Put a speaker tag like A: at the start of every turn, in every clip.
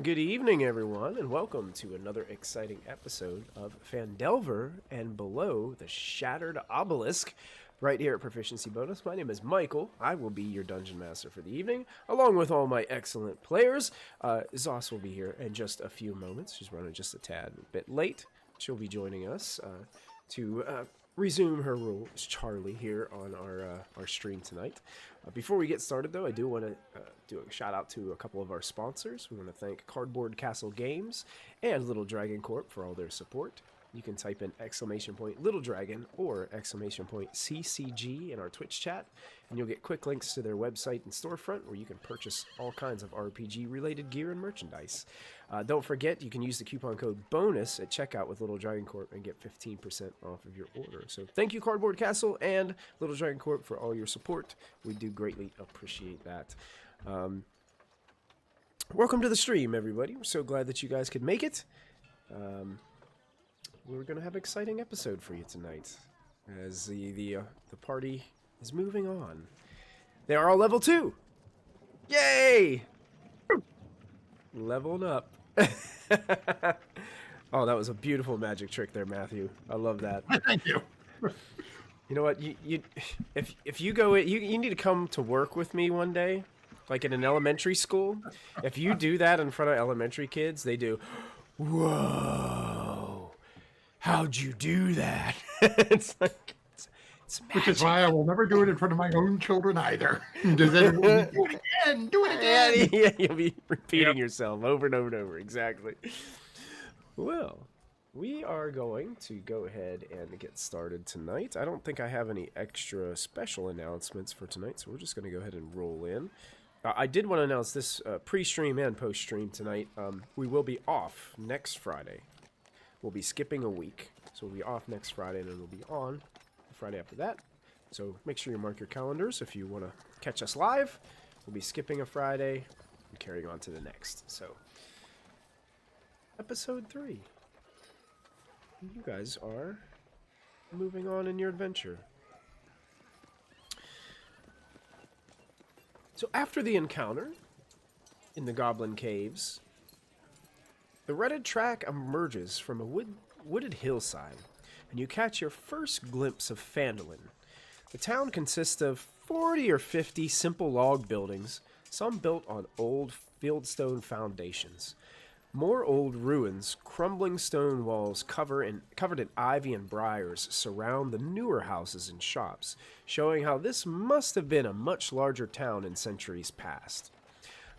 A: good evening, everyone, and welcome to another exciting episode of Phandelver and Below the Shattered Obelisk, right here at Proficiency Bonus. My name is Michael. I will be your Dungeon Master for the evening, along with all my excellent players. Zos will be here in just a few moments. She's running just a tad bit late. She'll be joining us to resume her role as Charlie here on our stream tonight. Before we get started, though, I do want to do a shout out to a couple of our sponsors. We want to thank Cardboard Castle Games and Little Dragon Corp for all their support. You can type in !Little Dragon or !CCG in our Twitch chat, and you'll get quick links to their website and storefront where you can purchase all kinds of RPG-related gear and merchandise. Don't forget, you can use the coupon code BONUS at checkout with Little Dragon Corp and get 15% off of your order. So thank you, Cardboard Castle and Little Dragon Corp, for all your support. We do greatly appreciate that. Welcome to the stream, everybody. We're so glad that you guys could make it. We're going to have an exciting episode for you tonight as the party is moving on. They are all level 2. Yay! Leveled up. Oh, that was a beautiful magic trick there, Matthew. I love that.
B: Thank you.
A: You know what? If you go, you need to come to work with me one day, like in an elementary school. If you do that in front of elementary kids, they do, "Whoa, how'd you do that?" It's like, it's magic.
B: Which is why I will never do it in front of my own children either. Does anyone do it again? Do it again.
A: Yeah, you'll be repeating yourself over and over and over. Exactly. Well, we are going to go ahead and get started tonight. I don't think I have any extra special announcements for tonight, so we're just going to go ahead and roll in. I did want to announce this pre-stream and post-stream tonight. We will be off next Friday. We'll be skipping a week, so we'll be off next Friday, and then we'll be on the Friday after that. So make sure you mark your calendars if you want to catch us live. We'll be skipping a Friday and carrying on to the next. So, episode 3. You guys are moving on in your adventure. So after the encounter in the Goblin Caves, the rutted track emerges from a wooded hillside, and you catch your first glimpse of Phandalin. The town consists of 40 or 50 simple log buildings, some built on old fieldstone foundations. More old ruins, crumbling stone walls covered in ivy and briars surround the newer houses and shops, showing how this must have been a much larger town in centuries past.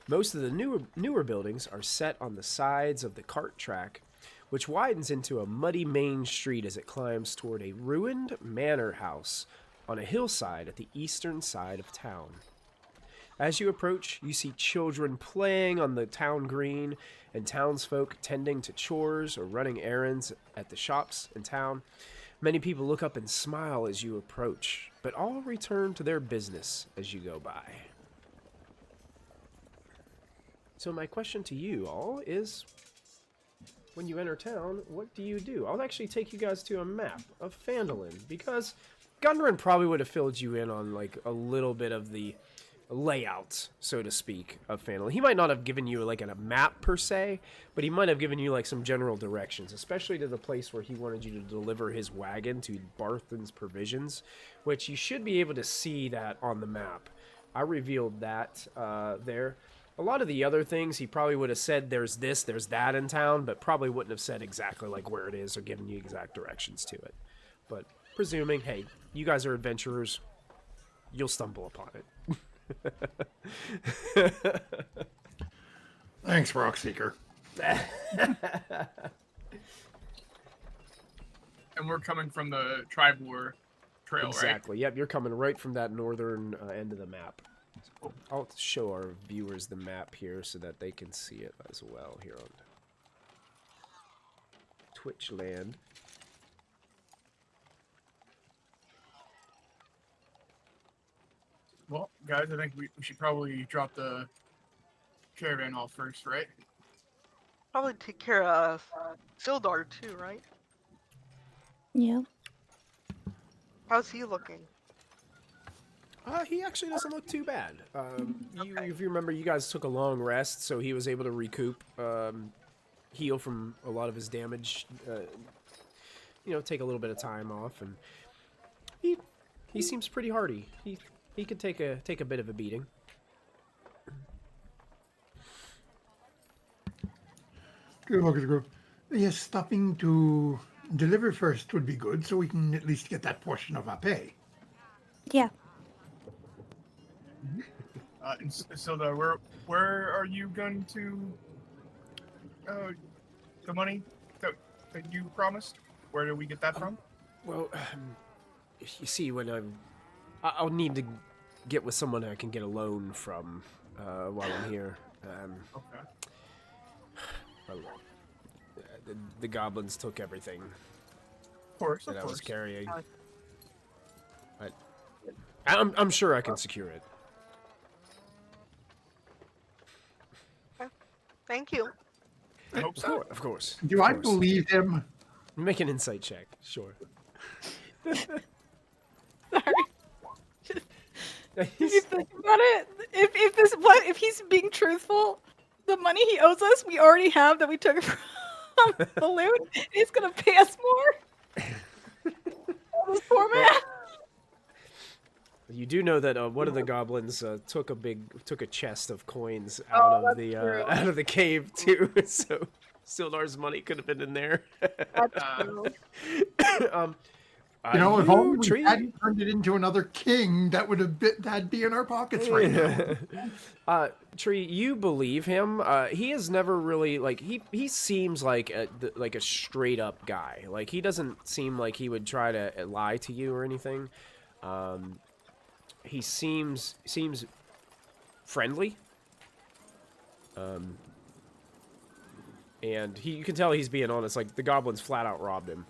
A: Most of the newer buildings are set on the sides of the cart track, which widens into a muddy main street as it climbs toward a ruined manor house on a hillside at the eastern side of town. As you approach, you see children playing on the town green and townsfolk tending to chores or running errands at the shops in town. Many people look up and smile as you approach, but all return to their business as you go by. So my question to you all is, when you enter town, what do you do? I'll actually take you guys to a map of Phandalin, because Gundren probably would have filled you in on like a little bit of the layout, so to speak, of Phandalin. He might not have given you like a map per se, but he might have given you like some general directions, especially to the place where he wanted you to deliver his wagon to Barthen's Provisions, which you should be able to see that on the map. I revealed that there. A lot of the other things, he probably would have said there's this, there's that in town, but probably wouldn't have said exactly like where it is or given you exact directions to it. But presuming, hey, you guys are adventurers, you'll stumble upon it.
B: Thanks, Rockseeker.
C: And we're coming from the Tribe War Trail,
A: Exactly.
C: right?
A: Yep, you're coming right from that northern end of the map. I'll show our viewers the map here so that they can see it as well here on Twitch land.
C: Well, guys, I think we should probably drop the caravan off first, right?
D: Probably take care of Sildar too, right?
E: Yeah.
D: How's he looking?
A: He actually doesn't look too bad.
D: Okay.
A: If you remember, you guys took a long rest, so he was able to recoup, heal from a lot of his damage. Take a little bit of time off, and he seems pretty hardy. He could take a bit of a beating.
B: Good look at the group. Yes, stopping to deliver first would be good, so we can at least get that portion of our pay.
E: Yeah.
C: And Silda, where are you going to? The money that you promised. Where do we get that from?
A: Well, you see, I'll need to get with someone I can get a loan from while I'm here.
C: Okay.
A: Well, the goblins took everything
C: Of course.
A: that I was carrying.
D: Uh,
A: But I'm sure I can secure it.
D: Thank you.
C: I hope so.
A: Of course.
B: Do
A: of
B: I
A: course.
B: believe him?
A: Make an insight check. Sure.
E: Sorry. If you think about it, if he's being truthful, the money he owes us, we already have that we took from the loot. He's gonna pay us more. This poor man.
A: You do know that one of the goblins took a chest of coins
E: Oh,
A: out
E: that's true.
A: of the cave too. So Sildar's money could have been in there.
E: That's true.
B: You know, if only we
A: Tree?
B: hadn't turned it into another king, that'd be in our pockets right now.
A: Tree, you believe him. He has never really he seems like a straight up guy. Like he doesn't seem like he would try to lie to you or anything. He seems friendly. And you can tell he's being honest. Like the goblins flat out robbed him,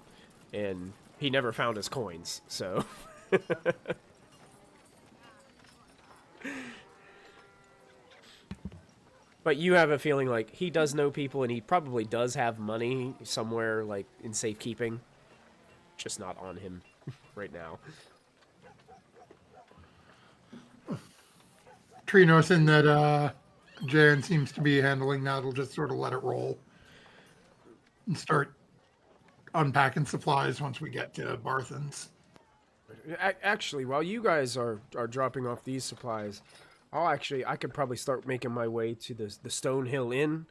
A: and he never found his coins. So. But you have a feeling like he does know people, and he probably does have money somewhere, like in safekeeping, just not on him right now.
B: Tree noticing that Jan seems to be handling that, will just sort of let it roll and start unpacking supplies once we get to Barthen's.
A: Actually, while you guys are dropping off these supplies, I could probably start making my way to the Stonehill Inn.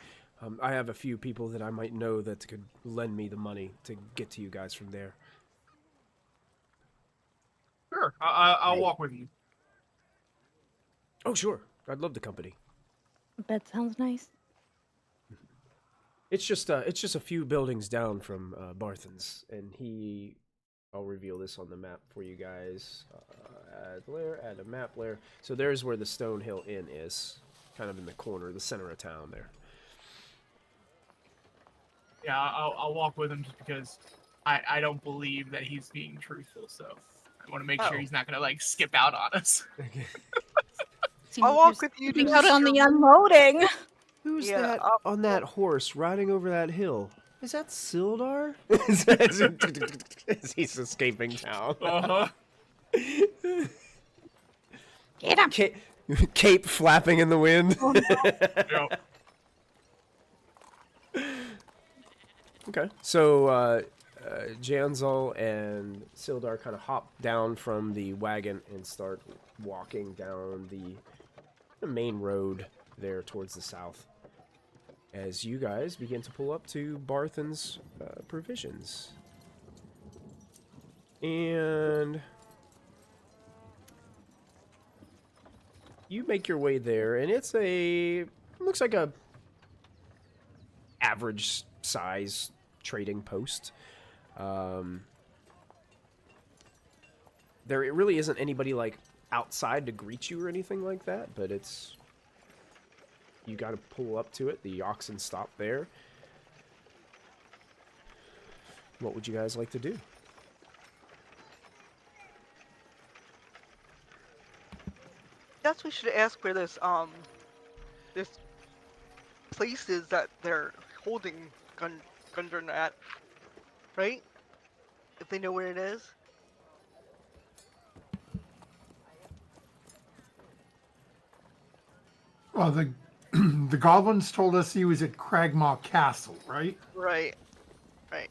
A: I have a few people that I might know that could lend me the money to get to you guys from there.
C: Sure. I'll walk with you.
A: Oh, sure. I'd love the company.
E: That sounds nice.
A: It's just a few buildings down from Barthen's, and I'll reveal this on the map for you guys. Add a map layer. So there's where the Stonehill Inn is, kind of in the corner, the center of town there.
C: Yeah, I'll walk with him just because I don't believe that he's being truthful. So I want to make sure he's not gonna skip out on us.
D: I'll walk with you to
E: Keeping out on the
D: secure-
E: unloading.
A: Who's
D: Yeah,
A: that
D: I'll-
A: on that horse riding over that hill? Is that Sildar? As he's escaping town.
C: Uh-huh.
E: Get him.
A: Cape flapping in the wind.
C: Yep.
A: Okay. So Janzal and Sildar kind of hop down from the wagon and start walking down the main road there towards the south. As you guys begin to pull up to Barthen's provisions. And you make your way there, and looks like a average size trading post. There really isn't anybody outside to greet you or anything like that, but you got to pull up to it. The oxen stop there. What would you guys like to do?
D: Guess we should ask where this place is that they're holding Gundren at, right? If they know where it is.
B: Well, the goblins told us he was at Cragmaw Castle, right?
D: Right. Right.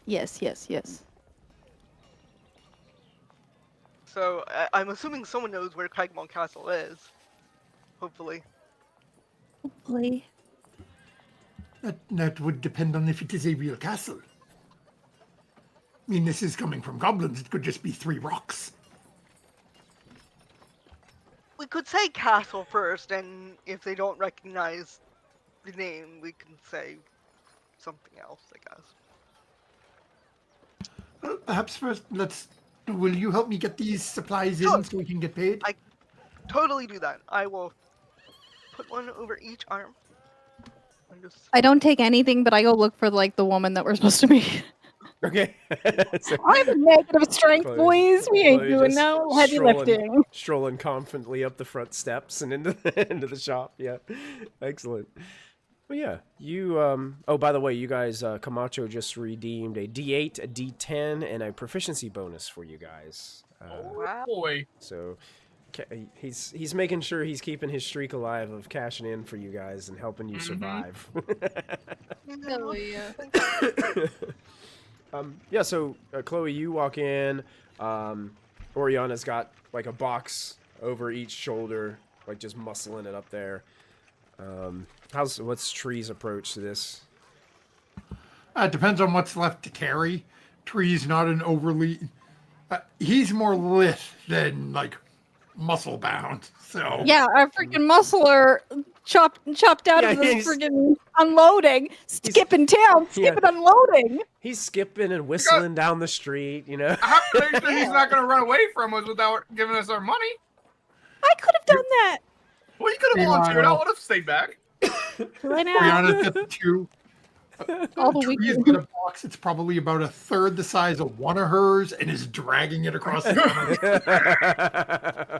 E: Yes, yes, yes.
D: So I'm assuming someone knows where Cragmont Castle is. Hopefully.
E: Hopefully.
B: That would depend on if it is a real castle. I mean, this is coming from goblins. It could just be 3 rocks.
D: We could say castle first, and if they don't recognize the name, we can say something else, I guess.
B: Well, perhaps first, will you help me get these supplies in so we can get paid?
D: Totally do that. I will put one over each arm. And just...
E: I don't take anything, but I go look for like the woman that we're supposed to meet.
A: Okay. So,
E: I'm a negative strength,
A: Chloe-
E: boys. We ain't
A: Chloe
E: doing
A: just
E: no heavy lifting.
A: Strolling confidently up the front steps and into the shop. Yeah, excellent. Well, yeah, you. Oh, by the way, you guys, Camacho just redeemed a D8, a D10, and a proficiency bonus for you guys.
D: Wow.
C: Boy.
A: So he's making sure he's keeping his streak alive of cashing in for you guys and helping you survive.
E: Hell yeah.
A: Yeah, so Chloe, you walk in. Oriana's got like a box over each shoulder, like just muscling it up there. What's Tree's approach to this?
B: It depends on what's left to carry. Tree's not an overly... he's more lit than, like, muscle bound, so...
E: Yeah, our freaking muscler chopped out
A: Yeah,
E: of this
A: he's-
E: freaking unloading, skipping town, skipping unloading.
A: He's skipping and whistling down the street, you know?
C: I'm pretty sure he's not gonna run away from us without giving us our money.
E: I could have done that.
C: Well, you could have volunteered. I would have stayed back.
E: Right now.
B: Oriana's got the 2.
E: All the
B: Tree's
E: weekend.
B: got a box. It's probably about a third the size of one of hers and is dragging it across the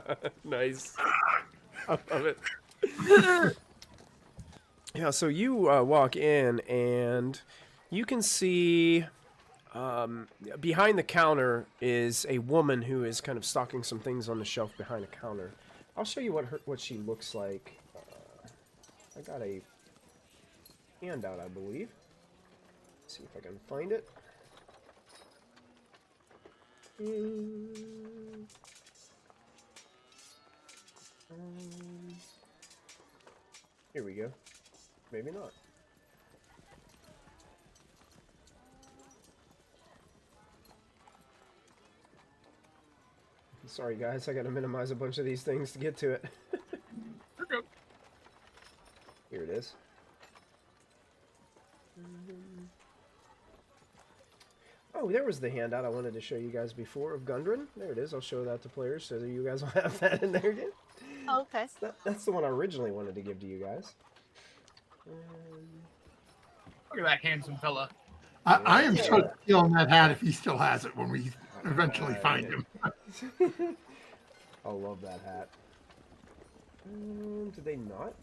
B: front.
A: Nice. I love it. Yeah, so you walk in and you can see behind the counter is a woman who is kind of stocking some things on the shelf behind the counter. I'll show you what she looks like. I got a handout, I believe. Let's see if I can find it. Here we go. Maybe not. Sorry guys, I gotta minimize a bunch of these things to get to it.
C: You're good.
A: Here it is. Oh, there was the handout I wanted to show you guys before of Gundren. There it is. I'll show that to players so that you guys will have that in there again.
D: Oh, okay.
A: That's the one I originally wanted to give to you guys.
C: Look at that handsome fella.
B: I am so stealing that hat if he still has it when we eventually find him.
A: I'll love that hat. Did they not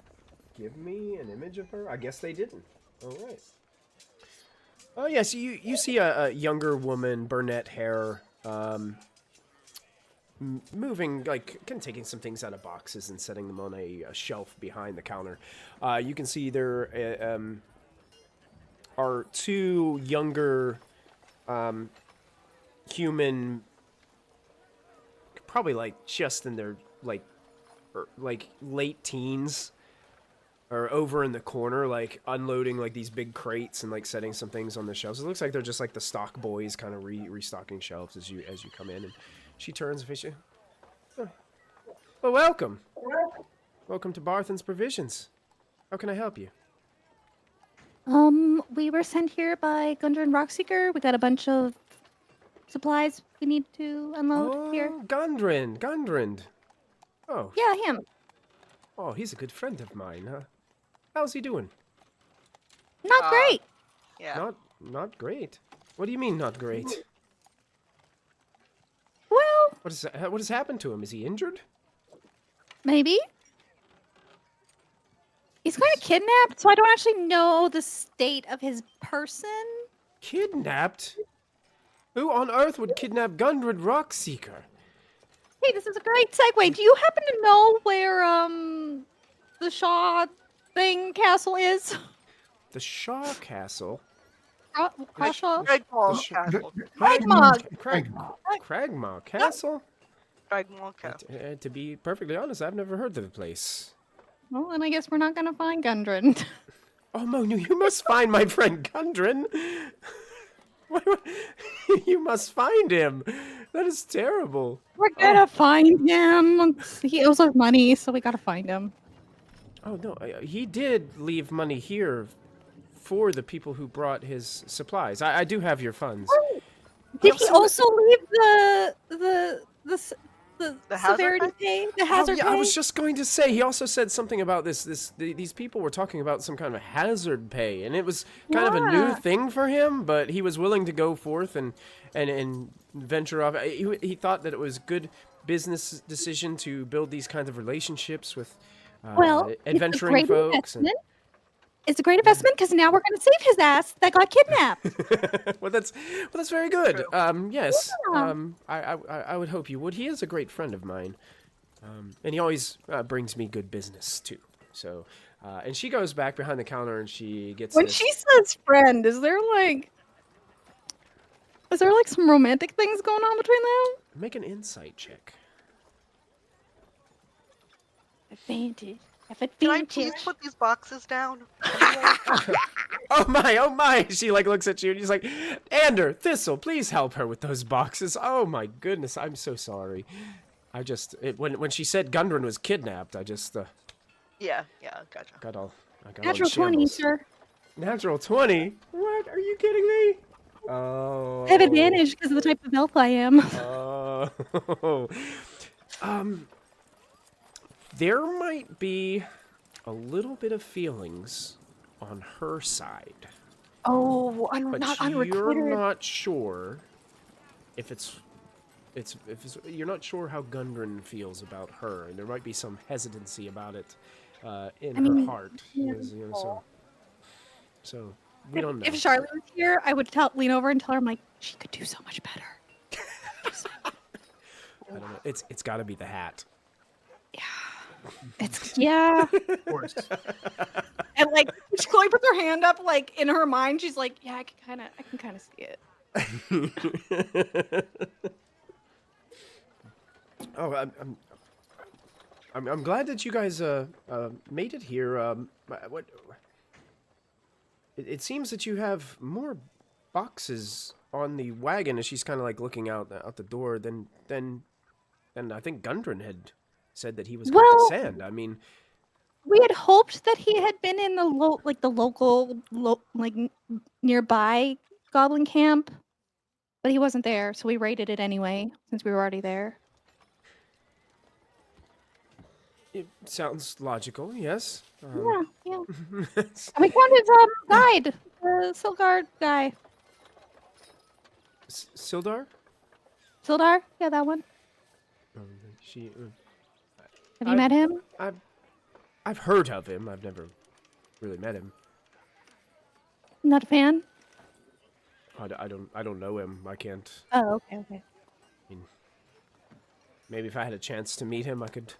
A: give me an image of her? I guess they didn't. All right. Oh, yeah, so you see a younger woman, brunette hair, moving, like, kind of taking some things out of boxes and setting them on a shelf behind the counter. You can see there are 2 younger human, probably, like, just in their, like late teens, are over in the corner, like, unloading, like, these big crates and, like, setting some things on the shelves. It looks like they're just, like, the stock boys kind of restocking shelves as you come in. And she turns and faces you. Oh. Well, welcome. Welcome to Barthen's Provisions. How can I help you?
E: We were sent here by Gundren Rockseeker. We got a bunch of supplies we need to unload here.
A: Gundren. Oh.
E: Yeah, him.
A: Oh, he's a good friend of mine, huh? How's he doing?
E: Not great.
D: Yeah.
A: Not great. What do you mean, not great?
E: Well,
A: What has happened to him? Is he injured?
E: maybe. He's kind of kidnapped, so I don't actually know the state of his person.
A: Kidnapped? Who on earth would kidnap Gundren Rockseeker?
E: Hey, this is a great segue. Do you happen to know where the Shaw thing castle is?
A: The Shaw Castle.
E: Shaw?
D: Cragmaw
A: sh-
D: Castle.
A: Cragmaw Castle?
D: Cragmaw Castle.
A: To be perfectly honest, I've never heard of the place.
E: Well, then I guess we're not gonna find Gundren.
A: Oh, Mo, you must find my friend Gundren. You must find him. That is terrible.
E: We're gonna find him. He owes us money, so we gotta find him.
A: Oh, no, he did leave money here for the people who brought his supplies. I do have your funds.
E: Did he also leave the
D: hazard
E: severity pay? The hazard
A: yeah,
E: pay?
A: I was just going to say, he also said something about these people were talking about some kind of hazard pay, and it was kind of a new thing for him, but he was willing to go forth and venture off. He thought that it was good business decision to build these kinds of relationships with adventuring folks.
E: It's a great investment because now we're going to save his ass that got kidnapped.
A: well, that's very good. Yes.
E: Yeah.
A: I would hope you would. He is a great friend of mine, and he always brings me good business too. So, and she goes back behind the counter and she gets.
E: When
A: this.
E: she says friend, is there like some romantic things going on between them?
A: Make an insight check.
E: Advantage.
D: Can I please put these boxes down?
A: Oh my! She like looks at you and she's like, Ander, Thistle, please help her with those boxes. Oh my goodness, I'm so sorry. When she said Gundren was kidnapped, I just
D: Yeah, gotcha.
A: got all
E: Natural
A: in
E: 20,
A: shambles.
E: sir.
A: Natural 20? What? Are you kidding me? Oh.
E: I have advantage because of the type of elf I am.
A: Oh. There might be a little bit of feelings on her side.
E: Oh,
A: But
E: not
A: you're
E: unrecorded.
A: not sure if you're not sure how Gundren feels about her, and there might be some hesitancy about it in her heart.
E: yeah.
A: So we don't know.
E: If Charlotte was here, I would lean over and tell her, I'm like, she could do so much better.
A: I don't know. It's got to be the hat.
E: Yeah.
C: Of course.
E: And like, Chloe puts her hand up, like in her mind, she's like, yeah, I can kind of see it.
A: Oh, I'm glad that you guys made it here. What? It seems that you have more boxes on the wagon, as she's kind of like looking out the door. Than I think Gundren had said that he was going to send. I mean,
E: we had hoped that he had been in the local nearby goblin camp, but he wasn't there, so we raided it anyway since we were already there.
A: it sounds logical. Yes.
E: Yeah. And we found his guide, the Silgard guy.
A: Sildar?
E: Sildar? Yeah, that one. Have you met him?
A: I've heard of him. I've never really met him.
E: Not a fan?
A: I don't know him. I can't.
E: Oh, okay.
A: I mean, maybe if I had a chance to meet him, I could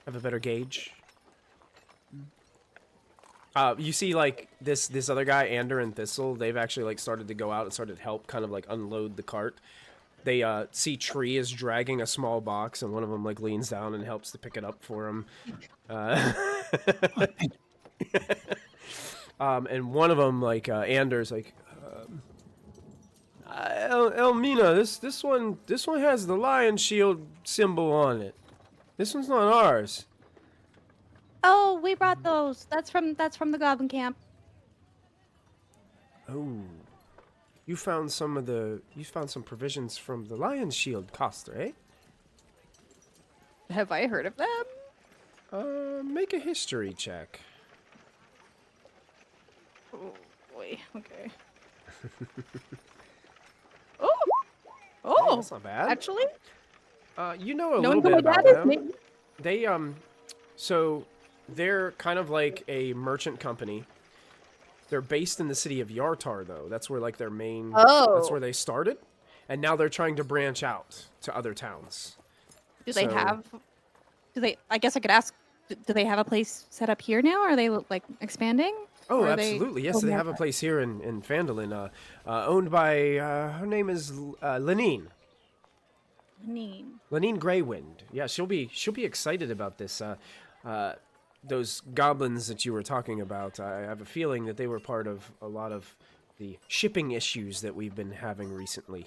A: have a better gauge. You see, like this other guy, Ander and Thistle. They've actually like started to go out and started to help, kind of like unload the cart. They see Tree is dragging a small box, and one of them like leans down and helps to pick it up for him. And one of them, like Anders, like Elmina, this one has the lion shield symbol on it. This one's not ours.
E: Oh, we brought those. That's from the goblin camp.
A: Oh, you found some provisions from the lion shield coster, eh?
E: Have I heard of them?
A: Make a history check.
E: Oh boy. Okay. Oh,
A: That's not bad.
E: actually,
A: You know a
E: knowing
A: little
E: who
A: bit
E: my
A: about
E: dad is,
A: them.
E: maybe.
A: They so they're kind of like a merchant company. They're based in the city of Yartar, though. That's where like their main.
E: Oh.
A: That's where they started, and now they're trying to branch out to other towns.
E: Do they
A: So-
E: have do they? I guess I could ask. Do they have a place set up here now? Are they like expanding?
A: Oh,
E: Or are they
A: absolutely. Yes,
E: still
A: they
E: more
A: have a
E: far?
A: place here in Phandalin, owned by, her name is Lenine.
E: Neat.
A: Lenine Greywind. Yeah, she'll be excited about this. Those goblins that you were talking about, I have a feeling that they were part of a lot of the shipping issues that we've been having recently.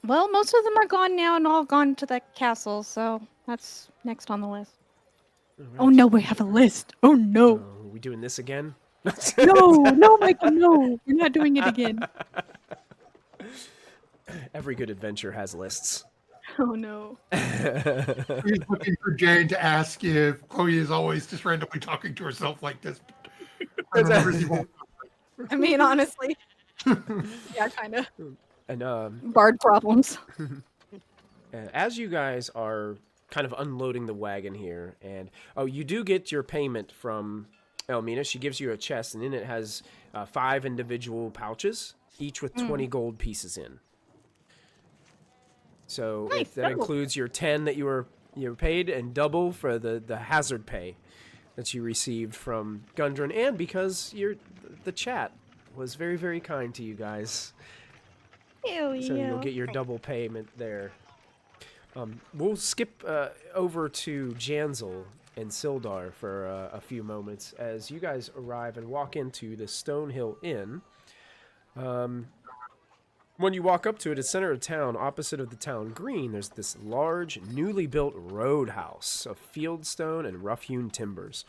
E: Well, most of them are gone now and all gone to the castle, so that's next on the list. Oh no, we have a list. Oh no.
A: Are we doing this again?
E: No, Michael, no. We're not doing it again.
A: Every good adventure has lists.
E: Oh no.
B: He's looking for Jane to ask if Chloe is always just randomly talking to herself like this. Remembers he won't.
E: I mean, honestly. Yeah, kind of.
A: And
E: Bard problems.
A: as you guys are kind of unloading the wagon here, and you do get your payment from Elmina. She gives you a chest, and in it has 5 individual pouches, each with 20 gold pieces in. So
E: Nice,
A: that
E: double.
A: includes your 10 that you were paid, and double for the hazard pay that you received from Gundren, and because the chat was very, very kind to you guys.
E: Hell
A: So
E: yeah.
A: you'll get your double payment there. We'll skip over to Janzel and Sildar for a few moments as you guys arrive and walk into the Stonehill Inn. When you walk up to it, it's center of town, opposite of the town green. There's this large, newly built roadhouse of fieldstone and rough-hewn timbers.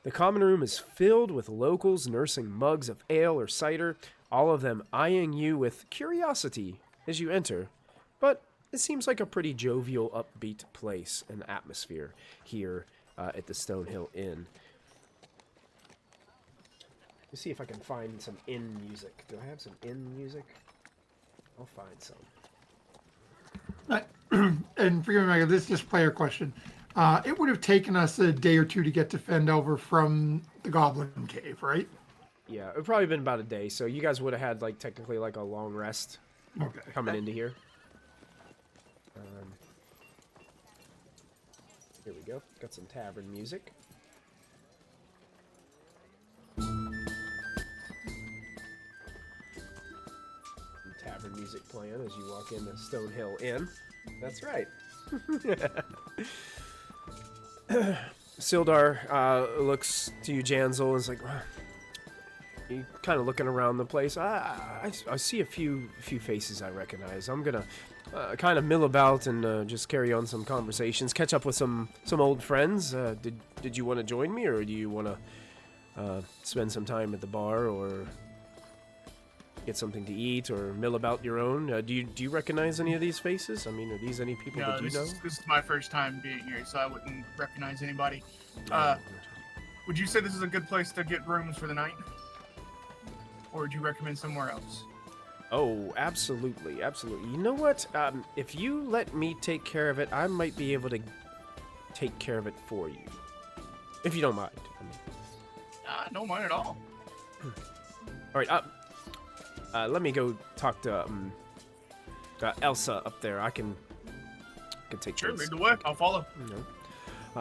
A: The common room is filled with locals nursing mugs of ale or cider, all of them eyeing you with curiosity as you enter. But it seems like a pretty jovial, upbeat place and atmosphere here at the Stonehill Inn. Let's see if I can find some inn music. Do I have some inn music? I'll find some.
B: And forgive me, Michael, this is just player question. It would have taken us a day or two to get to Phandelver from the Goblin Cave, right?
A: Yeah, it would probably been about a day, so you guys would have had, like, technically, like, a long rest
B: Okay.
A: coming into here. Here we go. Got some tavern music. Tavern music playing as you walk into Stonehill Inn. That's right. Sildar looks to you, Janzel, and is like, you kind of looking around the place. I see a few faces I recognize. I'm gonna kind of mill about and just carry on some conversations, catch up with some old friends. Did you want to join me, or do you want to spend some time at the bar, or get something to eat, or mill about your own? Do you recognize any of these faces? I mean, are these any people
C: No,
A: that you know?
C: this is my first time being here, so I wouldn't recognize anybody. Would you say this is a good place to get rooms for the night? Or would you recommend somewhere else?
A: Oh, absolutely, absolutely. You know what? If you let me take care of it, I might be able to take care of it for you. If you don't mind. I mean.
C: No mind at all.
A: All right, let me go talk to Elsa up there. I can take
C: Sure,
A: this.
C: lead the way. I'll follow.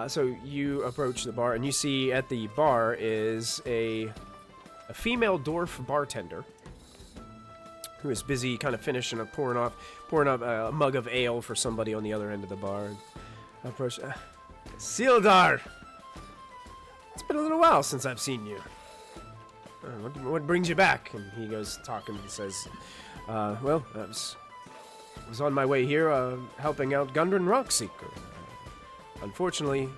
A: So you approach the bar, and you see at the bar is a female dwarf bartender who is busy kind of finishing up, pouring up a mug of ale for somebody on the other end of the bar. And I approach, Sildar! It's been a little while since I've seen you. What brings you back? And he goes talking and says, well, I was on my way here helping out Gundren Rockseeker. Unfortunately,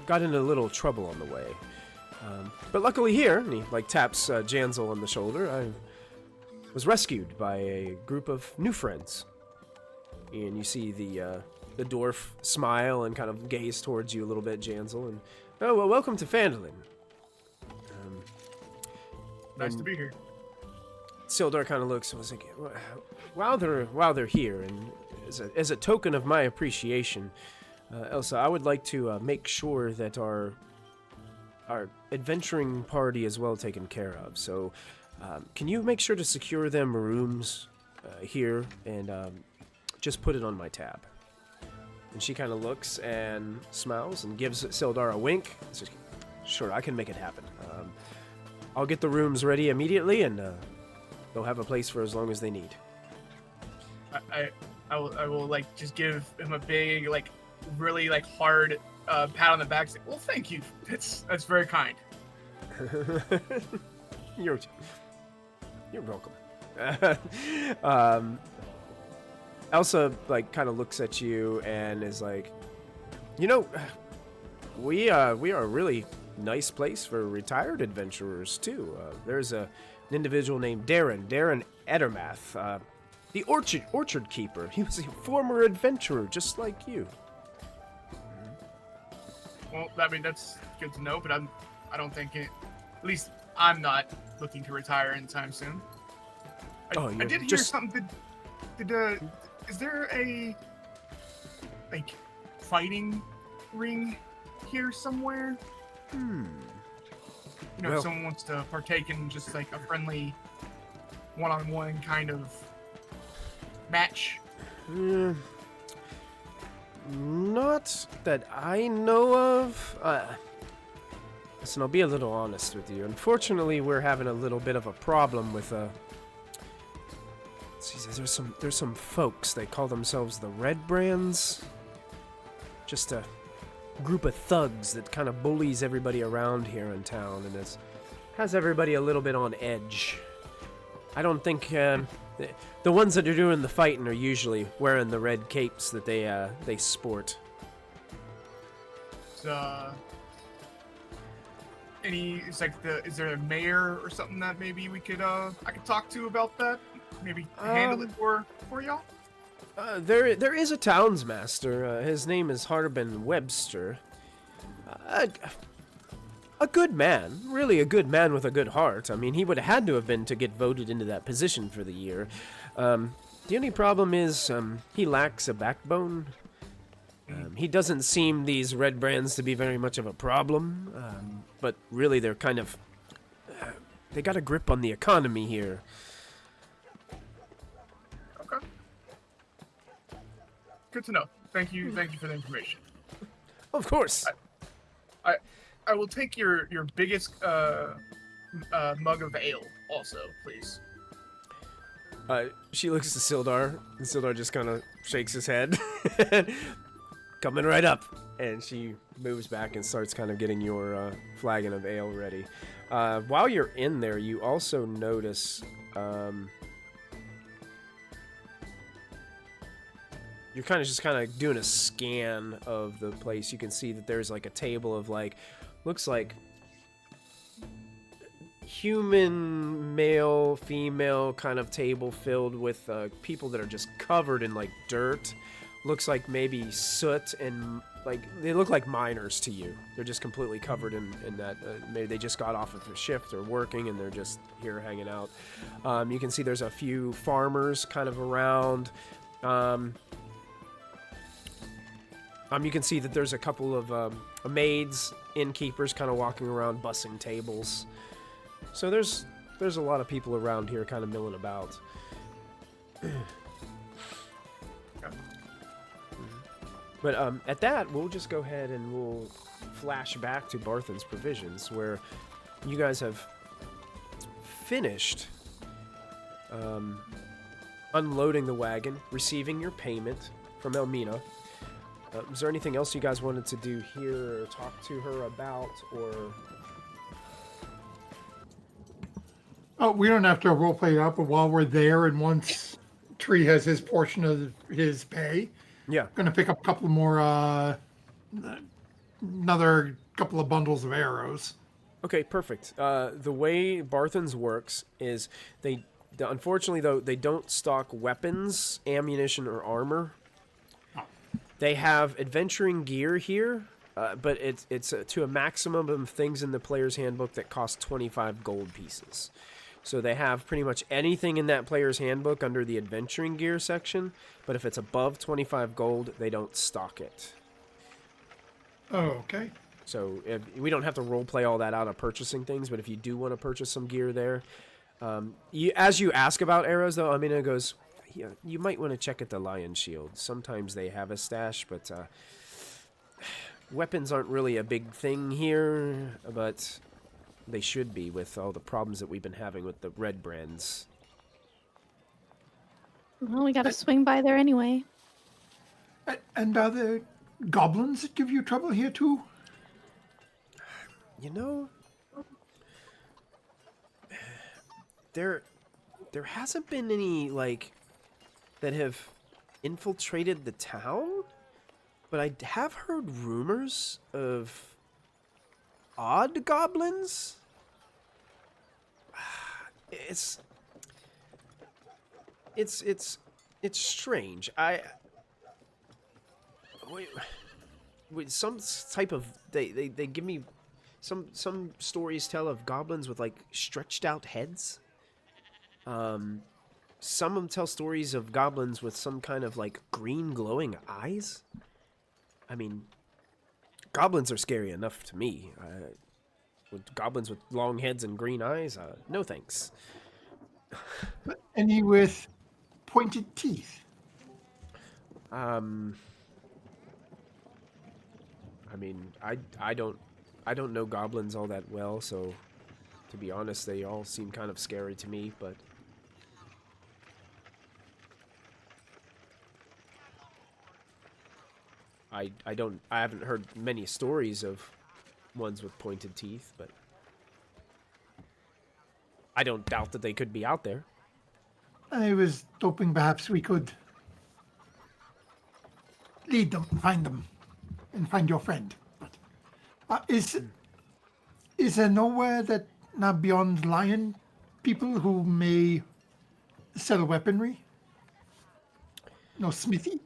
A: got into a little trouble on the way. But luckily here, and he taps Janzel on the shoulder, I was rescued by a group of new friends. And you see the dwarf smile and kind of gaze towards you a little bit, Janzel, and, oh, well, welcome to Phandalin.
C: Nice to be here.
A: Sildar kind of looks and was like, while they're here, and as a token of my appreciation, Elsa, I would like to make sure that our adventuring party is well taken care of. So, can you make sure to secure them rooms here, and just put it on my tab. And she kind of looks and smiles and gives Sildar a wink. Says, sure, I can make it happen. I'll get the rooms ready immediately, and they'll have a place for as long as they need.
C: I will like just give him a big like really like hard pat on the back. Say, well, thank you. That's very kind.
A: You're welcome. Elsa like kind of looks at you and is like, you know, we are a really nice place for retired adventurers too. There's an individual named Darren Edermath, the orchard keeper. He was a former adventurer just like you.
C: Well, I mean that's good to know, but I don't think it. At least I'm not looking to retire anytime soon. I did hear something. Is there a like fighting ring here somewhere? You know, if someone wants to partake in just like a friendly one-on-one kind of match.
A: Not that I know of. Listen, I'll be a little honest with you. Unfortunately, we're having a little bit of a problem with there's some folks. They call themselves the Redbrands. Just a group of thugs that kind of bullies everybody around here in town, and has everybody a little bit on edge. I don't think the ones that are doing the fighting are usually wearing the red capes that they sport.
C: Is there a mayor or something that maybe we could I could talk to about that? Maybe handle it for y'all?
A: There is a townsmaster. His name is Harbin Webster. A good man. Really a good man with a good heart. I mean, he would have had to have been to get voted into that position for the year. The only problem is he lacks a backbone. He doesn't seem these Redbrands to be very much of a problem. But really they're kind of... they got a grip on the economy here.
C: Okay. Good to know. Thank you for the information.
A: Of course.
C: I will take your biggest mug of ale also, please.
A: She looks to Sildar, and Sildar just kind of shakes his head. Coming right up. And she moves back and starts kind of getting your flagon of ale ready. While you're in there, you also notice... you're kind of doing a scan of the place. You can see that there's like a table of like... looks like human, male, female kind of table filled with people that are just covered in like dirt. Looks like maybe soot and like they look like miners to you. They're just completely covered in that. Maybe they just got off of a shift or working and they're just here hanging out. You can see there's a few farmers kind of around. You can see that there's a couple of maids, innkeepers kind of walking around bussing tables. So there's a lot of people around here kind of milling about. But at that, we'll just go ahead and we'll flash back to Barthen's Provisions, where you guys have finished unloading the wagon, receiving your payment from Elmina. Is there anything else you guys wanted to do here or talk to her about, or...
B: Oh, we don't have to roleplay it out, but while we're there and once Tree has his portion of his pay,
A: yeah,
B: going to pick up a couple more, another couple of bundles of arrows.
A: Okay, perfect. The way Barthen's works is unfortunately, though, they don't stock weapons, ammunition, or armor. They have adventuring gear here, but it's to a maximum of things in the player's handbook that cost 25 gold pieces. So they have pretty much anything in that player's handbook under the adventuring gear section, but if it's above 25 gold, they don't stock it.
B: Oh, okay.
A: So we don't have to roleplay all that out of purchasing things, but if you do want to purchase some gear there, as you ask about arrows, though, Amina goes, you might want to check at the Lion Shield. Sometimes they have a stash, but weapons aren't really a big thing here, but they should be with all the problems that we've been having with the Redbrands.
E: Well, we gotta swing by there anyway.
B: And are there goblins that give you trouble here too?
A: You know, there hasn't been any, like, that have infiltrated the town, but I have heard rumors of odd goblins. It's strange. With some type of they give me some stories tell of goblins with like stretched out heads. Some of them tell stories of goblins with some kind of like green glowing eyes. I mean, goblins are scary enough to me. With goblins with long heads and green eyes, no thanks.
B: But any with pointed teeth?
A: I mean, I don't know goblins all that well, so to be honest, they all seem kind of scary to me, but I haven't heard many stories of ones with pointed teeth, but I don't doubt that they could be out there.
B: I was hoping perhaps we could lead them, and find your friend. But is there nowhere that now beyond Lion people who may sell weaponry? No smithy?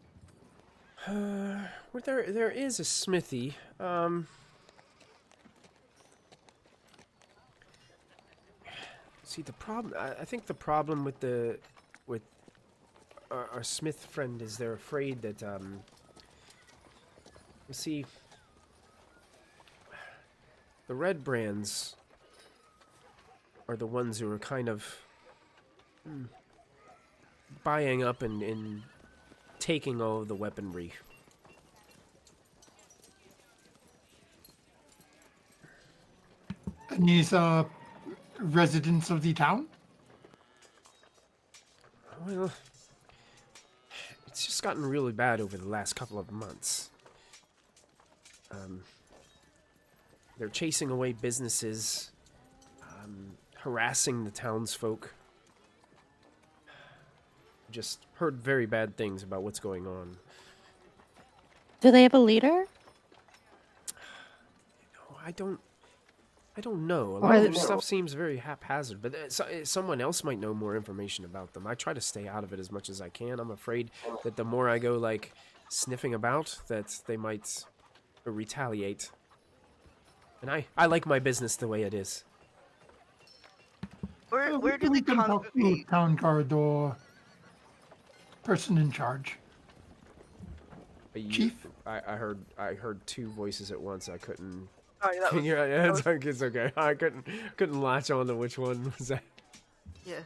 A: Well, there is a smithy. See, the problem. I think the problem with our smith friend is they're afraid that see, the Redbrands are the ones who are kind of buying up and taking all of the weaponry.
B: And these are residents of the town?
A: Well, it's just gotten really bad over the last couple of months. They're chasing away businesses, harassing the townsfolk. Just heard very bad things about what's going on.
E: Do they have a leader?
A: No, I don't know. A lot of their stuff seems very haphazard, but someone else might know more information about them. I try to stay out of it as much as I can. I'm afraid that the more I go, like, sniffing about, that they might retaliate. And I like my business the way it is.
D: Where do
B: we
D: they
B: can talk to
D: congregate?
B: town guard or person in charge? Chief?
A: I heard two voices at once. I couldn't.
D: Sorry, that was,
A: Yeah,
D: that was
A: it's okay. I couldn't latch on to which one was that.
D: yeah.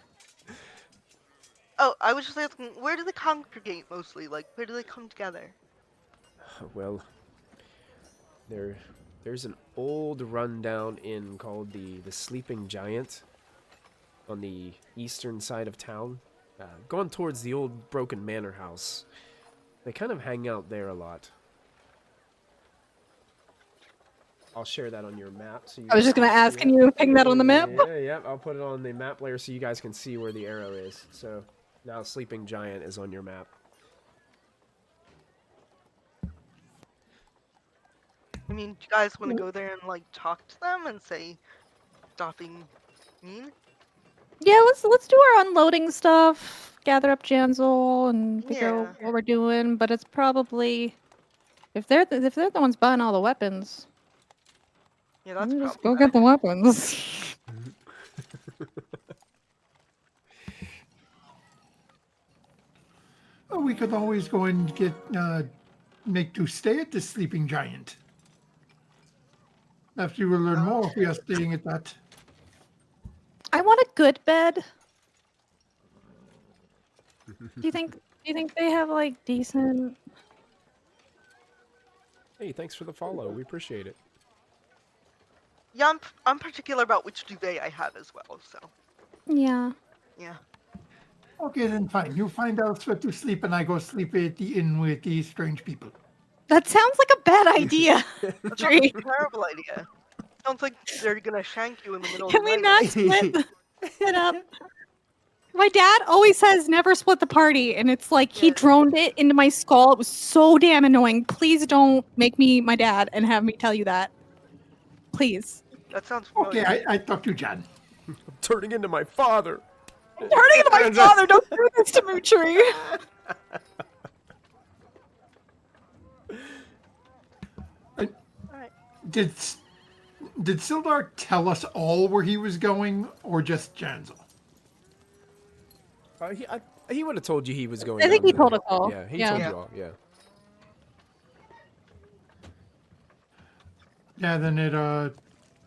D: Oh, I was just asking, where do they congregate mostly? Like, where do they come together?
A: Well, there's an old rundown inn called the Sleeping Giant on the eastern side of town, going towards the old broken manor house. They kind of hang out there a lot. I'll share that on your map. So
E: I was just gonna ask, can you ping that on the map?
A: Yeah, I'll put it on the map layer so you guys can see where the arrow is. So now Sleeping Giant is on your map.
D: I mean, do you guys want to go there and like talk to them and say, stop being mean?
E: Yeah, let's do our unloading stuff. Gather up Janzel and figure out what we're doing. But it's probably if they're the ones buying all the weapons.
D: Yeah, that's
E: just
D: probably
E: go get the weapons.
B: Well, we could always go and get make to stay at the Sleeping Giant. After you will learn more if we are staying at that.
E: I want a good bed. Do you think they have like decent?
A: Hey, thanks for the follow. We appreciate it.
D: Yeah, I'm particular about which duvet I have as well. So
E: Yeah.
D: yeah.
B: Okay, then fine. You find out where to sleep, and I go sleep at the inn with these strange people.
E: That sounds like a bad idea.
D: That's
E: Tree.
D: not a terrible idea. Sounds like they're gonna shank you in the middle
E: Can
D: of
E: we
D: the night.
E: not split it up? My dad always says never split the party, and it's like he
D: Yeah.
E: droned it into my skull. It was so damn annoying. Please don't make me my dad and have me tell you that. Please.
D: That sounds
B: Okay,
D: familiar.
B: I talk to Jan.
A: Turning into my father.
E: Turning into my father, don't do this to me, Tree.
D: Alright.
B: Did Sildar tell us all where he was going, or just Janzel?
A: He would have told you he was going.
E: I think
A: down
E: he
A: there.
E: told us all.
A: Yeah, he
E: Yeah.
A: told
D: Yeah.
A: you all. Yeah.
B: Yeah, then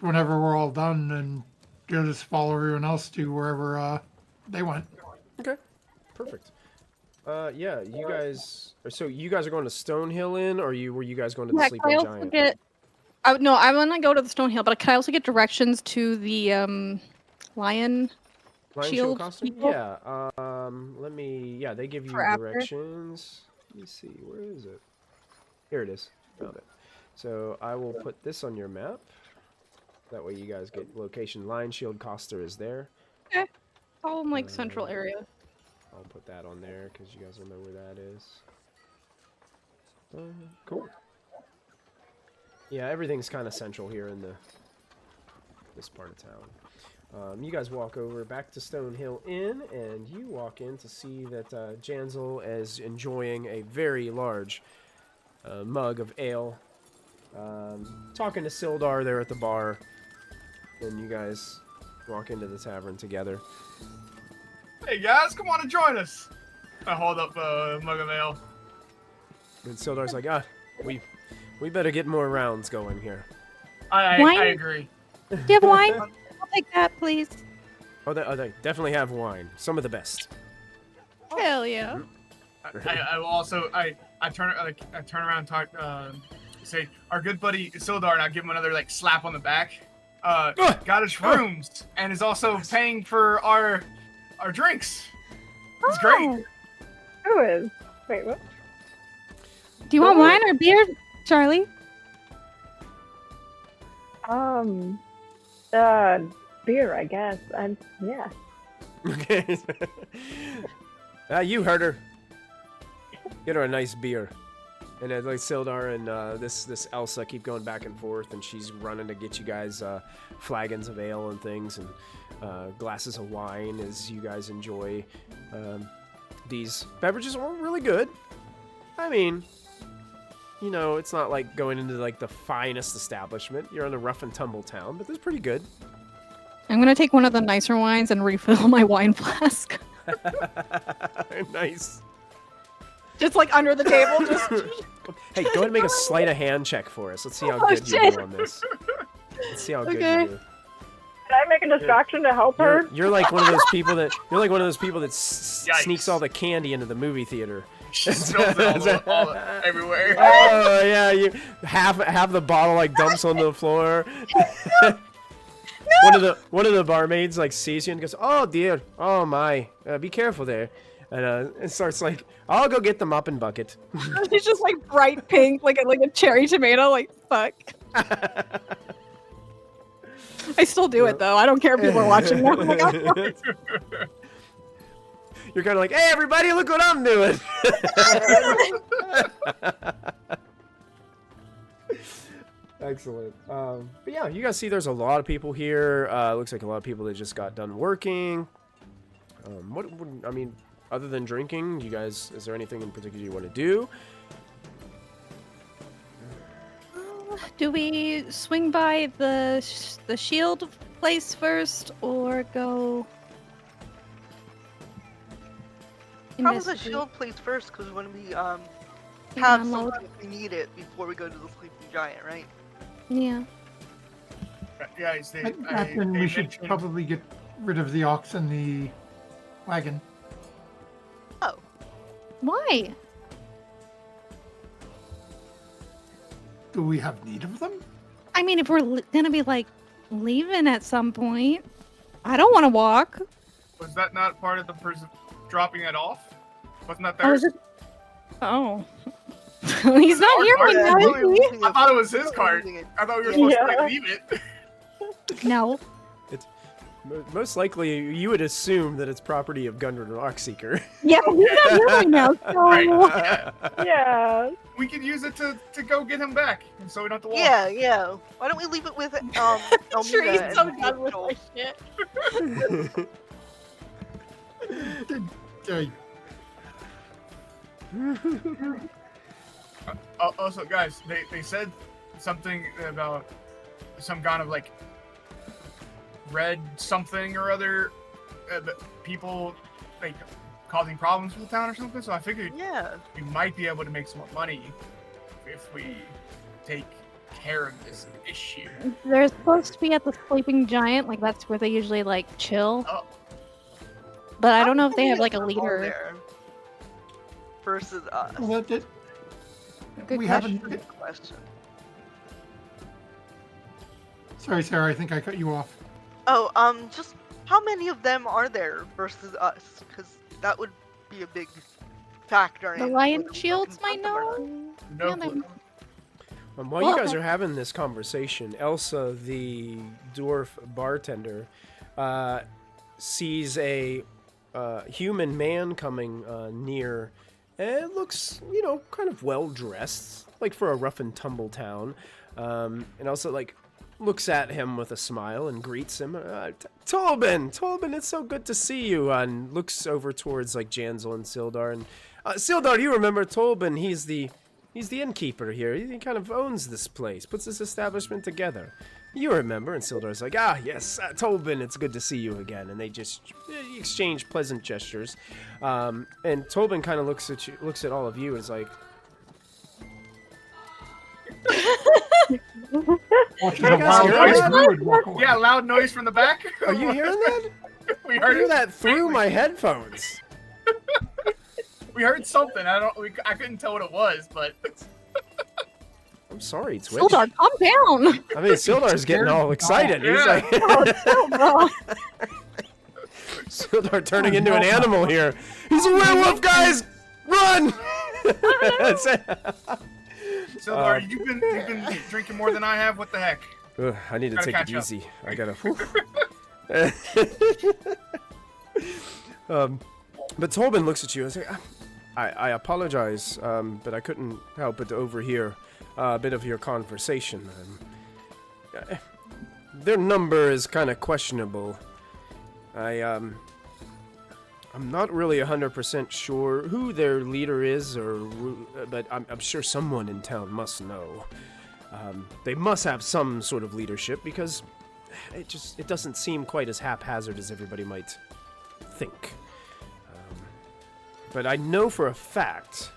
B: whenever we're all done, then you'll just follow everyone else to wherever they went.
A: Okay. Perfect. Yeah, you guys. So you guys are going to Stonehill Inn, or were you guys going to the
E: Yeah,
A: Sleeping
E: can I also
A: Giant?
E: get? No, I want to go to the Stonehill, but can I also get directions to the lion?
A: Lion
E: Shield
A: costume?
E: people?
A: Yeah. Let me. Yeah, they give you
E: For after?
A: directions. Let me see. Where is it? Here it is. Found it. So I will put this on your map. That way you guys get location. Lion Shield Coster is there.
E: Okay. All in like central area.
A: I'll put that on there because you guys will know where that is. Cool. Yeah, everything's kind of central here in this part of town. You guys walk over back to Stonehill Inn, and you walk in to see that Janzel is enjoying a very large mug of ale. Talking to Sildar there at the bar, and you guys walk into the tavern together.
C: Hey guys, come on and join us. I hold up a mug of ale.
A: And Sildar's like, we better get more rounds going here.
C: I
E: Wine?
C: agree.
E: Do you have wine? I'll take that, please.
A: Oh, they definitely have wine. Some of the best.
E: Hell yeah.
C: I will also I turn around and talk say our good buddy Sildar, and I'll give him another like slap on the back. Got us rooms and is also paying for our drinks. It's great.
F: Who is? Wait, what?
E: Do you want wine or beer, Charlie?
F: Beer, I guess. Yeah.
A: Okay. You heard her. Get her a nice beer. And like Sildar and this Elsa keep going back and forth, and she's running to get you guys flagons of ale and things, and glasses of wine as you guys enjoy these beverages. Are really good. I mean, you know, it's not like going into like the finest establishment. You're in a rough and tumble town, but it's pretty good.
E: I'm gonna take one of the nicer wines and refill my wine flask.
A: Nice.
E: Just like under the table, just.
A: Hey, go ahead and make a sleight of hand check for us. Let's see how
E: Oh,
A: good you
E: shit.
A: do on this. Let's see how good
E: Okay.
A: you do.
F: Can I make a distraction to help her?
A: You're like one of those people that
C: Yikes.
A: sneaks all the candy into the movie theater.
C: She spills it all everywhere.
A: Oh yeah, you half the bottle like dumps on the floor. One of the barmaids like sees you and goes, "Oh dear, oh my, be careful there," and it starts like, "I'll go get the mopping bucket."
E: It's just like bright pink, like a cherry tomato. Like fuck. I still do it though. I don't care if people are watching. Now. Like,
A: You're kind of like, "Hey everybody, look what I'm doing." Excellent. But yeah, you guys see there's a lot of people here. Looks like a lot of people that just got done working. I mean, other than drinking, you guys, is there anything in particular you want to do?
E: do we swing by the shield place first, or go?
D: Probably the
E: investigate?
D: shield place first, because when we have
E: unload.
D: something we need it before we go to the sleeping giant, right?
E: Yeah.
C: Guys,
B: Captain, we should
C: mentioned-
B: probably get rid of the ox and the wagon.
D: Oh,
E: Why?
B: Do we have need of them?
E: I mean, if we're gonna be like leaving at some point, I don't want to walk.
C: Was that not part of the person dropping it off? Wasn't that
E: I
C: theirs?
E: was just. Oh. He's not here right now, is he?
C: I thought it was his card. I thought we were supposed to like, leave it.
E: No.
A: Most likely, you would assume that it's property of Gundren Rockseeker.
E: Yeah, but he's not here right now, so.
C: Right.
F: Yeah.
C: We could use it to go get him back, so we don't have to walk.
D: Yeah, yeah. Why don't we leave it with
E: Sure, he's
D: Elmina
E: so
D: and
E: done with
D: Joel?
E: my shit.
C: Also, guys, they said something about some kind of like red something or other, people like causing problems with the town or something. So I figured
D: Yeah.
C: we might be able to make some more money if we take care of this issue.
E: They're supposed to be at the Sleeping Giant, like that's where they usually like chill.
C: Oh.
E: But I don't know if they
D: How
E: have
D: many
E: like a
D: of them are
E: leader.
D: there versus us.
B: Well,
E: Good
B: we
E: question.
B: haven't.
D: Good question.
B: Sorry, Sarah. I think I cut you off.
D: Oh, just how many of them are there versus us? Because that would be a big factor.
E: The
D: in
E: Lion
D: whether we
E: Shields
D: confront
E: might
D: them or
E: know.
C: No
E: Yeah,
C: clue.
A: While you guys are having this conversation, Elsa, the dwarf bartender, sees a human man coming near, and it looks, kind of well dressed, like for a rough and tumble town, and also like looks at him with a smile and greets him. Tolbin, it's so good to see you. And looks over towards like Jansel and Sildar, and Sildar, you remember Tolbin? He's the innkeeper here. He kind of owns this place, puts this establishment together. You remember? And Sildar's like, yes, Tolbin, it's good to see you again. And they just exchange pleasant gestures. And Tolbin kind of looks at all of you and is like,
B: Watching
A: Hey,
B: a
A: guys,
B: wild
A: hear that?
B: druid walk away.
C: Yeah, loud noise from the back.
A: are you hearing that?
C: We
A: I
C: heard
A: hear
C: it.
A: that through my headphones.
C: We heard something. I couldn't tell what it was, but
A: I'm sorry, Twitch.
E: Sildar, calm down.
A: I mean, Sildar's getting all excited. He's
C: Yeah.
A: like,
E: Oh,
A: Sildar turning into an animal here. He's a werewolf, guys! Run!
C: Sildar, you've been drinking more than I have. What the heck?
A: Ugh, I need to
C: Gotta
A: take it
C: catch up.
A: easy. I gotta. But Tolbin looks at you and says, I apologize, but I couldn't help but to overhear a bit of your conversation. Their number is kind of questionable. I'm not really 100% sure who their leader is, but I'm sure someone in town must know. They must have some sort of leadership because it doesn't seem quite as haphazard as everybody might think. But I know for a fact,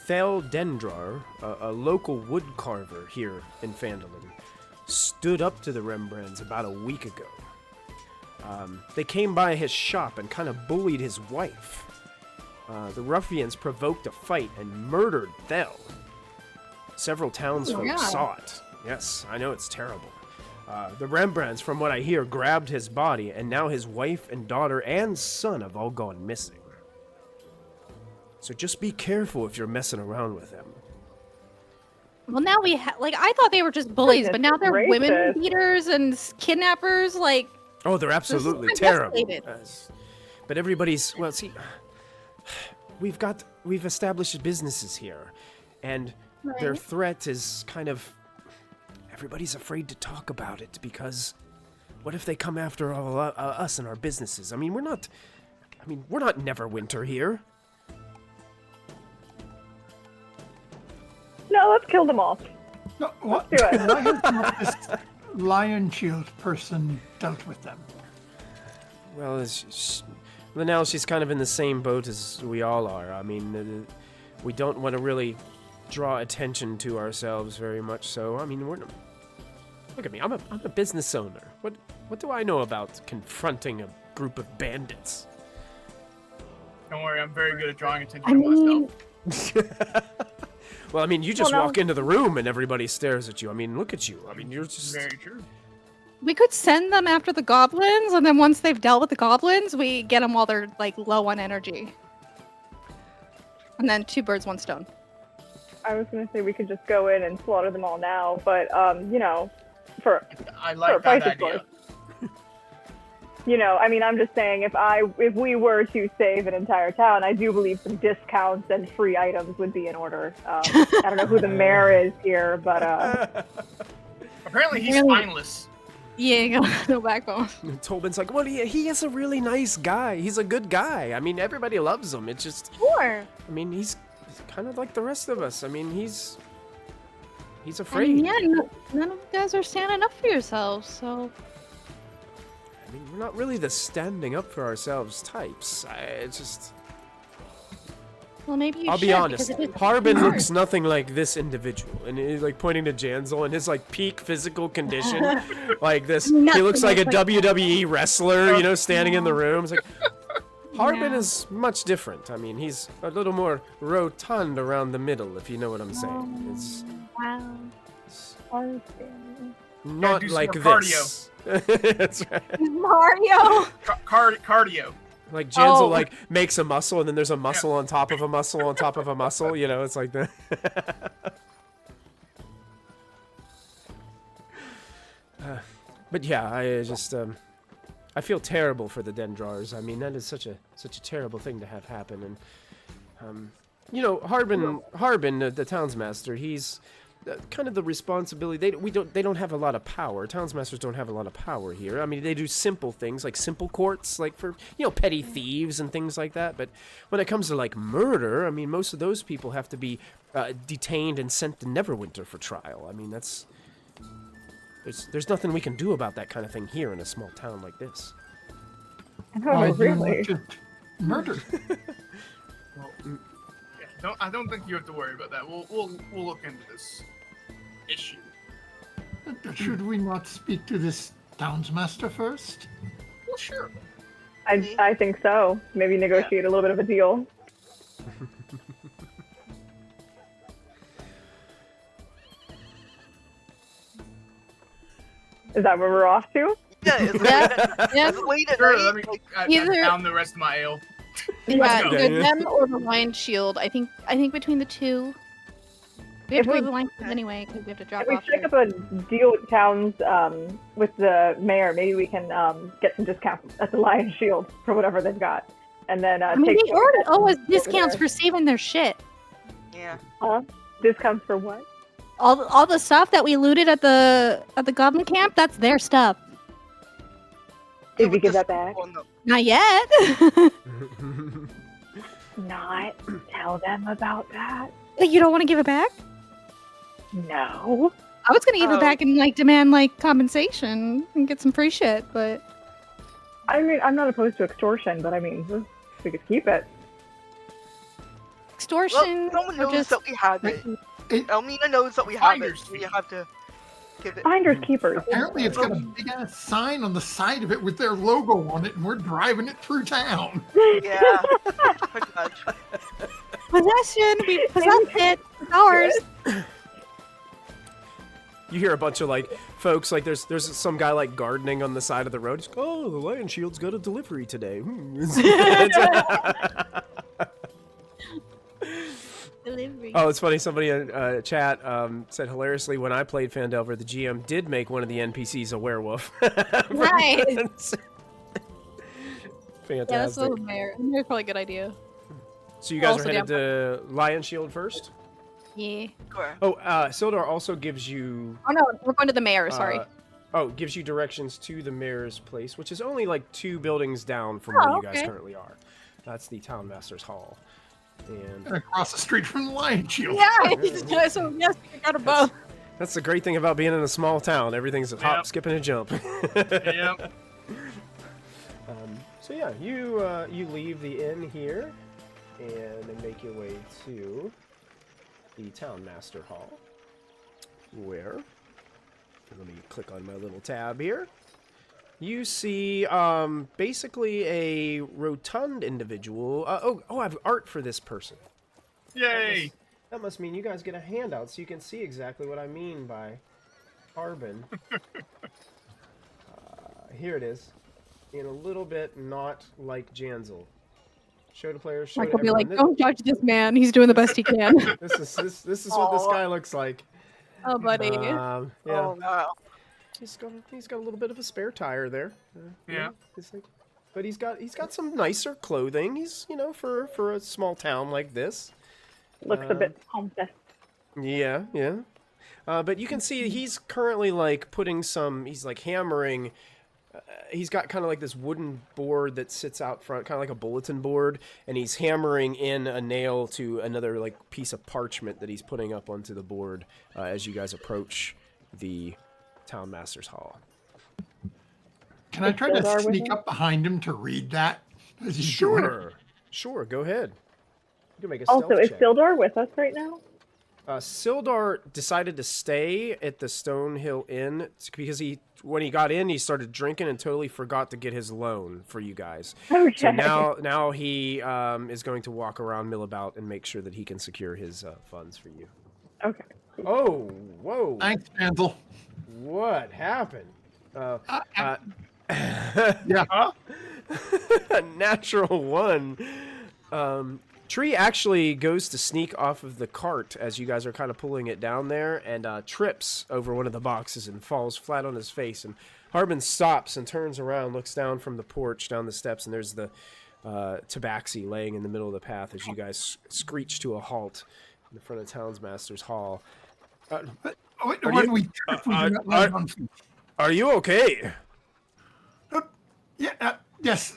A: Thaildendrar, a local wood carver here in Phandalin, stood up to the Redbrands about a week ago. They came by his shop and kind of bullied his wife. The ruffians provoked a fight and murdered Thel. Several townsfolk saw it. Yes, I know it's terrible. The Redbrands, from what I hear, grabbed his body, and now his wife and daughter and son have all gone missing. So just be careful if you're messing around with them.
E: well, now we I thought they were just bullies, but now they're women
F: Racist.
E: beaters and kidnappers. Like,
A: Oh, they're absolutely
E: quite
A: terrible.
E: escalated.
A: Yes. But everybody's, well, see, we've established businesses here, and their
E: Right.
A: threat is kind of, everybody's afraid to talk about it because what if they come after all us and our businesses? We're not Neverwinter here.
F: No, let's kill them all.
B: No, what?
F: Do it.
B: Why has not this Lion Shield person dealt with them?
A: Well, now she's kind of in the same boat as we all are. We don't want to really draw attention to ourselves very much. So, we're not, look at me. I'm a business owner. What do I know about confronting a group of bandits?
C: Don't worry, I'm very good at drawing attention
E: I
C: to
E: mean,
C: myself.
A: Well, I mean, you just
F: Well, no.
A: walk into the room and everybody stares at you. I mean, look at you. I mean, you're just...
C: Very true.
E: we could send them after the goblins, and then once they've dealt with the goblins, we get them while they're like low on energy. And then 2 birds, 1 stone.
F: I was gonna say we could just go in and slaughter them all now, but you know, for
C: I like that
F: price, of
C: idea.
F: course. You know, I mean, I'm just saying, if we were to save an entire town, I do believe some discounts and free items would be in order. I don't know who the mayor is here, but
C: Apparently he's
E: Really?
C: spineless.
E: Yeah, no backbone.
A: Tobin's like, well, he is a really nice guy. He's a good guy. I mean, everybody loves him. It's just,
E: Sure.
A: I mean, he's kind of like the rest of us. I mean, he's
E: I
A: afraid.
E: mean, yeah, none of you guys are standing up for yourselves, so.
A: I mean, we're not really the standing up for ourselves types. It's just...
E: Well, maybe you
A: I'll
E: should.
A: be honest.
E: because it is
A: Harbin
E: hard.
A: looks nothing like this individual, and he's like pointing to Janzel and his like peak physical condition, like this. He
E: Nothing
A: looks like a
E: looks like
A: WWE wrestler, you know, standing in the room. It's like Harbin
E: Yeah.
A: is much different. I mean, he's a little more rotund around the middle, if you know what I'm saying. It's
E: Wow.
A: not
C: do some
A: like
C: more
A: this. That's right.
E: Mario!
C: Cardio.
A: Like Janzel
E: Oh.
A: like makes a muscle, and then there's a muscle on top of a muscle on top of a muscle. You know, it's like that. But yeah, I just I feel terrible for the Dendrars. I mean, that is such a terrible thing to have happen. And you know, Harbin, the townsmaster, he's kind of the responsibility. They don't have a lot of power. Townsmasters don't have a lot of power here. I mean, they do simple things like simple courts, like for, you know, petty thieves and things like that. But when it comes to like murder, I mean, most of those people have to be detained and sent to Neverwinter for trial. I mean, there's nothing we can do about that kind of thing here in a small town like this.
F: oh,
B: I do
F: really?
B: just murder.
C: Yeah, I don't think you have to worry about that. We'll look into this issue.
B: Should we not speak to this townsmaster first?
C: Well, sure.
F: I think so. Maybe negotiate a little bit of a deal. Is that where we're off to?
D: Yeah, is
E: Yeah.
D: it late at
C: Sure,
D: night?
C: let me
D: Like,
C: I
E: Either-
C: down the rest of my ale.
E: Yeah,
A: go.
E: either them or the Lion Shield. I think between the two. We have
F: If
E: to go
F: we-
E: to the Lion Shield anyway, because we have to drop
F: If we
E: off
F: strike
E: here.
F: up a deal with towns with the mayor, maybe we can get some discounts at the Lion Shield for whatever they've got, and then
E: I mean,
F: take
E: they already owe us
F: over
E: discounts
F: there.
E: for saving their shit.
D: yeah.
F: discounts for what?
E: All the stuff that we looted at the Goblin Camp, that's their stuff.
F: Did we
D: but
F: give
D: this-
F: that back?
D: well, no.
E: Not yet.
F: Not tell them about that.
E: You don't want to give it back?
F: No.
E: I was gonna give
D: Oh.
E: it back and like demand like compensation and get some free shit, but
F: I mean, I'm not opposed to extortion, but I mean, we could keep it.
E: extortion
D: Well, someone
E: or
D: knows
E: just
D: that we have it.
B: It-
D: Elmina knows that we have
C: Finders
D: it. We
C: fee.
D: have to give it.
F: Finders keepers.
B: Apparently, it's got a big ass sign on the side of it with their logo on it, and we're driving it through town.
D: Yeah. Pretty much.
E: possession. We possessed it. It's ours.
A: You hear a bunch of like folks like there's some guy like gardening on the side of the road. Just, oh, the Lion Shield's got a delivery today.
E: Delivery.
A: Oh, it's funny. Somebody in chat said hilariously when I played Phandelver, the GM did make one of the NPCs a werewolf.
E: Right.
A: Fantastic.
E: Yeah, that's the mayor. That's probably a good idea.
A: So you guys
E: Also
A: are headed to Lion Shield first?
E: Yeah.
D: Sure.
A: Oh, Sildar also gives you...
E: Oh no, we're going to the mayor. Sorry.
A: gives you directions to the mayor's place, which is only like 2 buildings down from
E: Oh,
A: where you guys
E: okay.
A: currently are. That's the Townmaster's Hall. And
B: And across the street from the Lion Shield.
E: Yeah. So yes, we got them both.
A: that's the great thing about being in a small town. Everything's a hop,
C: Yep.
A: skip, and a jump.
C: Yep.
A: So yeah, you leave the inn here and then make your way to the Townmaster Hall, where let me click on my little tab here. You see, basically a rotund individual. I have art for this person.
C: Yay!
A: That must mean you guys get a handout so you can see exactly what I mean by carbon. Here it is. In a little bit not like Janzel. Show to players, show
E: Mike
A: to
E: will be
A: everyone.
E: like, don't judge this man. He's doing the best he can.
A: This is what this guy looks like.
E: Oh, buddy.
A: Yeah.
D: Oh no.
A: He's got a little bit of a spare tire there.
C: Yeah.
A: But he's got some nicer clothing. He's for a small town like this.
F: Looks a bit pompous.
A: Yeah. But you can see he's currently like putting some. He's like hammering. He's got kind of like this wooden board that sits out front, kind of like a bulletin board, and he's hammering in a nail to another like piece of parchment that he's putting up onto the board as you guys approach the Town Master's Hall.
B: Can I try to sneak up behind him to read that? As he's doing it?
A: Sure, go ahead. You can make a
F: Also,
A: stealth
F: is
A: check.
F: Sildar with us right now?
A: Sildar decided to stay at the Stonehill Inn because when he got in, he started drinking and totally forgot to get his loan for you guys.
F: Okay.
A: So now he is going to walk around, mill about, and make sure that he can secure his funds for you.
F: Okay.
A: Oh, whoa!
B: Thanks, Ansel.
A: What happened?
B: Yeah.
A: A natural one. Tree actually goes to sneak off of the cart as you guys are kind of pulling it down there and trips over one of the boxes and falls flat on his face. And Harbin stops and turns around, looks down from the porch, down the steps, and there's the tabaxi laying in the middle of the path as you guys screech to a halt in the front of Townsmaster's Hall. Are you okay?
B: Yes.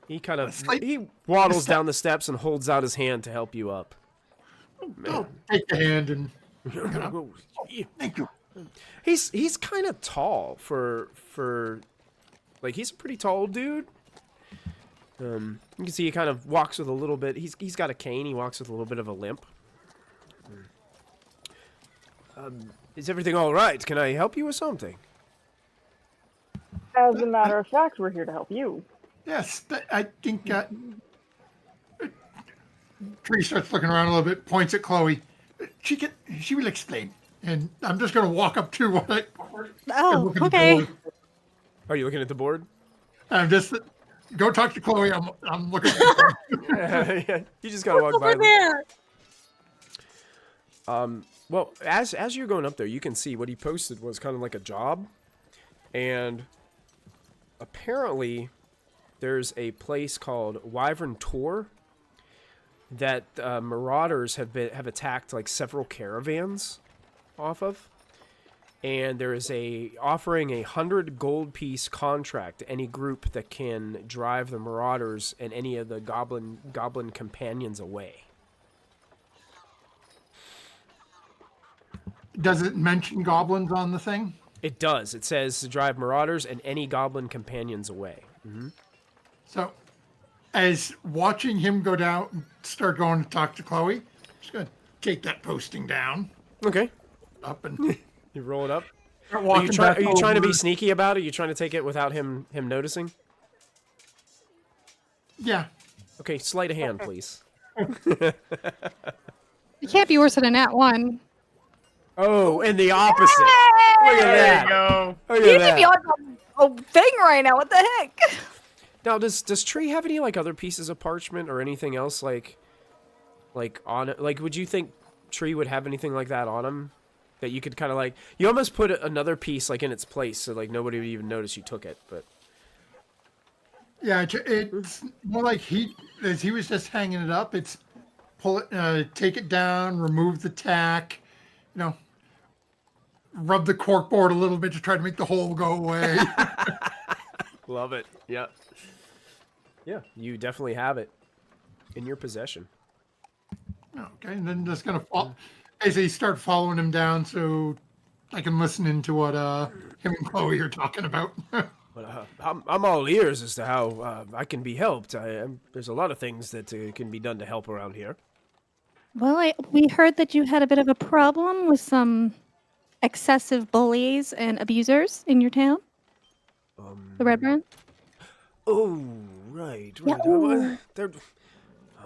A: He kind of he waddles down the steps and holds out his hand to help you up.
B: I'll take the hand and thank you.
A: He's kind of tall for like he's a pretty tall dude. You can see he kind of walks with a little bit. He's got a cane. He walks with a little bit of a limp. Is everything all right? Can I help you with something?
F: As a matter of fact, we're here to help you.
B: Yes, I think Tree starts looking around a little bit, points at Chloe. She will explain. And I'm just going to walk up to what I...
E: Oh, okay.
A: Are you looking at the board?
B: I'm just... Go talk to Chloe. I'm looking at
A: Yeah, you just got to walk
E: Over
A: by.
E: there.
A: Well, as you're going up there, you can see what he posted was kind of like a job. And apparently there's a place called Wyvern Tor that marauders have attacked like several caravans off of, and there is offering 100 gold piece contract to any group that can drive the marauders and any of the goblin companions away.
B: Does it mention goblins on the thing?
A: It does. It says to drive marauders and any goblin companions away. Mm-hmm.
B: So, as watching him go down and start going to talk to Chloe, I'm just going to take that posting down.
A: Okay.
B: Up and
A: You roll it up.
B: start
A: Are
B: walking
A: you
B: back
A: trying to be
B: over.
A: sneaky about it? Are you trying to take it without him noticing?
B: Yeah.
A: Okay, sleight of hand, please.
E: It can't be worse than a nat 1.
A: Oh, and the opposite. Look at
C: There
A: that.
C: you go.
A: Look
E: You
A: at
E: need to be
A: that.
E: on a thing right now. What the heck?
A: Now, does Tree have any like other pieces of parchment or anything else like on it? Like, would you think Tree would have anything like that on him that you could kind of like? You almost put another piece like in its place, so like nobody would even notice you took it. But
B: Yeah, it's more like as he was just hanging it up, it's pull it, take it down, remove the tack, rub the corkboard a little bit to try to make the hole go away.
A: love it. Yeah. Yeah, you definitely have it in your possession.
B: Okay, and then just gonna as they start following him down, so I can listen into what him and Chloe are talking about.
A: But I'm all ears as to how I can be helped. There's a lot of things that can be done to help around here.
E: Well, we heard that you had a bit of a problem with some excessive bullies and abusers in your town. The Redbrands?
A: Oh, right.
E: Yeah, ooh.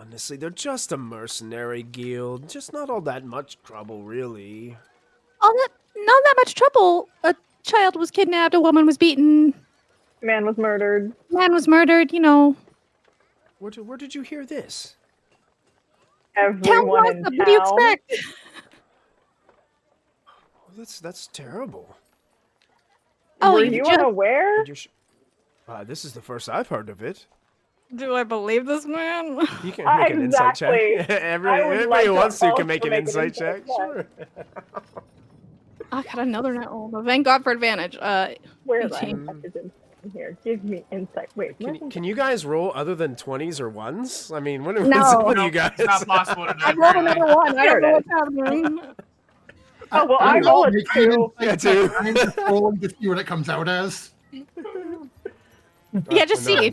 A: Honestly, they're just a mercenary guild. Just not all that much trouble, really.
E: Not that much trouble. A child was kidnapped, a woman was beaten,
F: Man was murdered.
E: man was murdered, you know.
A: Where did you hear this?
F: Everyone in
E: What
F: town.
E: do you expect?
A: Oh, that's terrible.
E: Oh,
F: Were
E: you
F: you
E: just...
F: unaware?
A: This is the first I've heard of it.
E: Do I believe this man?
A: You can make an insight check.
F: Exactly.
A: Everybody who wants to can make an insight check. Sure.
E: I got another net roll. But thank God for advantage.
F: Where's that
E: 18.
F: insight in here? Give me insight. Wait,
A: Can you guys roll other than 20s or 1s? I mean, what
E: No.
A: what's up with you
C: Nope,
A: guys?
C: it's not possible tonight.
E: I rolled another one. I don't know
F: There
E: what's happening.
F: Oh, well, I roll a 2.
A: Yeah, two.
B: I'm just rolling to see what it comes out as.
E: Yeah, just see.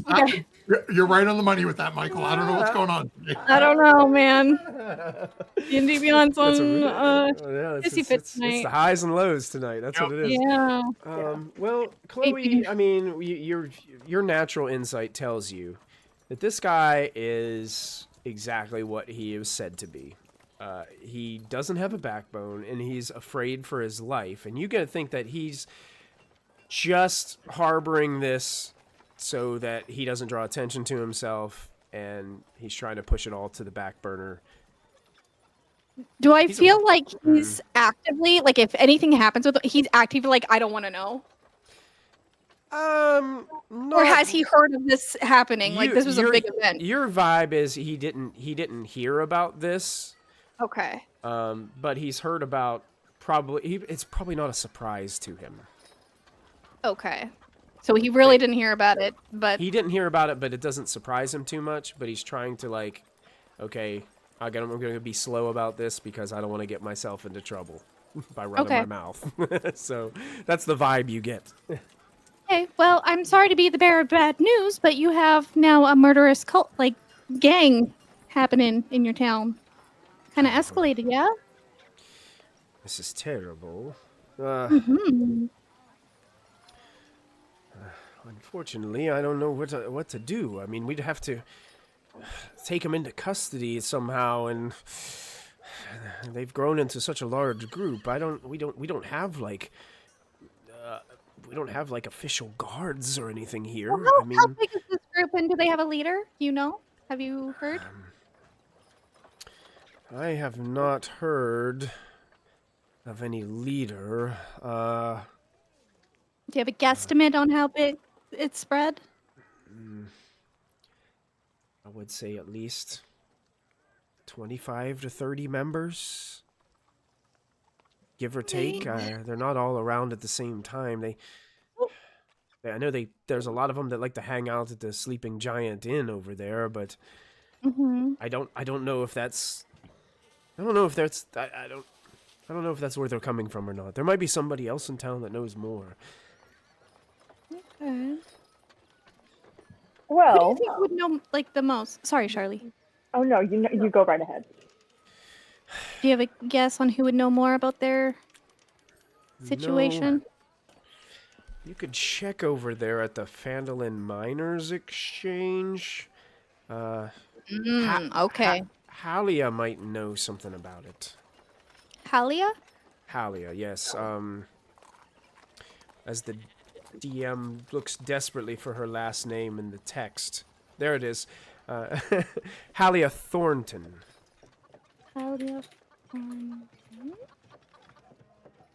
A: Okay.
B: You're right on the money with that, Michael. I don't know what's going on today.
E: I don't know, man. D&D Beyond's on
A: It's
E: Sissy Fit
A: the
E: tonight.
A: highs and lows tonight. That's what it is.
E: Yeah.
A: Well, Chloe, I mean, your natural insight tells you that this guy is exactly what he is said to be. He doesn't have a backbone, and he's afraid for his life. And you gotta think that he's just harboring this so that he doesn't draw attention to himself, and he's trying to push it all to the back burner.
E: Do I feel like he's actively, like if anything happens with him, he's actively like, I don't want to know? Or has he heard of this happening? Like this was a big event.
A: Your vibe is he didn't hear about this.
E: Okay.
A: But he's heard about it's probably not a surprise to him.
E: Okay. So he really didn't hear about it, but...
A: He didn't hear about it, but it doesn't surprise him too much, but he's trying to, like, okay, I'm going to be slow about this because I don't want to get myself into trouble by running my mouth. So that's the vibe you get.
E: Okay, well, I'm sorry to be the bearer of bad news, but you have now a murderous cult, like, gang happening in your town. Kind of escalated, yeah?
A: This is terrible. Unfortunately, I don't know what to do. I mean, we'd have to take him into custody somehow, and they've grown into such a large group. We don't have like official guards or anything here.
E: Well,
A: I mean,
E: how big is this group, and do they have a leader? Do you know? Have you heard?
A: I have not heard of any leader.
E: Do you have a guesstimate on how big it's spread?
A: I would say at least 25 to 30 members, give or take. They're not all around at the same time. I know there's a lot of them that like to hang out at the Sleeping Giant Inn over there, but I don't know if that's I don't know if that's where they're coming from or not. There might be somebody else in town that knows more.
E: Okay.
F: Well,
E: Who do you think would know like the most? Sorry, Charlie.
F: oh no, you go right ahead.
E: Do you have a guess on who would know more about their situation?
A: No. You could check over there at the Phandalin Miners Exchange.
E: Okay.
A: Halia might know something about it.
E: Halia?
A: Halia, yes. As the DM looks desperately for her last name in the text. There it is. Halia Thornton.
E: Halia.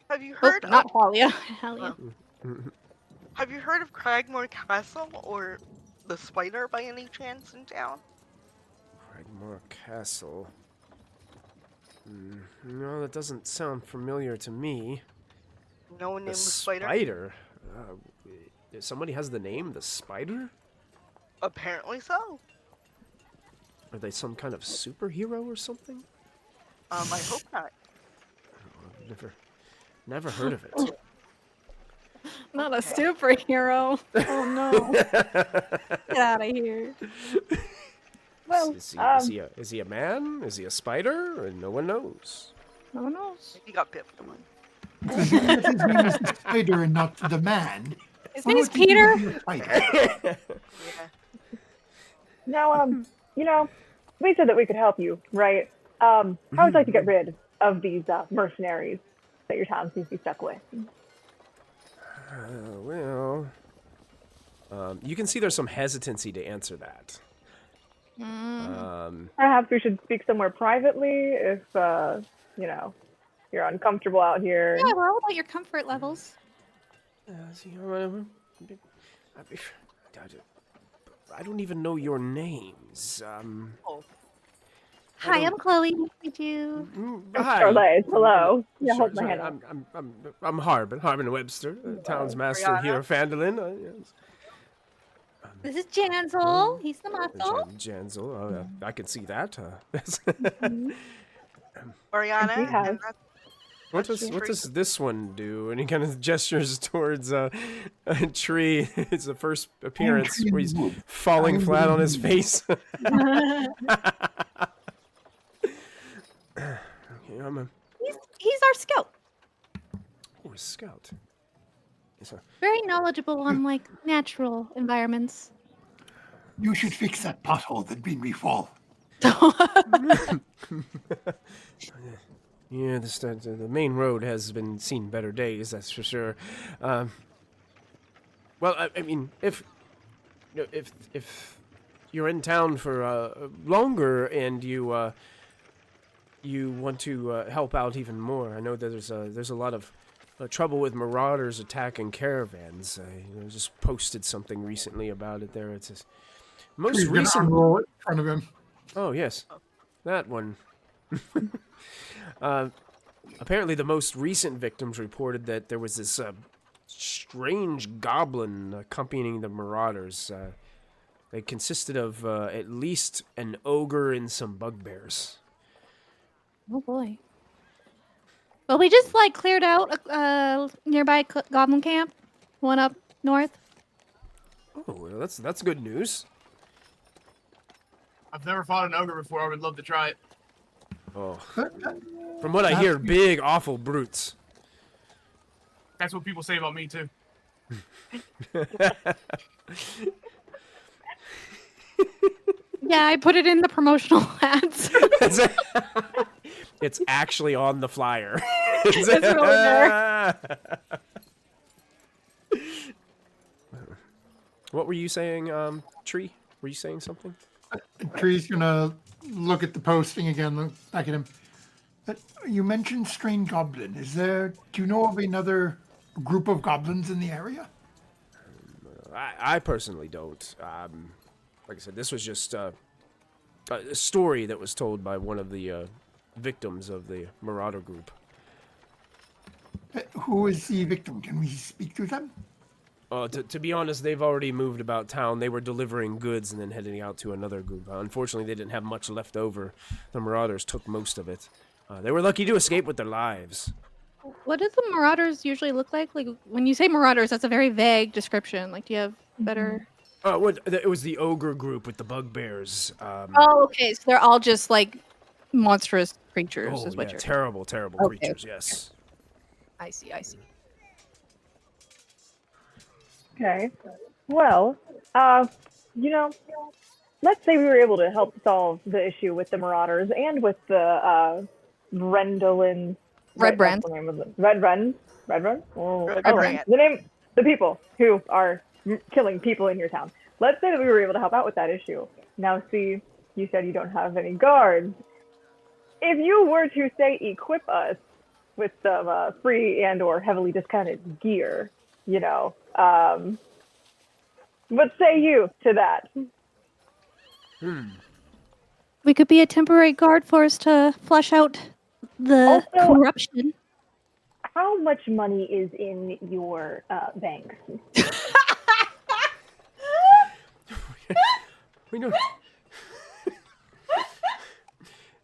D: Have you heard
E: not
D: of
E: Halia. Halia.
D: Have you heard of Cragmore Castle or the Spider by any chance in town?
A: Cragmore Castle. No, that doesn't sound familiar to me.
D: No one
A: The
D: named the Spider?
A: Spider? Somebody has the name The Spider?
D: Apparently so.
A: Are they some kind of superhero or something?
D: I hope not.
A: I've never heard of it.
E: Not a superhero. Oh no. Get out of here. Well,
A: is he a man? Is he a spider? No one knows.
E: no one knows.
D: He got bit from one.
B: Given that his name is the spider and not the man.
E: His name is Peter.
D: Yeah.
F: Now, we said that we could help you, right? How would you like to get rid of these mercenaries that your town seems to be stuck with?
A: You can see there's some hesitancy to answer that.
F: Perhaps we should speak somewhere privately if, you're uncomfortable out here.
E: Yeah, we're all about your comfort levels.
A: I don't even know your names.
E: Hi, I'm Chloe. Nice to meet you.
A: Hi.
F: Charlotte, hello. Yeah,
A: Sure,
F: hold my
A: sorry,
F: hand up.
A: I'm Harbin Webster, town's master here of Phandalin. Yes.
E: This is Jansel. He's the muscle.
A: Jansel, oh, I can see that.
D: Oriana. And
A: What does this one do? And he kind of gestures towards a tree. It's the first appearance where he's falling flat on his face.
E: He's our scout.
A: Oh, a scout.
E: Very knowledgeable on like natural environments.
B: You should fix that pothole that made me fall.
A: Yeah, the main road has been seen better days, that's for sure. Well, I mean, if you're in town for longer and you want to help out even more, I know that there's a lot of trouble with marauders attacking caravans. I just posted something recently about it there. It's this most recent.
B: Roll it in front of him.
A: Oh yes, that one. Apparently, the most recent victims reported that there was this strange goblin accompanying the marauders. They consisted of at least an ogre and some bugbears.
E: Oh boy. Well, we just like cleared out a nearby goblin camp, one up north.
A: Oh, well, that's good news.
C: I've never fought an ogre before. I would love to try it.
A: Oh, from what I hear, big, awful brutes.
C: That's what people say about me too.
E: Yeah, I put it in the promotional ads.
A: It's actually on the flyer.
E: It's really there.
A: What were you saying, Tree? Were you saying something?
B: Tree's gonna look at the posting again, look back at him. You mentioned strange goblin. Do you know of another group of goblins in the area?
A: I personally don't. Like I said, this was just a story that was told by one of the victims of the Marauder group.
B: Who is the victim? Can we speak to them?
A: To be honest, they've already moved about town. They were delivering goods and then heading out to another group. Unfortunately, they didn't have much left over. The Marauders took most of it. They were lucky to escape with their lives.
E: What does the marauders usually look like? Like when you say marauders, that's a very vague description. Like, do you have better?
A: It was the ogre group with the bugbears.
E: Oh, okay. So they're all just like monstrous creatures.
A: Oh,
E: is what
A: yeah,
E: you're.
A: terrible
E: Okay,
A: creatures.
E: okay.
A: Yes.
E: I see.
F: Okay. Well, let's say we were able to help solve the issue with the Marauders and with the Rendolin.
E: Redbrands.
F: Redbrands. Redbrands? Oh,
D: Redbrands.
F: the people who are killing people in your town. Let's say that we were able to help out with that issue. Now, see, you said you don't have any guards. If you were to, say, equip us with some free and or heavily discounted gear, what say you to that?
E: We could be a temporary guard force to flush out the
F: Also,
E: corruption.
F: How much money is in your banks?
A: We don't.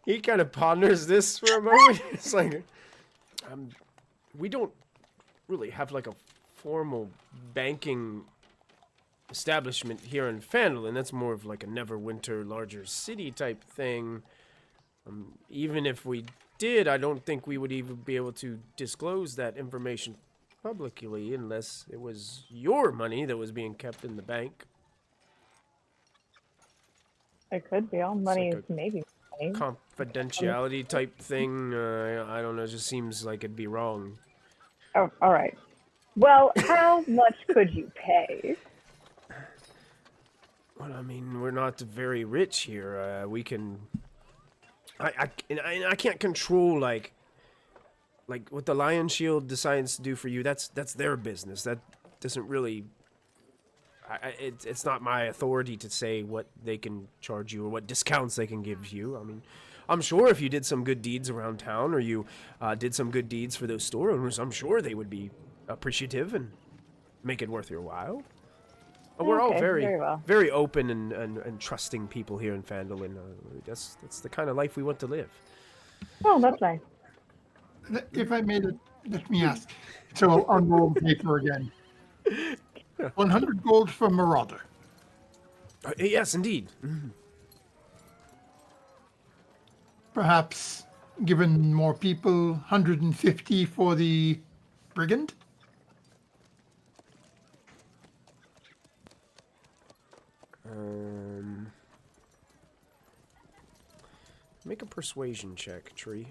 A: He kind of ponders this for a moment. It's like, we don't really have like a formal banking establishment here in Phandalin. That's more of like a Neverwinter larger city type thing. Even if we did, I don't think we would even be able to disclose that information publicly unless it was your money that was being kept in the bank.
F: It could be. All money is maybe money.
A: Confidentiality type thing. I don't know. It just seems like it'd be wrong.
F: Oh, all right. Well, how much could you pay?
A: Well, I mean, we're not very rich here. We can. I can't control like what the Lion Shield decides to do for you. That's their business. That doesn't really. It's not my authority to say what they can charge you or what discounts they can give you. I mean, I'm sure if you did some good deeds around town or you did some good deeds for those store owners, I'm sure they would be appreciative and make it worth your while. We're all very open and trusting people here in Phandalin. That's the kind of life we want to live.
F: Oh, that's nice.
B: If I made it, let me ask. So I'll unroll paper again. 100 gold for Marauder.
A: Yes, indeed. Mm-hmm.
B: Perhaps, given more people, 150 for the Brigand?
A: Make a persuasion check, Tree.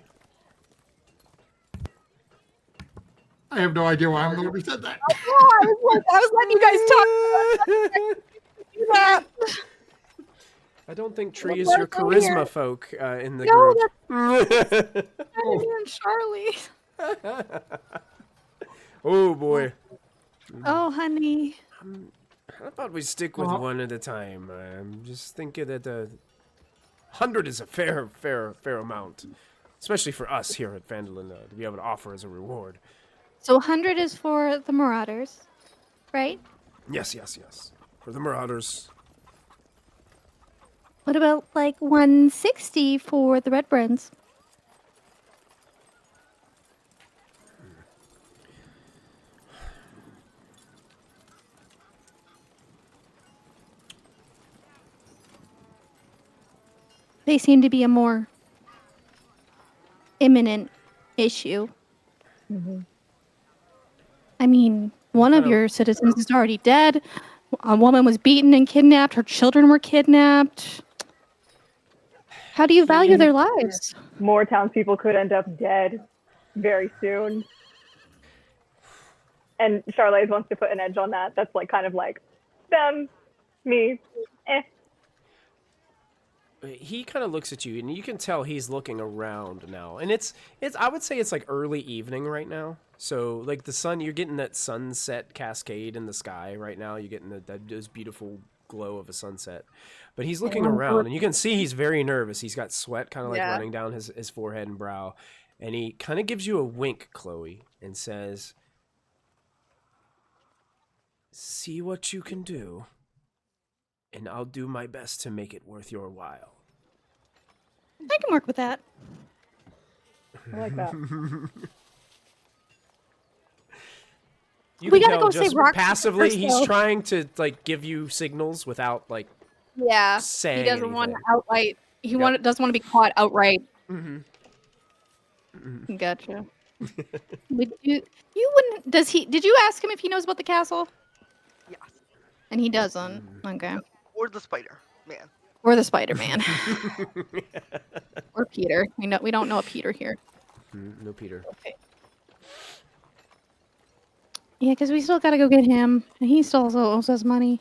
B: I have no idea why I'm the one who said that.
E: I was letting you guys talk. Do that.
A: I don't think Tree is your charisma folk in the group.
E: And Charlie.
A: Oh boy.
E: Oh, honey.
A: I thought we'd stick with one at a time. I'm just thinking that 100 is a fair amount, especially for us here at Phandalin to be able to offer as a reward.
E: So 100 is for the Marauders, right?
A: Yes. For the Marauders.
E: What about like 160 for the Redbrands? They seem to be a more imminent issue.
F: Mm-hmm.
E: I mean, one of your citizens is already dead. A woman was beaten and kidnapped. Her children were kidnapped. How do you value their lives?
F: More townspeople could end up dead very soon. And Charlotte wants to put an edge on that. That's like kind of like them, me,
A: He kind of looks at you, and you can tell he's looking around now. And it's I would say it's like early evening right now. So like the sun, you're getting that sunset cascade in the sky right now. You're getting those beautiful glow of a sunset. But he's looking around, and you can see he's very nervous. He's got sweat kind of like running down his forehead and brow. And he kind of gives you a wink, Chloe, and says, "See what you can do, and I'll do my best to make it worth your while."
E: I can work with that.
F: I like that.
A: You
E: We
A: can
E: gotta
A: tell
E: go
A: just
E: save Rock
A: passively
E: first,
A: he's
E: though.
A: trying to like give you signals without like saying
E: He doesn't want to
A: anything.
E: outright. Doesn't want to be caught outright.
A: Mm-hmm.
E: Gotcha. Would you wouldn't? Did you ask him if he knows about the castle?
D: Yes.
E: And he doesn't. Okay.
D: Or the Spider Man.
E: Or the Spider-Man. Or Peter. We don't know a Peter here.
A: No, Peter.
E: Okay. Yeah, because we still gotta go get him, and he still also owes us money.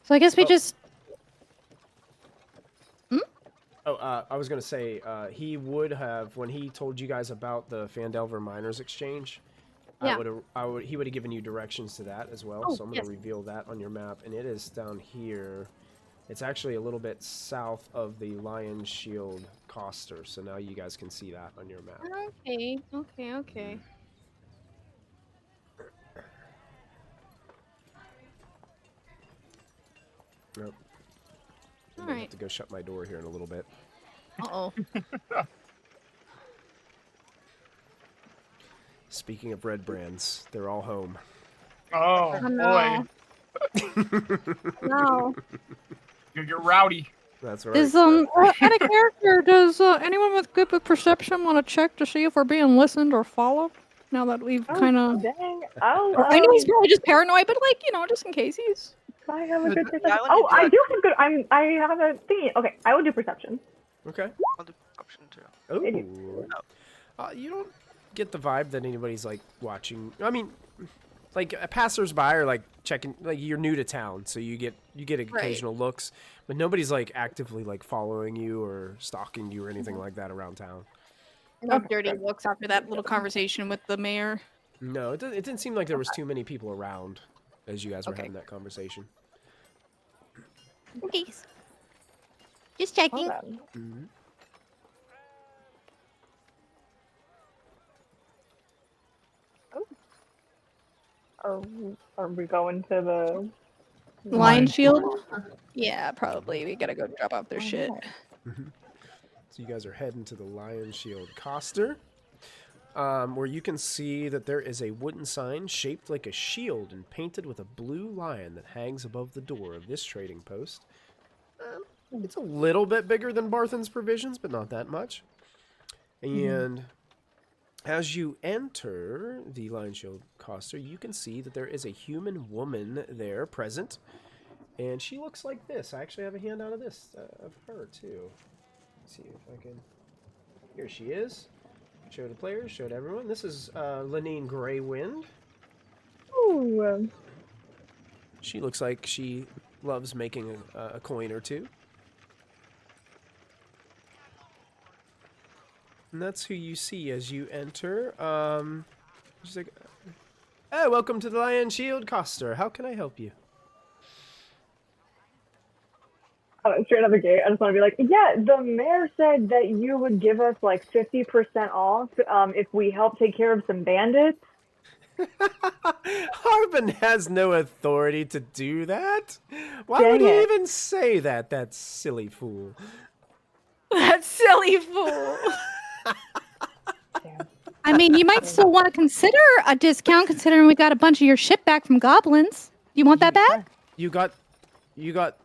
E: So I guess we just.
A: I was gonna say he would have when he told you guys about the Phandelver Miners Exchange.
E: Yeah.
A: He would have given you directions to that as well.
E: Oh,
A: So I'm
E: yes.
A: gonna reveal that on your map, and it is down here. It's actually a little bit south of the Lion Shield Coster. So now you guys can see that on your map.
E: Okay.
A: Nope. I'm
E: All
A: gonna have
E: right.
A: to go shut my door here in a little bit.
E: Uh-oh.
A: Speaking of Redbrands, they're all home.
C: Oh,
E: Oh, no.
C: boy.
E: No.
C: You're rowdy.
A: That's right.
E: Is out of character, does anyone with perception want to check to see if we're being listened or followed? Now that we've kind of.
F: Dang.
E: I know he's probably just paranoid, but like, just in case he's.
F: I have a good
D: Yeah,
F: perception.
D: I would do
F: I
D: that.
F: do have good. I have a thingy. Okay, I will do perception.
A: Okay.
D: I'll do perception too.
A: Oh. You don't get the vibe that anybody's like watching. I mean, like passersby are like checking. Like you're new to town, so you get occasional looks, but nobody's like actively like following you or stalking you or anything like that around town.
E: No dirty looks after that little conversation with the mayor.
A: No, it didn't seem like there was too many people around as you guys were having that conversation.
E: Okay. Just checking.
A: Mm-hmm.
F: Are we going to the
E: Lion Shield? Yeah, probably. We gotta go drop off their shit.
A: So you guys are heading to the Lion Shield Coster, where you can see that there is a wooden sign shaped like a shield and painted with a blue lion that hangs above the door of this trading post. It's a little bit bigger than Barthen's Provisions, but not that much. And as you enter the Lion Shield Coster, you can see that there is a human woman there present. And she looks like this. I actually have a handout of this, of her, too. Let's see if I can... Here she is. Show the players, show to everyone. This is Lenine Greywind.
F: Ooh.
A: She looks like she loves making a coin or two. And that's who you see as you enter. She's like, "Oh, welcome to the Lion Shield Coster. How can I help you?"
F: Straight out the gate, I just want to be like, yeah, the mayor said that you would give us like 50% off if we help take care of some bandits.
A: Harbin has no authority to do that. Why
F: Dang
A: would he
F: it.
A: even say that, that silly fool?
E: That silly fool. I mean, you might still want to consider a discount considering we got a bunch of your shit back from goblins. You want that back?
A: You got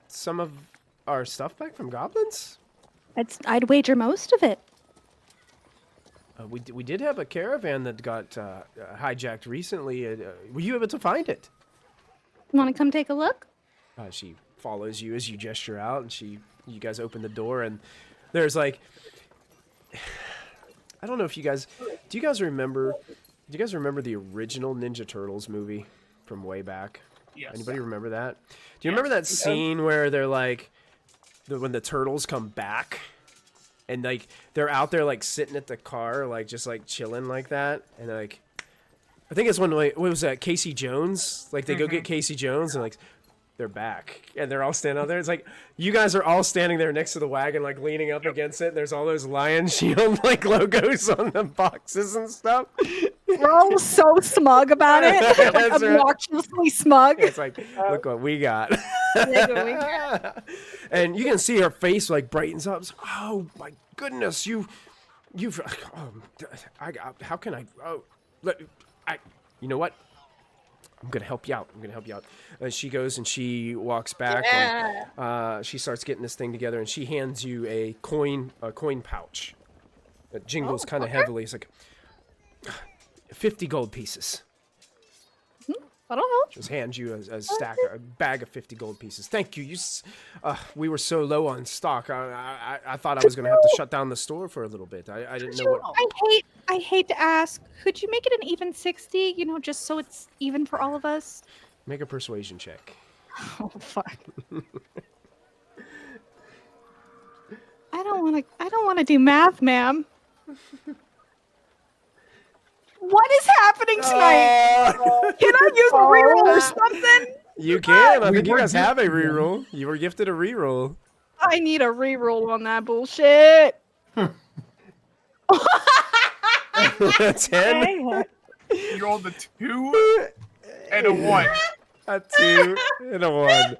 A: some of our stuff back from goblins?
E: I'd wager most of it.
A: We did have a caravan that got hijacked recently. Were you able to find it?
E: Want to come take a look?
A: She follows you as you gesture out, and you guys open the door, and there's like, I don't know if you guys, do you guys remember the original Ninja Turtles movie from way back?
C: Yes.
A: Anybody remember that? Do you remember that scene where they're like, when the turtles come back, and like they're out there like sitting at the car, like just like chilling like that, and like, I think it's when like, what was that, Casey Jones? Like they go get Casey Jones, and like they're back, and they're all standing out there. It's like you guys are all standing there next to the wagon, like leaning up against it. And there's all those Lion Shield like logos on the boxes and stuff.
E: We're all so smug about it. Like,
A: That's right.
E: obnoxiously smug.
A: It's like, look what we got. And you can see her face like brightens up. It's like, oh my goodness, you've, how can I? You know what? I'm gonna help you out. She goes and she walks back. And, she starts getting this thing together, and she hands you a coin pouch that jingles kind of heavily. It's like 50 gold pieces.
E: That'll help.
A: Just hand you a bag of 50 gold pieces. Thank you. We were so low on stock. I thought I was gonna have to shut down the store for a little bit. I didn't know what.
E: I hate to ask. Could you make it an even 60? Just so it's even for all of us.
A: Make a persuasion check.
E: Oh fuck. I don't want to do math, ma'am. What is happening tonight? Can I use a reroll or something?
A: You can. I think you guys have a reroll. You were gifted a reroll.
E: I need a reroll on that bullshit.
A: 10.
C: You rolled a 2 and a 1.
A: A 2 and a 1.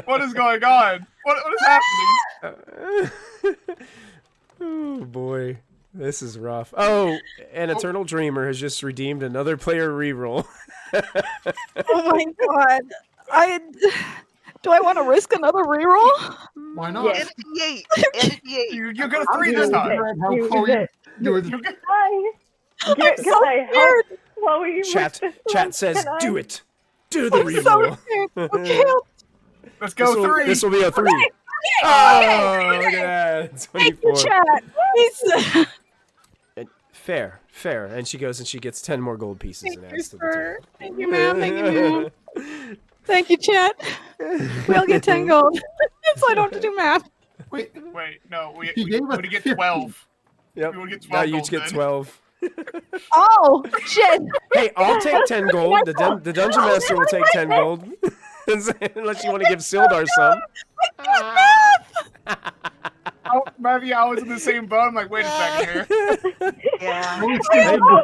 C: What is going on? What is happening?
A: Oh boy, this is rough. Oh, an Eternal Dreamer has just redeemed another player reroll.
E: Oh my god. Do I want to risk another reroll?
B: Why not?
F: Yes.
D: And a D8. And a D8.
C: You got a
F: I'm
C: 3 this
F: use
C: time.
F: it.
B: How
F: Use
B: Chloe
F: it.
B: do it.
F: Hi. Can
E: so
F: I help Chloe with
A: Chat
F: this
A: chat
F: one?
A: says,
F: Can I?
A: do it. Do the
E: I'm so
A: reroll.
E: scared. Okay,
C: Let's go 3.
A: This will be a 3.
E: okay,
A: Oh, look at that.
E: thank you,
A: 24.
E: chat. He's-
A: Fair, fair. And she goes and she gets 10 more gold pieces
E: Thank
A: and
E: you,
A: adds to the
E: sir.
A: total.
E: Thank you, ma'am. Thank you, ma'am. Thank you, chat. We all get 10 gold. So I don't have to do math.
B: Wait,
C: Wait, no, we
B: He gave us
C: would get
B: 50.
C: 12.
A: Yep.
C: We would get 12
A: Now you
C: gold
A: each get
C: then.
A: 12.
E: Oh, shit.
A: Hey, I'll take 10 gold. The dungeon master will take 10 gold. Unless you want to give Sildar some.
C: Oh, maybe I was in the same boat. I'm like, wait a second here.
D: Yeah.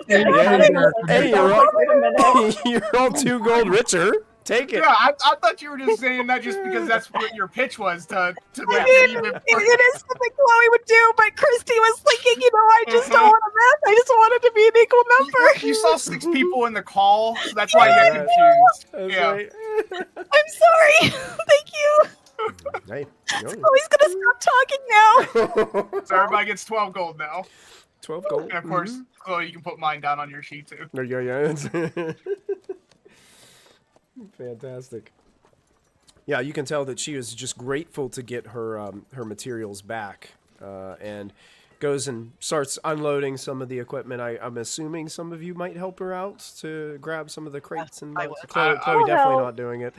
A: Hey,
F: Wait a minute.
A: you're all 2 gold richer. Take it.
C: Yeah, I thought you were just saying that just because that's what your pitch was to make
E: I
C: it
E: mean,
C: even.
E: it is something Chloe would do, but Kristy was thinking, I just don't want to mess. I just wanted to be an equal number.
C: You saw 6 people in the call, so that's why you got confused.
A: That's
C: Yeah.
A: right.
E: I'm sorry. Thank you.
A: Hey,
E: Chloe's gonna stop talking now.
C: So everybody gets 12 gold now.
A: 12 gold.
C: And of course, Chloe, you can put mine down on your sheet too.
A: Yeah. Fantastic. Yeah, you can tell that she was just grateful to get her her materials back, and goes and starts unloading some of the equipment. I'm assuming some of you might help her out to grab some of the crates and
D: I
A: boxes.
D: will.
A: Chloe
C: I'll
A: definitely
F: help.
A: not doing it.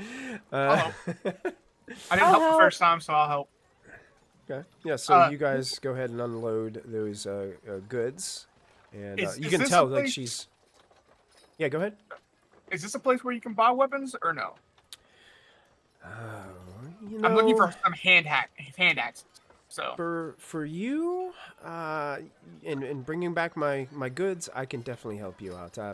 C: I'll help. I didn't
F: I'll
C: help the
F: help.
C: first time, so I'll help.
A: Okay. Yeah. So you guys go ahead and unload those goods, and
C: Is
A: you can
C: this
A: tell
C: a
A: like
C: place-
A: she's. Yeah. Go ahead.
C: Is this a place where you can buy weapons or no?
A: You
C: I'm looking
A: know-
C: for some hand axes. So
A: For you, in bringing back my goods, I can definitely help you out. I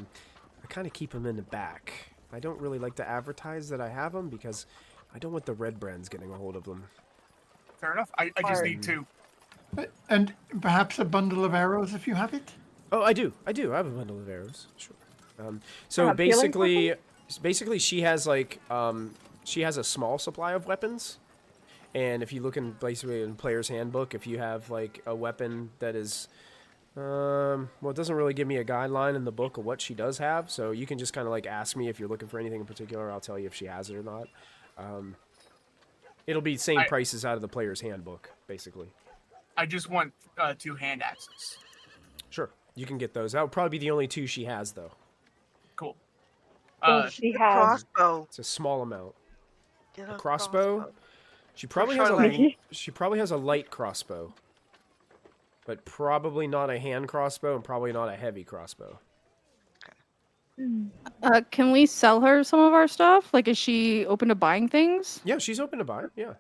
A: kind of keep them in the back. I don't really like to advertise that I have them because I don't want the Redbrands getting a hold of them.
C: fair enough. I just need 2.
B: And perhaps a bundle of arrows if you have it?
A: Oh, I do. I have a bundle of arrows. Sure. So
F: Healing
A: basically, she has like she has a small supply of weapons. And if you look in basically in Player's Handbook, if you have like a weapon that is, well, it doesn't really give me a guideline in the book of what she does have. So you can just kind of like ask me if you're looking for anything in particular. I'll tell you if she has it or not. It'll be the same prices out of the Player's Handbook, basically.
C: I just want 2 hand axes.
A: Sure, you can get those. That would probably be the only 2 she has, though.
C: Cool.
F: Does she have?
D: Crossbow.
A: It's a small amount.
D: Get
A: A crossbow? She probably has
D: Charlotte.
A: she probably has a light crossbow, but probably not a hand crossbow and probably not a heavy crossbow.
E: Can we sell her some of our stuff? Like, is she open to buying things?
A: Yeah, she's open to buy. Yeah,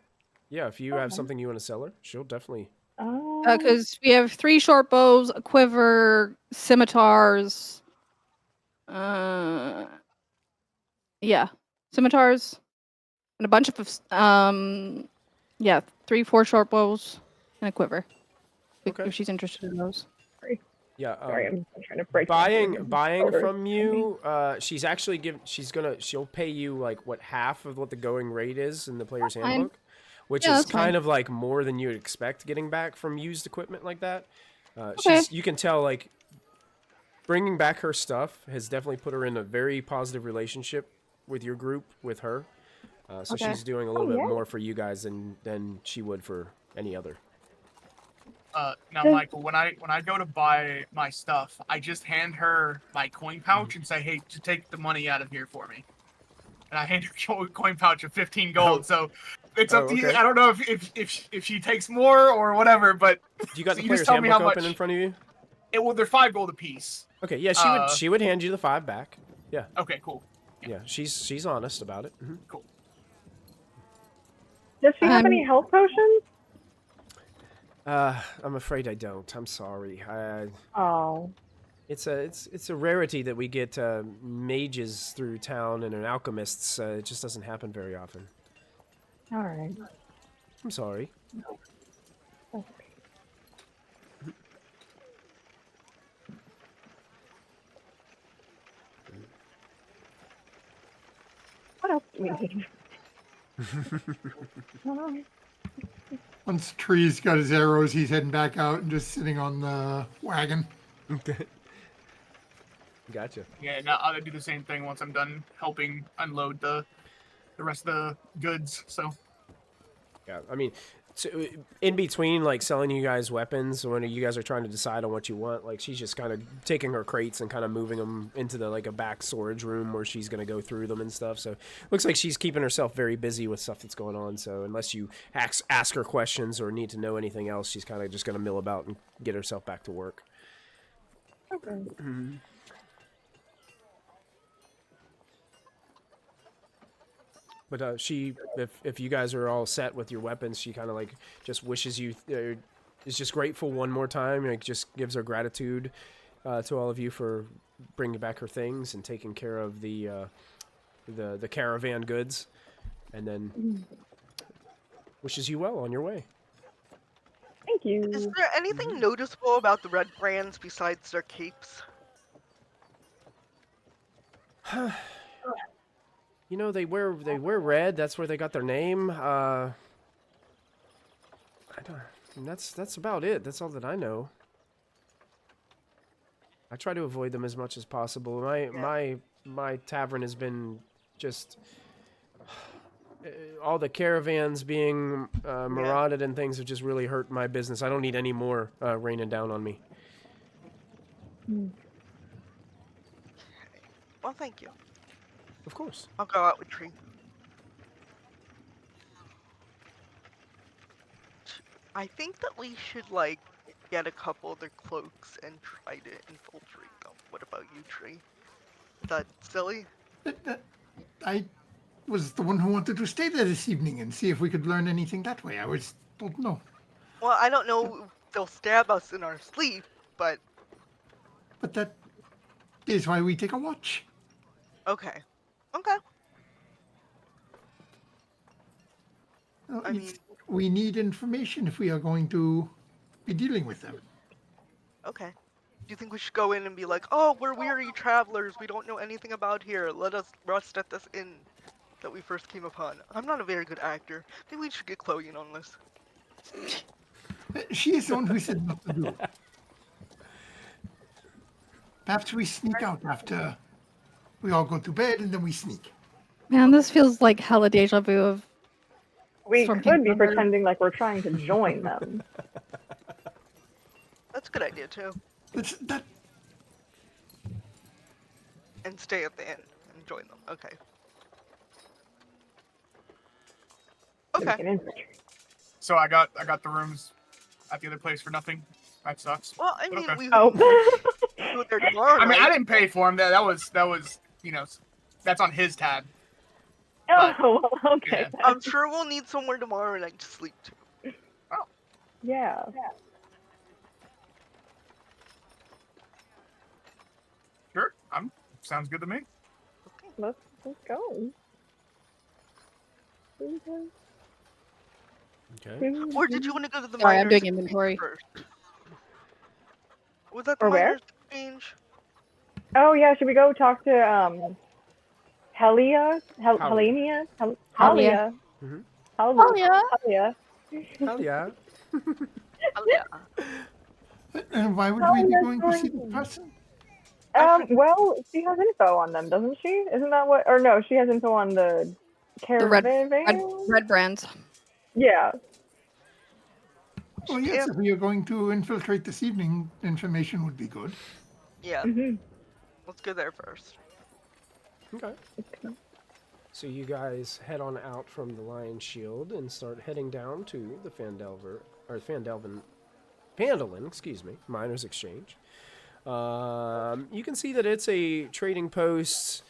A: yeah. If you have something you want to sell her, she'll definitely.
F: Oh.
E: Because we have 3 short bows, a quiver, scimitars. Yeah, scimitars, and a bunch of 3-4 short bows and a quiver.
A: Okay.
E: If she's interested in those.
A: Yeah.
F: Sorry, I'm trying to break.
A: Buying
F: shoulders.
A: from you, she's actually she'll pay you like what half of what the going rate is in the Player's
E: fine.
A: Handbook, which
E: Yeah,
A: is
E: that's fine.
A: kind of like more than you would expect getting back from used equipment like that.
E: Okay.
A: You can tell like bringing back her stuff has definitely put her in a very positive relationship with your group, with her. So
E: Okay.
A: she's doing a little
F: Oh,
A: bit
F: yeah.
A: more for you guys than she would for any other.
C: Now, Michael, when I go to buy my stuff, I just hand her my coin pouch and say, "Hey, just take the money out of here for me." And I hand her a coin pouch of 15 gold.
A: Oh.
C: So it's up to you.
A: Okay.
C: I don't know if she takes more or whatever, but
A: You got
C: So
A: the
C: you just
A: Player's
C: tell me
A: Handbook
C: how
A: open
C: much-
A: in front of you?
C: they're 5 gold apiece.
A: Okay, yeah, she would hand you the 5 back. Yeah.
C: Okay, cool.
A: Yeah, she's honest about it. Mhm.
F: Does she have any health potions?
A: I'm afraid I don't. I'm sorry.
F: Oh.
A: It's a rarity that we get mages through town and alchemists. It just doesn't happen very often.
F: All right.
A: I'm sorry.
F: What else do we need?
B: Once Tree's got his arrows, he's heading back out and just sitting on the wagon.
A: Gotcha.
C: Yeah, now I'll do the same thing once I'm done helping unload the rest of the goods. So
A: Yeah, I mean, so in between, like, selling you guys weapons, when you guys are trying to decide on what you want, like, she's just kind of taking her crates and kind of moving them into the, like, a back storage room where she's going to go through them and stuff. So looks like she's keeping herself very busy with stuff that's going on. So unless you ask her questions or need to know anything else, she's kind of just going to mill about and get herself back to work.
F: Okay.
A: Mm-hmm. But she, if you guys are all set with your weapons, she kind of like just wishes you, is just grateful one more time. Like just gives her gratitude to all of you for bringing back her things and taking care of the caravan goods, and then wishes you well on your way.
F: Thank you.
D: Is there anything noticeable about the Redbrands besides their capes?
A: You know, they wear red. That's where they got their name. I don't. And that's about it. That's all that I know. I try to avoid them as much as possible. My tavern has been just all the caravans being marauded and things have just really hurt my business. I don't need any more raining down on me.
D: Well, thank you.
A: Of course.
D: I'll go out with Tree. I think that we should, like, get a couple of their cloaks and try to infiltrate them. What about you, Tree? Is that silly?
B: I was the one who wanted to stay there this evening and see if we could learn anything that way. I was told no.
D: Well, I don't know if they'll stab us in our sleep, but...
B: But that is why we take a watch.
D: Okay. Okay.
B: Well,
D: I mean...
B: We need information if we are going to be dealing with them.
D: Okay. Do you think we should go in and be like, oh, we're weary travelers, we don't know anything about here, let us rest at this inn that we first came upon? I'm not a very good actor. Maybe we should get Chloe in on this.
B: She is the one who said not to do it. Perhaps we sneak out after we all go to bed and then we sneak.
E: Man, this feels like hella deja vu of.
F: We could be pretending like we're trying to join them.
D: That's a good idea, too.
B: That
D: And stay at the inn and join them. Okay.
F: We can
D: Okay.
F: infiltrate.
C: So I got the rooms at the other place for nothing. That sucks.
D: Well, I mean,
C: Okay.
D: we
F: Oh.
D: do it there tomorrow.
C: I mean, I
D: night.
C: didn't pay for him. That was you know, that's on his tab.
F: Oh, well, okay.
C: Yeah.
D: I'm sure we'll need somewhere tomorrow night to sleep, too.
F: Yeah.
C: Sure, sounds good to me.
F: Let's go.
A: Okay.
D: Or did you want to go to the
E: Sorry, I'm
D: miners'
E: doing inventory.
D: first? Was that the
F: Or where?
D: miners' exchange?
F: Oh yeah, should we go talk to Helia? Helenia? Helia?
A: Mhm.
F: Helia?
A: Hell yeah.
D: Oh, yeah.
B: and why would we be going to see the person?
F: Well, she has info on them, doesn't she? Isn't that what? Or no, she has info on the caravan.
E: Redbrands.
F: Yeah.
B: Well, yes, if we are going to infiltrate this evening, information would be good.
D: Yeah.
F: Mm-hmm.
D: Let's go there first.
A: Okay. So you guys head on out from the Lion Shield and start heading down to the Phandalin, excuse me, Miners Exchange. You can see that it's a trading post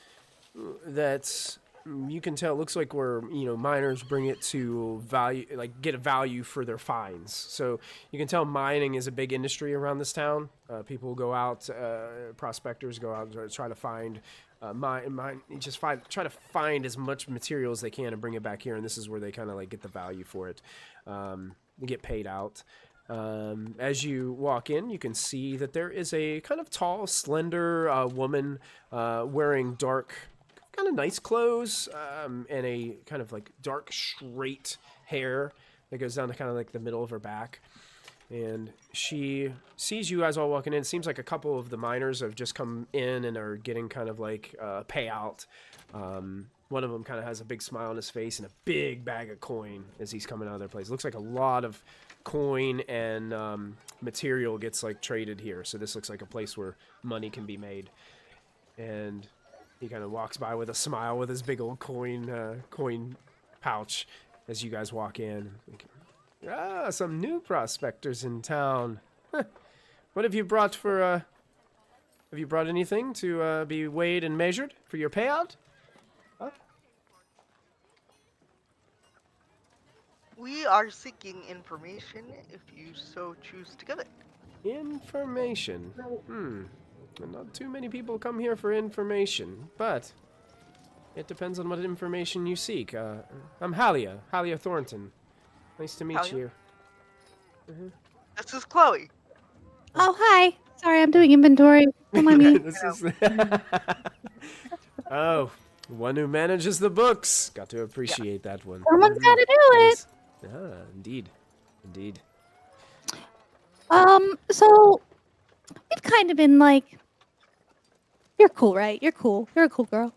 A: that's, you can tell, it looks like where, miners bring it to value, like get a value for their finds. So you can tell mining is a big industry around this town. People go out, prospectors go out and try to find try to find as much material as they can and bring it back here, and this is where they kind of like get the value for it. They get paid out. As you walk in, you can see that there is a kind of tall, slender woman wearing dark, kind of nice clothes, and a kind of like dark straight hair that goes down to kind of like the middle of her back. And she sees you guys all walking in. It seems like a couple of the miners have just come in and are getting kind of like payout. One of them kind of has a big smile on his face and a big bag of coin as he's coming out of their place. It looks like a lot of coin and material gets like traded here. So this looks like a place where money can be made. And he kind of walks by with a smile with his big old coin pouch as you guys walk in. Ah, some new prospectors in town. What have you brought for, have you brought anything to be weighed and measured for your payout? Huh?
D: We are seeking information if you so choose to give it.
A: Information. Not too many people come here for information, but it depends on what information you seek. I'm Halia Thornton. Nice to meet
D: Halia?
A: you.
D: This is Chloe.
E: Oh, hi. Sorry, I'm doing inventory. Don't mind me.
A: This is oh, one who manages the books. Got to appreciate that one.
E: Someone's got to do it.
A: Ah, indeed.
E: So we've kind of been like, you're cool, right? You're cool. You're a cool girl.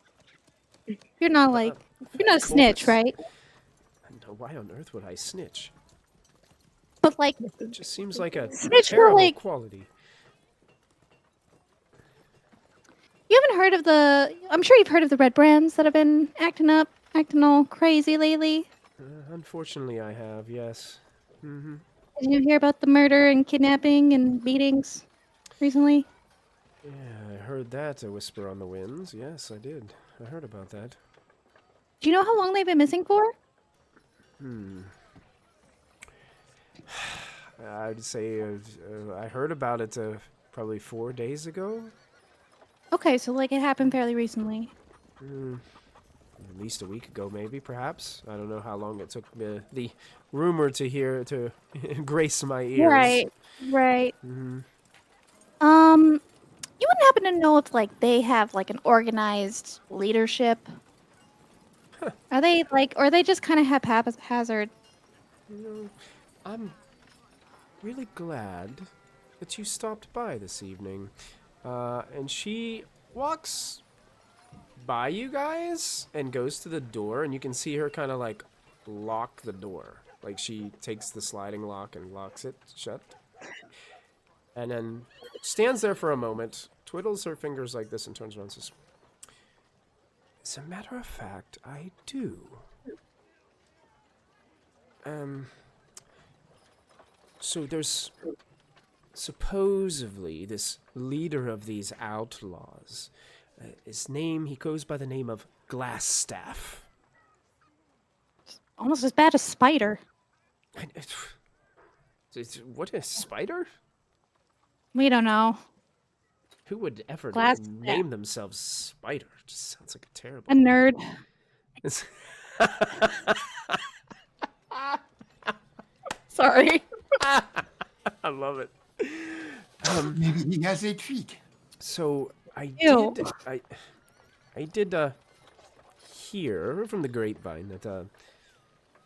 E: You're not like, you're not a snitch, right?
A: No, why on earth would I snitch?
E: But like,
A: It just seems like a
E: Snitch for,
A: terrible
E: like-
A: quality.
E: you haven't heard of I'm sure you've heard of the Redbrands that have been acting all crazy lately.
A: Unfortunately, I have, yes. Mm-hmm.
E: Did you hear about the murder and kidnapping and beatings recently?
A: Yeah, I heard that, a whisper on the winds. Yes, I did. I heard about that.
E: Do you know how long they've been missing for?
A: I'd say I heard about it probably 4 days ago.
E: Okay, so like it happened fairly recently.
A: At least a week ago, maybe, perhaps. I don't know how long it took the rumor to grace my ears.
E: Right.
A: Mm-hmm.
E: You wouldn't happen to know if like they have like an organized leadership? Are they like, or are they just kind of haphazard?
A: I'm really glad that you stopped by this evening. And she walks by you guys and goes to the door, and you can see her kind of like lock the door. Like she takes the sliding lock and locks it shut. And then stands there for a moment, twiddles her fingers like this and turns around and says, "As a matter of fact, I do. So there's supposedly this leader of these outlaws. He goes by the name of Glassstaff.
E: Almost as bad as Spider.
A: What is Spider?
E: We don't know.
A: Who would ever
E: Glassstaff.
A: name themselves Spider? It just sounds like a terrible...
E: A nerd. Sorry.
A: I love it.
B: Maybe he has a treat.
A: So I
E: Ew.
A: did hear from the grapevine that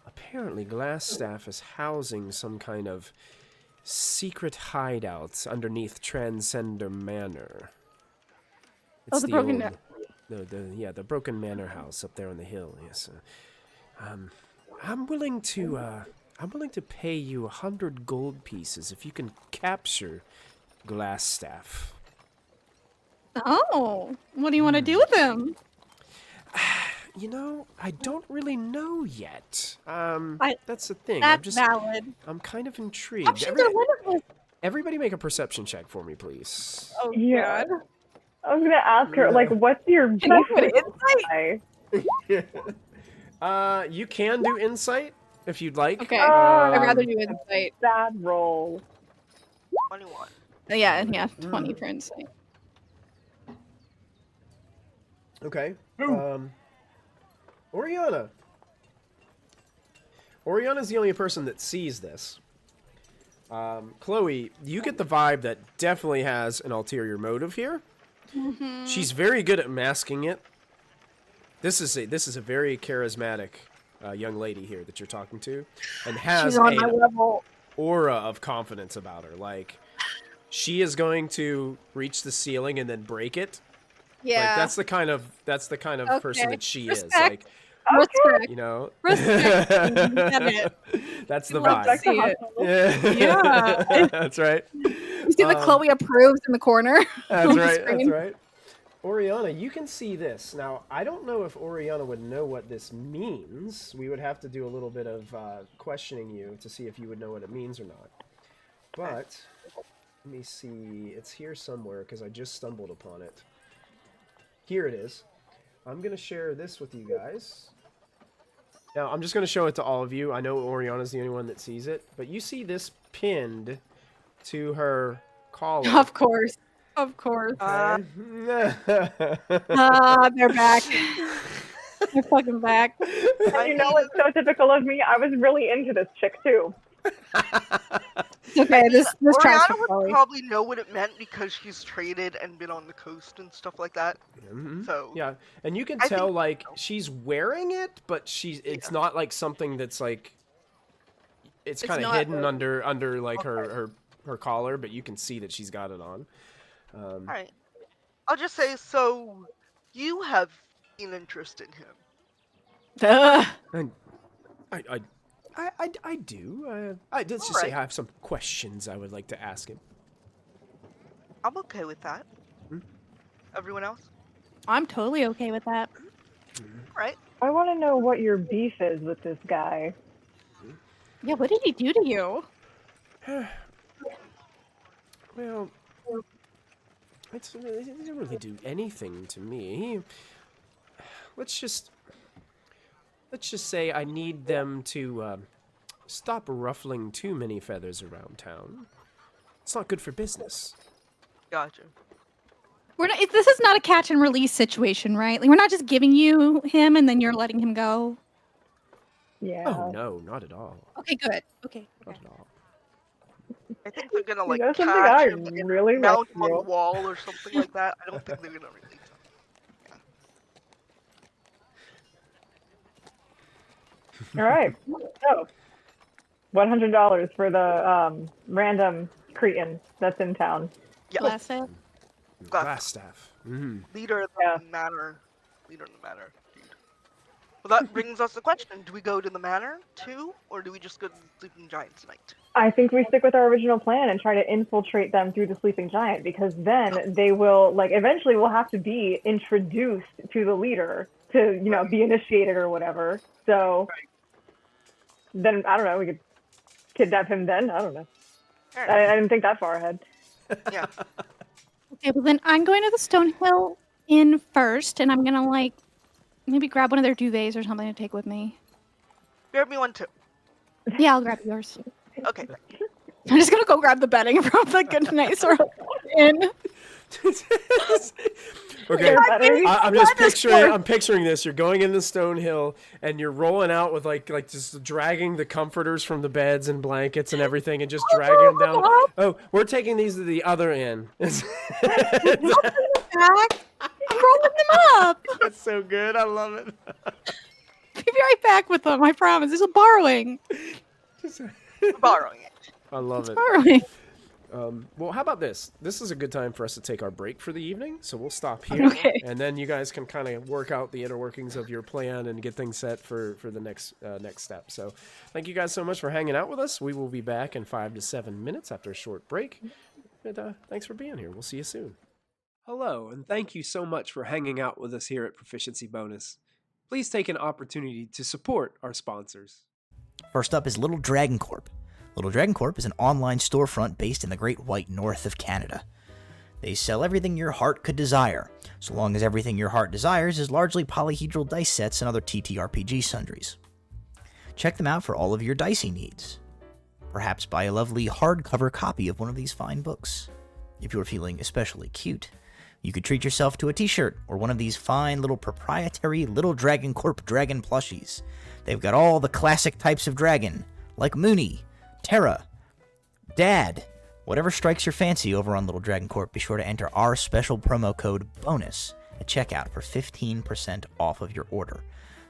A: apparently Glassstaff is housing some kind of secret hideouts underneath Transcender Manor.
E: Oh, the broken
A: the Broken Manor house up there on the hill. Yes. I'm willing to pay you 100 gold pieces if you can capture Glassstaff.
E: Oh, what do you want to do with him?
A: You know, I don't really know yet. That's the thing.
E: That's valid.
A: I'm kind of intrigued.
E: Options are limitless.
A: Everybody make a perception check for me, please.
E: Oh,
F: Yeah. I was gonna ask her, like, what's your
E: Can I put
F: basic
E: insight?
A: You can do insight if you'd like.
E: Okay, I'd rather do insight.
F: Sad roll.
D: 21.
E: Yeah, 20 for insight.
A: Okay. Oriana. Oriana's the only person that sees this. Chloe, you get the vibe that definitely has an ulterior motive here. Mm-hmm. She's very good at masking it. This is a very charismatic young lady here that you're talking to, and has
E: She's on my
A: an
E: level.
A: aura of confidence about her. Like, she is going to reach the ceiling and then break it.
E: Yeah.
A: Like, that's the kind of person that she is. Like,
E: Respect.
A: you know,
E: Respect.
A: that's the
E: Love to
A: vibe.
E: see it.
F: Yeah.
A: That's right.
E: You see the Chloe approves in the corner.
A: That's
E: on the
A: right.
E: screen?
A: That's right. Oriana, you can see this. Now, I don't know if Oriana would know what this means. We would have to do a little bit of questioning you to see if you would know what it means or not. But, let me see. It's here somewhere because I just stumbled upon it. Here it is. I'm going to share this with you guys. Now, I'm just going to show it to all of you. I know Oriana's the only one that sees it. But you see this pinned to her collar.
E: Of course. Of course.
A: Okay.
E: They're back. They're fucking back.
F: And you know what's so typical of me? I was really into this chick too.
E: Okay, this tracks
D: Oriana
E: for
D: would
E: Chloe.
D: probably know what it meant because she's traded and been on the coast and stuff like that.
A: Mm-hmm.
D: So
A: yeah, and you can
D: I
A: tell
D: think-
A: like she's wearing it, but it's not like something that's like it's kind of
E: not-
A: hidden under like her collar, but you can see that she's got it on.
D: Alright. I'll just say, so you have an interest in him.
A: And I do. Let's just say I have some questions I would like to ask him.
D: I'm okay with that. Everyone else?
E: I'm totally okay with that.
D: Right.
F: I want to know what your beef is with this guy.
E: Yeah, what did he do to you?
A: Well, he didn't really do anything to me. Let's just say I need them to stop ruffling too many feathers around town. It's not good for business.
D: Gotcha.
E: This is not a catch and release situation, right? Like, we're not just giving you him and then you're letting him go.
F: Yeah.
A: Oh no, not at all.
E: Okay, good. Okay.
A: Not at all.
D: I think they're gonna
F: You know
D: like
F: something?
D: catch
F: I
D: him and
F: really
D: mount
F: like
D: him on
F: you.
D: the wall or something like that. I don't think they're gonna release him.
F: All right. So, $100 for the random Cretan that's in town.
D: Yeah.
E: Blast it.
A: Glass staff. Mm.
D: Leader of
F: Yeah.
D: the manor. Leader of the manor. Dude. Well, that brings us the question: do we go to the manor too, or do we just go to the Sleeping Giant tonight?
F: I think we stick with our original plan and try to infiltrate them through the Sleeping Giant, because then they will, like, eventually we'll have to be introduced to the leader to, you know, be initiated or whatever. So then, I don't know, we could kidnap him then? I don't know.
D: Fair
F: I
D: enough.
F: didn't think that far ahead.
D: Yeah.
E: Okay, well then I'm going to the Stonehill Inn first, and I'm gonna like maybe grab one of their duvets or something to take with me.
D: Grab me one too.
E: Yeah, I'll grab yours.
D: Okay.
E: I'm just gonna go grab the bedding from the Good Night Sort Inn.
A: Okay,
F: Better.
A: I'm just picturing. I'm picturing this. You're going into Stonehill, and you're rolling out with like just dragging the comforters from the beds and blankets and everything, and just dragging them down. Oh, we're taking these to the other inn.
E: Back. I'm rolling them up.
A: That's so good. I love it.
E: Be right back with them. I promise. This is borrowing.
D: Borrowing it.
A: I love it.
E: Borrowing.
A: Well, how about this? This is a good time for us to take our break for the evening, so we'll stop here, and then you guys can kind of work out the inner workings of your plan and get things set for the next step. So, thank you guys so much for hanging out with us. We will be back in 5 to 7 minutes after a short break. And thanks for being here. We'll see you soon. Hello, and thank you so much for hanging out with us here at Proficiency Bonus. Please take an opportunity to support our sponsors.
G: First up is Little Dragon Corp. Little Dragon Corp is an online storefront based in the Great White North of Canada. They sell everything your heart could desire, so long as everything your heart desires is largely polyhedral dice sets and other TTRPG sundries. Check them out for all of your dicey needs. Perhaps buy a lovely hardcover copy of one of these fine books. If you're feeling especially cute, you could treat yourself to a t-shirt or one of these fine little proprietary Little Dragon Corp dragon plushies. They've got all the classic types of dragon, like Mooney, Terra, Dad, whatever strikes your fancy over on Little Dragon Corp. Be sure to enter our special promo code BONUS at at checkout for 15% off of your order.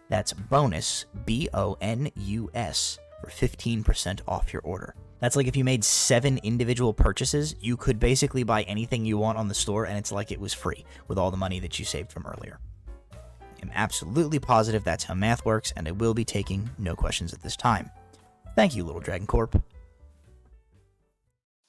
G: That's bonus, BONUS, for 15% off your order. That's like if you made 7 individual purchases, you could basically buy anything you want on the store, and it's like it was free with all the money that you saved from earlier. I'm absolutely positive that's how math works, and I will be taking no questions at this time. Thank you, Little Dragon Corp.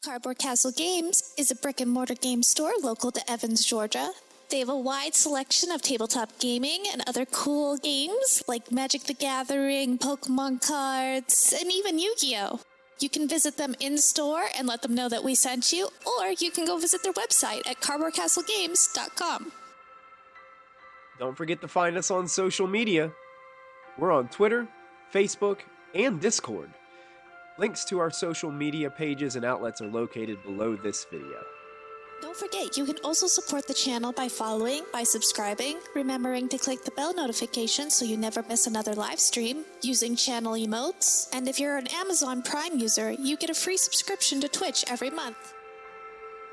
H: Cardboard Castle Games is a brick-and-mortar game store local to Evans, Georgia. They have a wide selection of tabletop gaming and other cool games like Magic the Gathering, Pokemon cards, and even Yu-Gi-Oh! You can visit them in-store and let them know that we sent you, or you can go visit their website at cardboardcastlegames.com.
A: Don't forget to find us on social media. We're on Twitter, Facebook, and Discord. Links to our social media pages and outlets are located below this video.
H: Don't forget, you can also support the channel by following, by subscribing, remembering to click the bell notification so you never miss another live stream, using channel emotes, and if you're an Amazon Prime user, you get a free subscription to Twitch every month.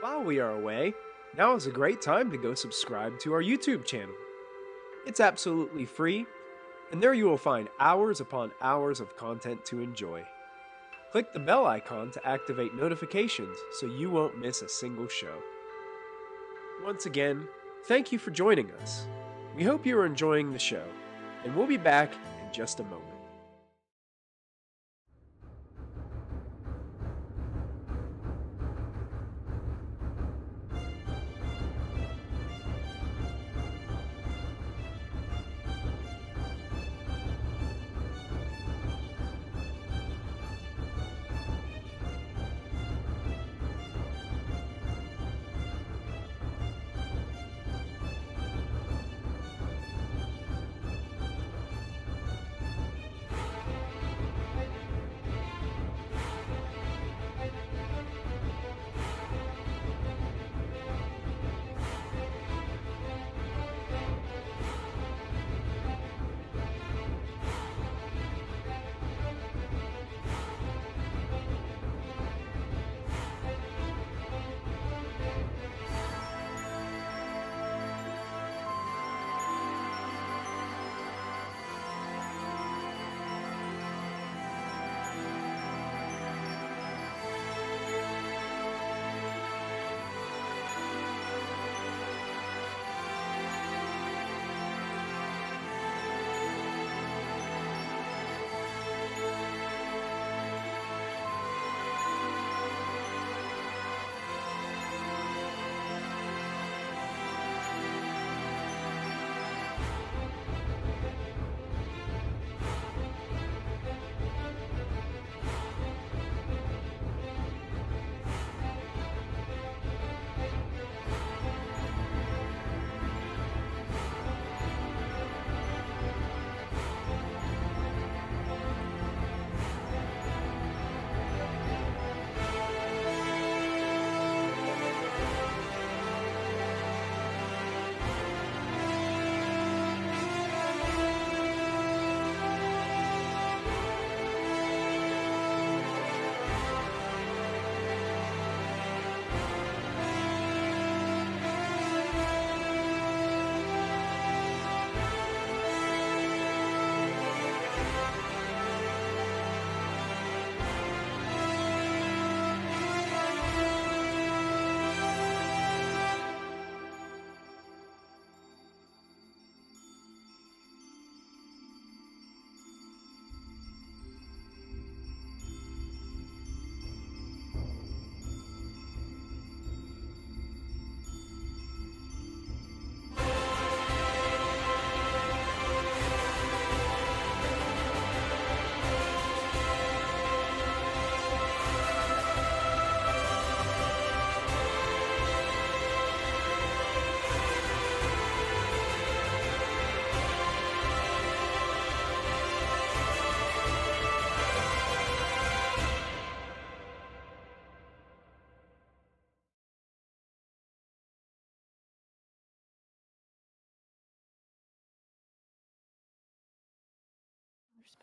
A: While we are away, now is a great time to go subscribe to our YouTube channel. It's absolutely free, and there you will find hours upon hours of content to enjoy. Click the bell icon to activate notifications so you won't miss a single show. Once again, thank you for joining us. We hope you are enjoying the show, and we'll be back in just a moment.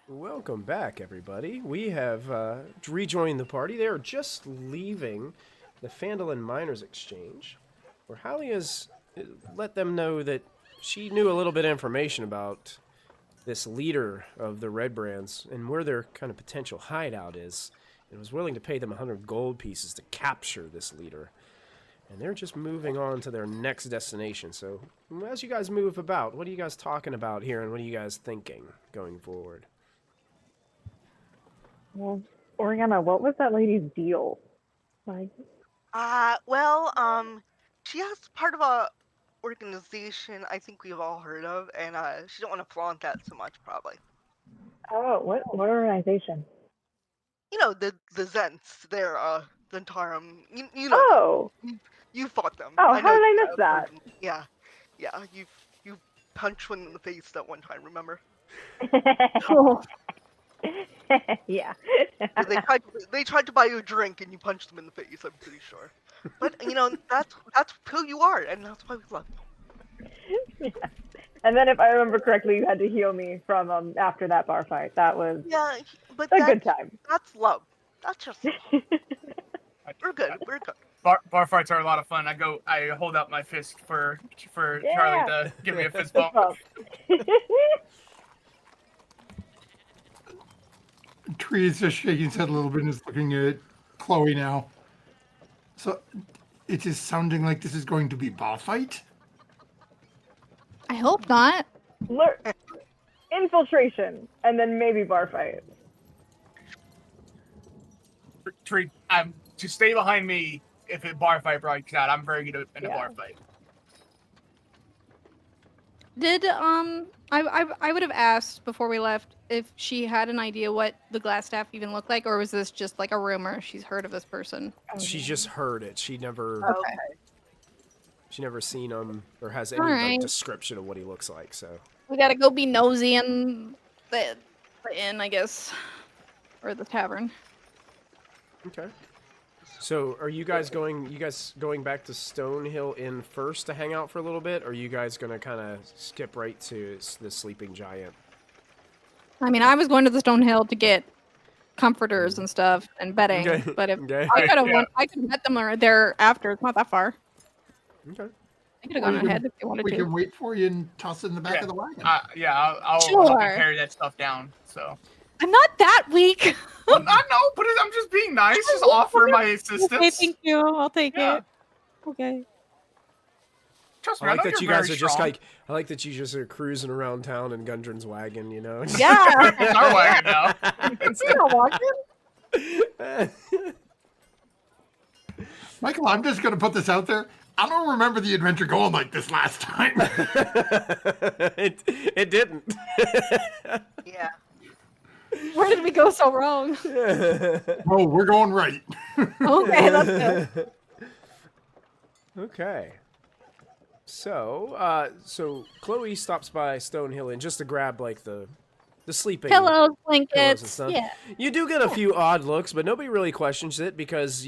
A: Welcome back, everybody. We have rejoined the party. They are just leaving the Phandalin Miners Exchange, where Hallie has let them know that she knew a little bit of information about this leader of the Redbrands and where their kind of potential hideout is, and was willing to pay them 100 gold pieces to capture this leader. And they're just moving on to their next destination. So, as you guys move about, what are you guys talking about here, and what are you guys thinking going forward?
F: Well, Oriana, what was that lady's deal? Like,
D: She has part of a organization I think we've all heard of, and she don't want to flaunt that so much, probably.
F: oh, what organization?
D: You know, the Zents, they're Zentarum. You know,
F: Oh,
D: you fought them.
F: oh,
D: I
F: how
D: know
F: did I
D: you
F: miss that?
D: Yeah, you punched one in the face that one time. Remember?
F: Yeah.
D: They tried to buy you a drink and you punched them in the face. I'm pretty sure. But you know that's who you are, and that's why we love you.
F: Yeah. And then, if I remember correctly, you had to heal me from after that bar fight. That was
D: but
F: a good time.
D: That's love. That's just love. We're good. We're good.
C: Bar fights are a lot of fun. I hold out my fist for Charlie to give me a fist bump.
B: Tree is just shaking his head a little bit and is looking at Chloe now. So, it is sounding like this is going to be bar fight?
E: I hope not.
F: Infiltration, and then maybe bar fight.
C: Tree, to stay behind me if a bar fight breaks out. I'm very good in a bar fight.
E: Did I would have asked before we left if she had an idea what the glass staff even looked like, or was this just like a rumor? She's heard of this person.
A: She just heard it. She never.
E: Okay.
A: She never seen him or has any like, description of what he looks like. So
E: we gotta go be nosy in the inn, I guess, or the tavern.
A: Okay. So, are you guys going? You guys going back to Stonehill Inn first to hang out for a little bit, or are you guys gonna kind of skip right to the Sleeping Giant?
E: I mean, I was going to the Stonehill to get comforters and stuff and bedding, but if I could have I could have met them there after. It's not that far.
A: Okay.
E: I could have gone ahead if you wanted to.
B: We can wait for you and toss it in the back of the wagon.
C: I'll help you carry that stuff down. So
E: I'm not that weak.
C: Well, I know, but I'm just being nice. Just offer my assistance.
E: Okay, thank you. I'll take it. Okay.
C: Trust me,
A: I like that you guys are just
C: strong.
A: like. I like that you just are cruising around town in Gundren's wagon. You know.
E: Yeah.
C: It's our wagon now.
E: It's not walking.
B: Michael, I'm just going to put this out there. I don't remember the adventure going like this last time.
A: it didn't.
D: Yeah.
E: Where did we go so wrong?
B: Oh, we're going right.
E: Okay, that's good.
A: Okay. So Chloe stops by Stonehill Inn just to grab like the sleeping
E: Pillows,
A: pillows
E: blankets.
A: and stuff.
E: Yeah.
A: You do get a few odd looks, but nobody really questions it because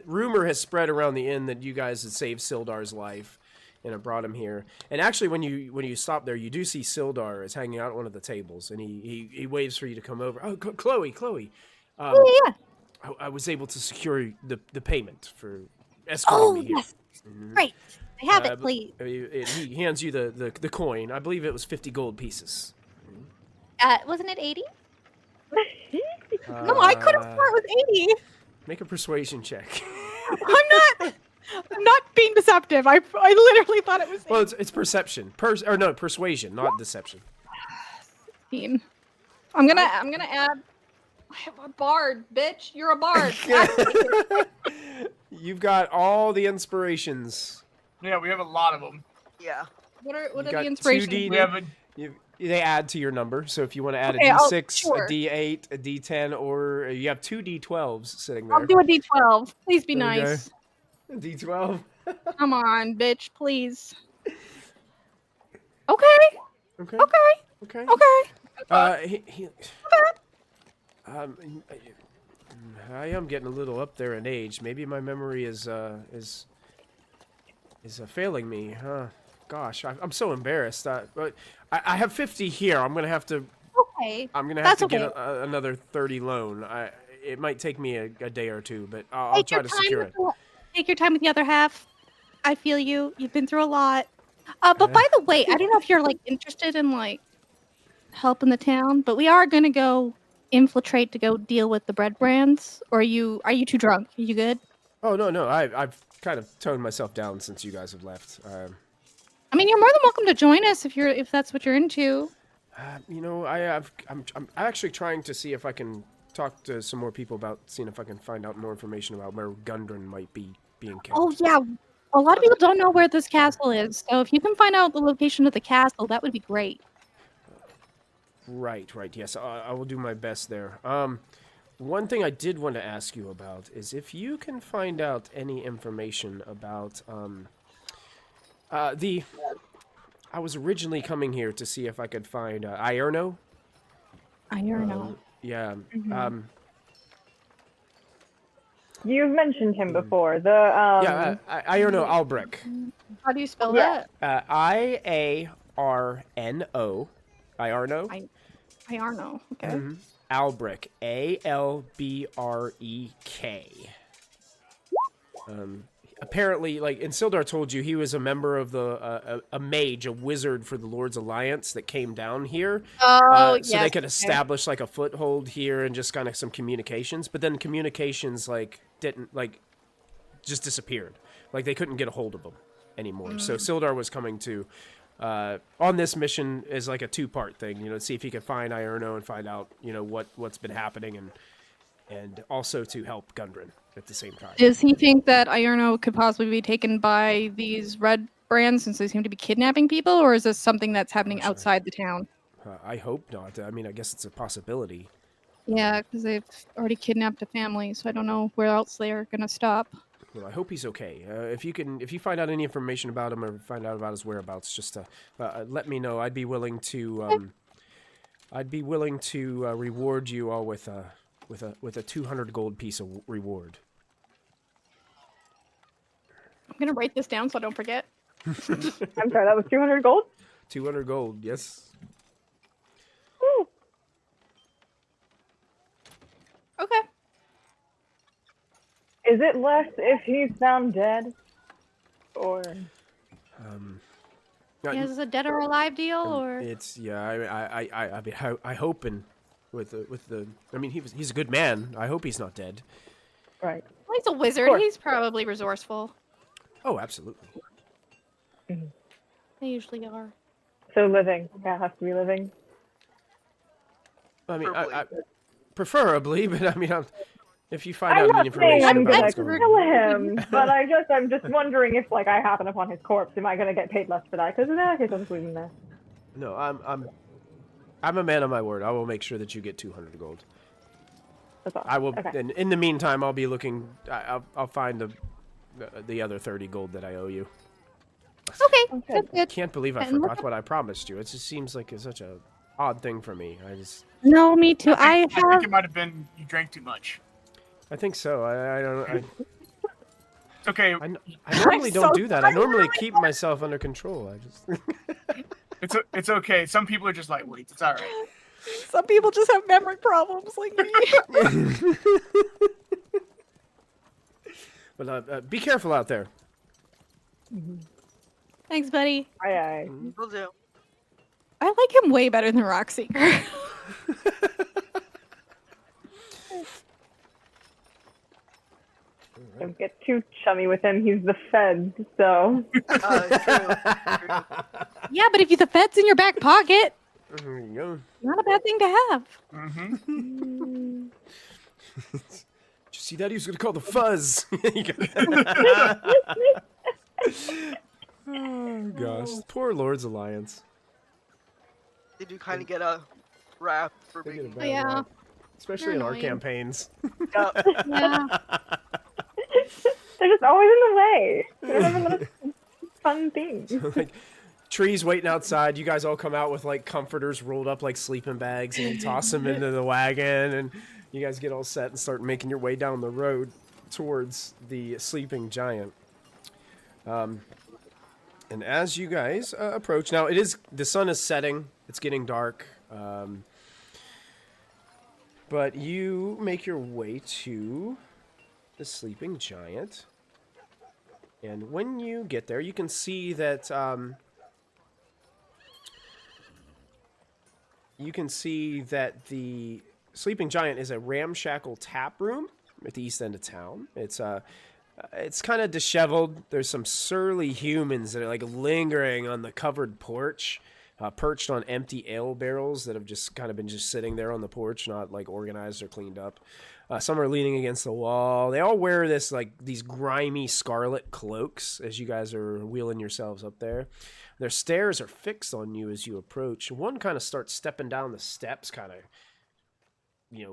A: rumor has spread around the inn that you guys had saved Sildar's life and have brought him here. And actually, when you stop there, you do see Sildar is hanging out at one of the tables, and he waves for you to come over. Oh, Chloe.
E: Yeah.
A: I was able to secure the payment for escorting me here.
E: Yes. Great. I have it, please.
A: He hands you the coin. I believe it was 50 gold pieces.
E: Wasn't it 80? No, I could have sworn it was 80.
A: Make a persuasion check.
E: I'm not being deceptive. I literally thought it was 80.
A: Well, it's perception. Persuasion, not deception.
E: 16. I'm gonna add. I have a bard, bitch. You're a bard.
A: You've got all the inspirations.
C: Yeah, we have a lot of them.
D: Yeah.
E: What are
A: got
E: the inspirations?
A: 2D
C: We have
A: They add to your number, so if you want to add
E: Okay,
A: a D6,
E: sure.
A: a D8, a D10, or you have 2 D12s sitting there.
E: I'll do a D12. Please be
A: Okay.
E: nice.
A: A D12.
E: Come on, bitch, please. Okay.
A: Okay.
E: Okay. Okay.
A: I am getting a little up there in age. Maybe my memory is failing me, huh? Gosh, I'm so embarrassed. But I have 50 here. I'm gonna have to.
E: Okay.
A: I'm gonna have to get another 30 loan. It might take me a day or two, but I'll try to secure it.
E: Take your time with the other half. I feel you. You've been through a lot. But by the way, I don't know if you're like interested in like helping the town, but we are gonna go infiltrate to go deal with the Redbrands. Or are you too drunk? Are you good?
A: Oh no, I've kind of toned myself down since you guys have left.
E: I mean, you're more than welcome to join us if that's what you're into.
A: You know, I'm actually trying to see if I can talk to some more people about seeing if I can find out more information about where Gundren might be being kept.
E: Oh yeah, a lot of people don't know where this castle is, so if you can find out the location of the castle, that would be great.
A: Right. Yes, I will do my best there. One thing I did want to ask you about is if you can find out any information about I was originally coming here to see if I could find Ierno.
E: Ierno.
A: Yeah.
E: Mm-hmm.
F: You've mentioned him before. The
A: Ierno Albrecht.
E: How do you spell
F: Yeah.
E: that?
A: Iarno. Iarno.
E: Ierno. Okay.
A: Mm-hmm. Albrecht. Albrek. Apparently, like, and Sildar told you he was a member of the a mage, a wizard for the Lord's Alliance that came down here.
E: Oh,
A: so they could establish like a foothold here and just kind of some communications. But then communications didn't just disappeared. Like they couldn't get a hold of them anymore. So Sildar was coming to on this mission as like a 2-part thing. You know, see if he could find Ierno and find out what's been happening and also to help Gundren at the same time.
E: Does he think that Ierno could possibly be taken by these Redbrands since they seem to be kidnapping people, or is this something that's happening outside the town?
A: I hope not. I mean, I guess it's a possibility.
E: Yeah, because they've already kidnapped a family, so I don't know where else they are gonna stop.
A: Well, I hope he's okay. If you find out any information about him or find out about his whereabouts, just let me know. I'd be willing to reward you all with a 200 gold piece of reward.
E: I'm gonna write this down so I don't forget.
F: I'm sorry, that was 200 gold?
A: 200 gold, yes.
F: Ooh.
E: Okay.
F: Is it less if he's found dead? Or...
E: Is this a dead or alive deal, or?
A: It's I mean I hope with the I mean he's a good man. I hope he's not dead.
F: Right.
E: Well, he's a wizard. He's probably resourceful.
A: Oh, absolutely.
F: Mm-hmm.
E: They usually are.
F: So living. Yeah, has to be living.
A: I mean, preferably, but I mean, if you find
F: I'm
A: out any
F: not saying
A: information
F: I'm
A: about
F: gonna
A: what's going
F: kill
A: on.
F: him, but I'm just wondering if like I happen upon his corpse, am I gonna get paid less for that? Because in that case, I'm just leaving there.
A: No, I'm a man of my word. I will make sure that you get 200 gold.
F: That's awesome.
A: I will.
F: Okay.
A: And in the meantime, I'll be looking. I'll find the other 30 gold that I owe you.
E: Okay, that's good.
A: Can't believe I
E: And
A: forgot what I promised you. It just seems like it's such a odd thing for me.
E: No, me too.
C: I think it might have been you drank too much.
A: I think so. I don't.
C: It's okay.
A: I normally don't do that. I normally keep myself under control. I just.
C: It's okay. Some people are just lightweights. It's all right.
E: Some people just have memory problems like me.
A: But be careful out there.
E: Thanks, buddy.
F: Aye.
D: Will do.
E: I like him way better than Rockseeker.
F: Don't get too chummy with him. He's the Fed, so.
D: True.
E: Yeah, but if you the Fed's in your back pocket,
A: There you go.
E: not a bad thing to have.
C: Mm-hmm.
A: Did you see that? He was going to call the fuzz. Oh, gosh. Poor Lord's Alliance.
D: They do kind of get a rap for
A: They get a
D: being.
A: bad
E: Yeah.
A: rap, especially in our
E: annoying.
A: campaigns.
E: Yeah.
F: They're just always in the way. They're never little fun things.
A: Like trees waiting outside. You guys all come out with like comforters rolled up like sleeping bags, and you toss them into the wagon, and you guys get all set and start making your way down the road towards the sleeping giant. And as you guys approach, now the sun is setting. It's getting dark. But you make your way to the sleeping giant. And when you get there, you can see that you can see that the Sleeping Giant is a ramshackle tap room at the east end of town. It's kind of disheveled. There's some surly humans that are like lingering on the covered porch, perched on empty ale barrels that have just kind of been just sitting there on the porch, not like organized or cleaned up. Some are leaning against the wall. They all wear these grimy scarlet cloaks as you guys are wheeling yourselves up there. Their stares are fixed on you as you approach. One kind of starts stepping down the steps, kind of,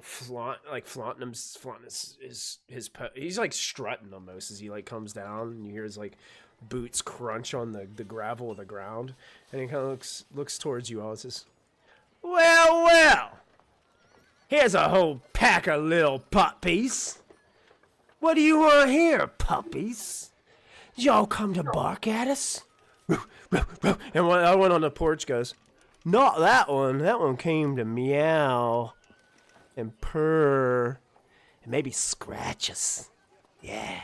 A: flaunting his he's like strutting almost as he like comes down, and you hear his like boots crunch on the gravel of the ground, and he kind of looks towards you all and says, well, here's a whole pack of little puppies. What do you want here, puppies? Y'all come to bark at us? And I went on the porch goes, not that one. That one came to meow and purr and maybe scratch us. Yeah,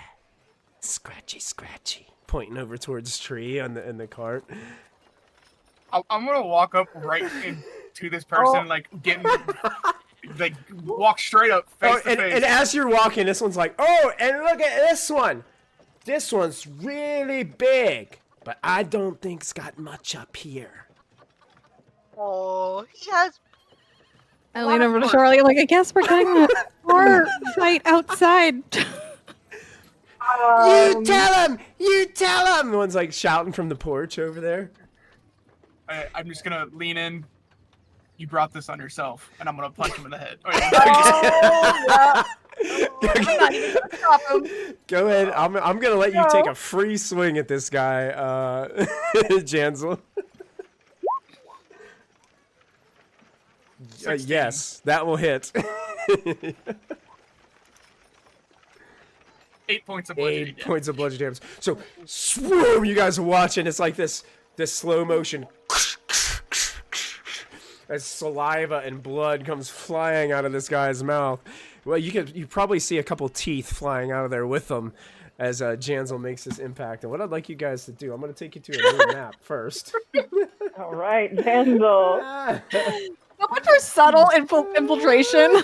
A: scratchy. Pointing over towards the tree in the cart.
C: I'm gonna walk up right into this person, walk straight up face to face.
A: And as you're walking, this one's like, oh, and look at this one. This one's really big, but I don't think it's got much up here.
D: Oh, he has.
E: I lean over to Charlie, like, I guess we're getting a bar fight outside.
A: You tell him! One's like shouting from the porch over there.
C: I'm just gonna lean in. You brought this on yourself, and I'm gonna punch him in the head.
E: I'm not even gonna stop him.
A: Go ahead. I'm gonna let you take a free swing at this guy, Jansel. Yes, that will hit.
C: 8 points of bludgeoning damage.
A: 8 points of bludgeoning damage. So, swoom, you guys are watching. It's like this slow motion. As saliva and blood comes flying out of this guy's mouth. Well, you probably see a couple teeth flying out of there with them as Jansel makes this impact. And what I'd like you guys to do, I'm going to take you to a new map first.
F: All right, Jansel.
E: So much for subtle infiltration.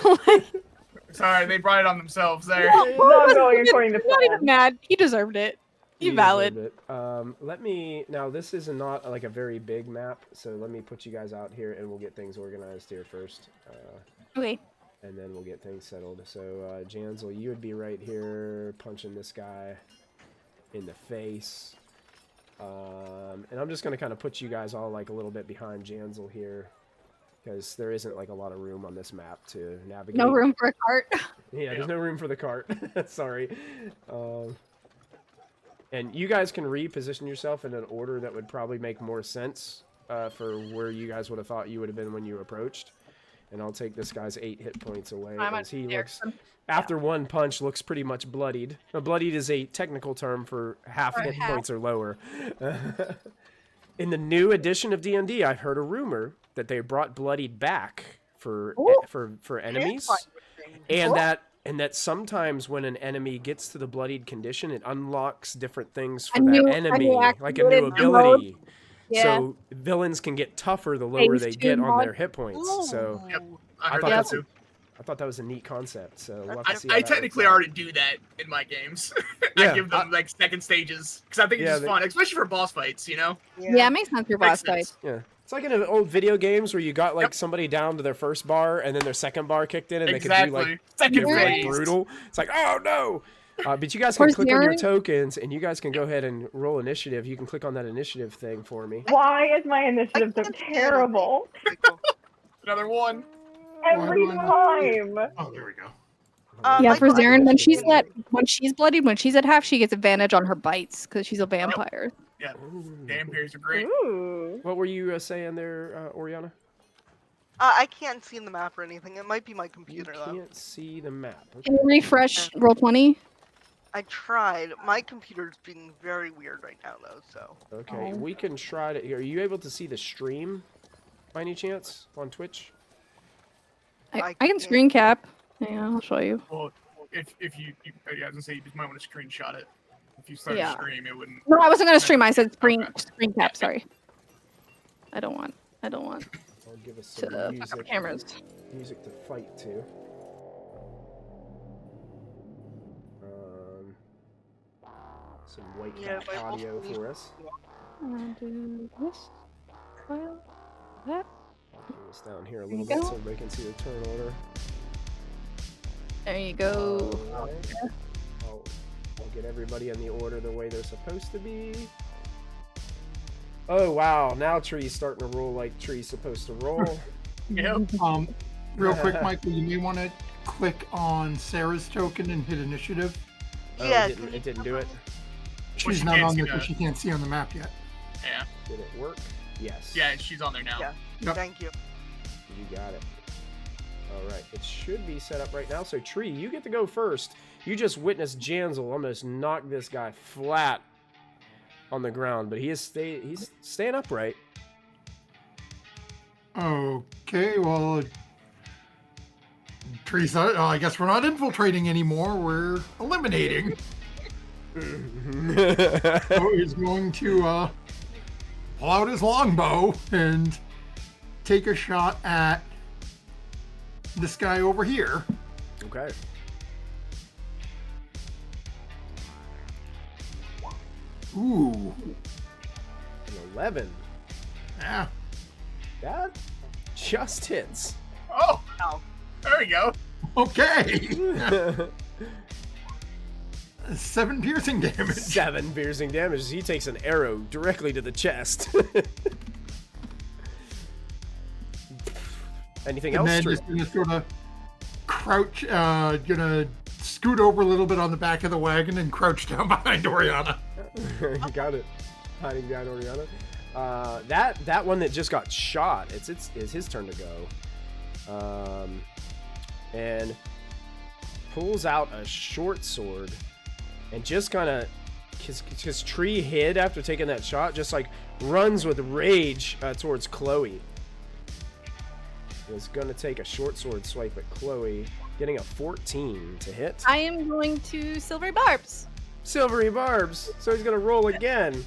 C: Sorry, they brought it on themselves there.
F: Not going according to
E: Not even
F: plan.
E: mad. He deserved it. He valid.
A: Now this is not like a very big map, so let me put you guys out here and we'll get things organized here first.
E: Okay.
A: And then we'll get things settled. So, Jansel, you would be right here punching this guy in the face. And I'm just going to kind of put you guys all like a little bit behind Jansel here, because there isn't like a lot of room on this map to navigate.
E: No room for a cart.
A: Yeah, there's no room for the cart. Sorry. And you guys can reposition yourself in an order that would probably make more sense for where you guys would have thought you would have been when you approached. And I'll take this guy's 8 hit points away, as he looks, after one punch, looks pretty much bloodied. Now, bloodied is a technical term for half hit points or lower. In the new edition of D&D, I've heard a rumor that they brought bloodied back for enemies, and that sometimes when an enemy gets to the bloodied condition, it unlocks different things for that enemy, like a new ability. Yeah. So villains can get tougher the lower they get on their hit points. So I thought that was a neat concept. So we'll have to see
C: I technically already do that in my games. I give them like second stages because I think it's just fun, especially for boss fights. You know?
E: Yeah, it makes sense for boss fights.
A: Yeah. It's like in old video games where you got like somebody down to their first bar and then their second bar kicked in and they could do like really brutal. It's like, oh no. But you guys can click on your tokens, and you guys can go ahead and roll initiative. You can click on that initiative thing for me.
F: Why is my initiative so terrible?
C: Another one.
F: Every time.
B: Oh, there we go.
E: Yeah, for Zarin, when she's bloodied, when she's at half, she gets advantage on her bites because she's a vampire.
C: Yeah, vampires are great.
F: Ooh.
A: What were you saying there, Oriana?
D: I can't see the map or anything. It might be my computer,
A: though. You can't see the map. Okay.
E: Can you refresh Roll20?
D: I tried. My computer's being very weird right now, though, so...
A: Okay, we can try to... Are you able to see the stream, by any chance, on Twitch?
E: I can screen cap. Yeah, I'll show you.
C: Well, if you I was gonna say, you might want to screenshot it. If you start to stream, it wouldn't...
E: No, I wasn't gonna stream. I said screen cap, sorry. I don't want...
A: I'll give us some
E: to
A: music.
E: fuck up cameras.
A: Music to fight to. Some white cat audio for us.
E: Do this. Well, that.
A: Bring this down here a little bit so everybody can see the turn order.
E: There you go.
A: Right. I'll get everybody in the order the way they're supposed to be. Oh wow! Now Tree's starting to roll like Tree's supposed to roll.
C: Yep.
B: Real quick, Michael, you may want to click on Sarah's token and hit initiative.
A: Oh,
D: Yeah,
A: it didn't do it.
B: She's not on there because she can't see on the map yet.
C: Yeah.
A: Did it work? Yes.
C: Yeah, she's on there now.
D: Yeah.
B: Yep.
D: Thank you.
A: You got it. All right. It should be set up right now. So Tree, you get to go first. You just witnessed Janzel almost knock this guy flat on the ground, but he's staying upright.
B: Okay, well, Teresa, I guess we're not infiltrating anymore. We're eliminating. So he's going to pull out his longbow and take a shot at this guy over here.
A: Okay.
B: Ooh.
A: An 11.
B: Yeah.
A: That just hits.
C: Oh,
D: Ow.
C: there we go.
B: Okay. 7 piercing damage.
A: 7 piercing damage. He takes an arrow directly to the chest. Anything
B: And
A: else?
B: then
A: Tree?
B: just gonna sort of crouch, gonna scoot over a little bit on the back of the wagon and crouch down behind Oriana.
A: You got it. Hiding behind Oriana. That one that just got shot. It's his turn to go. And pulls out a short sword and just kind of, his Tree hid after taking that shot, just like runs with rage towards Chloe. Was gonna take a short sword swipe at Chloe, getting a 14 to hit.
E: I am going to Silvery Barbs.
A: Silvery Barbs. So he's gonna roll again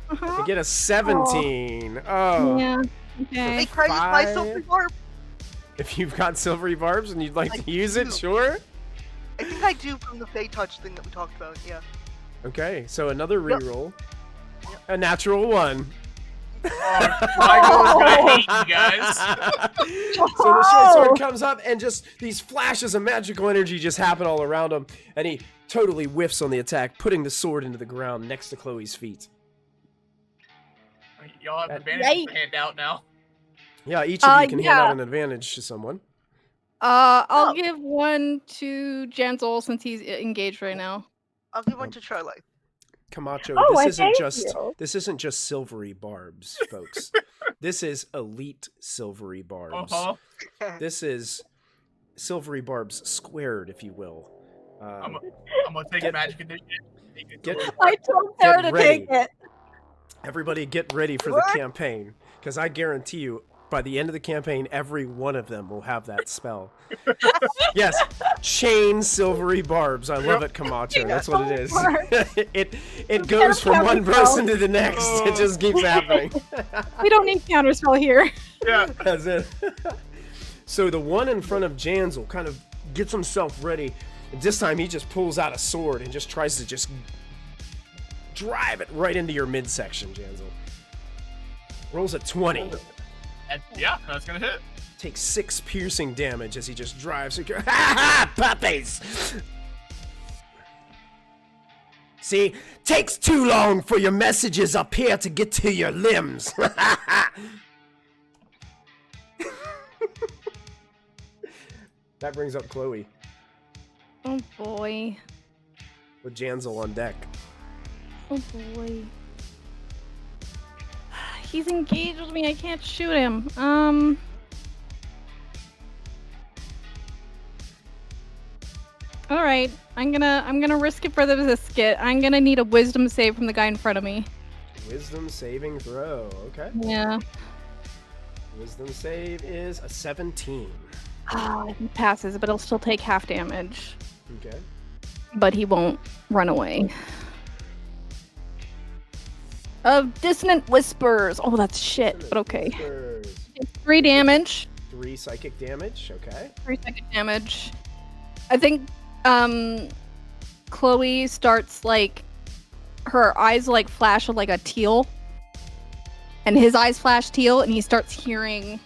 E: Uh-huh.
A: to get a 17. Oh.
E: Yeah. Okay.
D: Hey, Christ, my
A: Five.
D: silver barb.
A: If you've got Silvery Barbs and you'd like
D: I
A: to use it,
D: do.
A: sure.
D: I think I do from the Fey Touch thing that we talked about, yeah.
A: Okay, so another
D: Yep.
A: reroll. A natural 1.
C: Michael is gonna hate you guys.
A: So the short sword comes up and just these flashes of magical energy just happen all around him, and he totally whiffs on the attack, putting the sword into the ground next to Chloe's feet.
C: Y'all have
A: That-
C: advantage to hand out now.
A: Yeah, each of you can hand
E: yeah.
A: out an advantage to someone.
E: I'll
D: Oh.
E: give one to Janzel since he's engaged right now.
D: I'll give one to Charlotte.
A: Camacho,
F: Oh,
A: this isn't just silvery barbs, folks. This is elite silvery barbs.
C: Uh-huh.
A: This is silvery barbs squared, if you will.
C: I'm gonna take
A: Get-
C: a magic condition.
A: Get
E: I told Sarah to
A: ready.
E: take it.
A: everybody get ready for the campaign, because I guarantee you, by the end of the campaign, every one of them will have that spell. Yes, chain silvery barbs. I love it, Camacho. That's what it is. it goes from one person to the next. It just keeps happening.
E: We don't need counterspell here.
C: Yeah.
A: That's it. So the one in front of Janzel kind of gets himself ready. And this time he just pulls out a sword and just tries to just drive it right into your midsection, Janzel. Rolls a 20.
C: Yeah, that's gonna hit.
A: Takes 6 piercing damage as he just drives. Ha ha! Puppies! See? Takes too long for your messages up here to get to your limbs. That brings up Chloe
E: Oh boy.
A: with Janzel on deck.
E: Oh boy. He's engaged with me. I can't shoot him. All right. I'm gonna risk it for the biscuit. I'm gonna need a wisdom save from the guy in front of me.
A: Wisdom saving throw. Okay.
E: Yeah.
A: Wisdom save is a 17.
E: He passes, but he'll still take half damage.
A: Okay.
E: But he won't run away. Of dissonant whispers. Oh, that's shit. But okay.
A: Whispers.
E: It's 3 damage.
A: 3 psychic damage. Okay.
E: 3 psychic damage. I think Chloe starts like her eyes like flash like a teal, and his eyes flash teal, and he starts hearing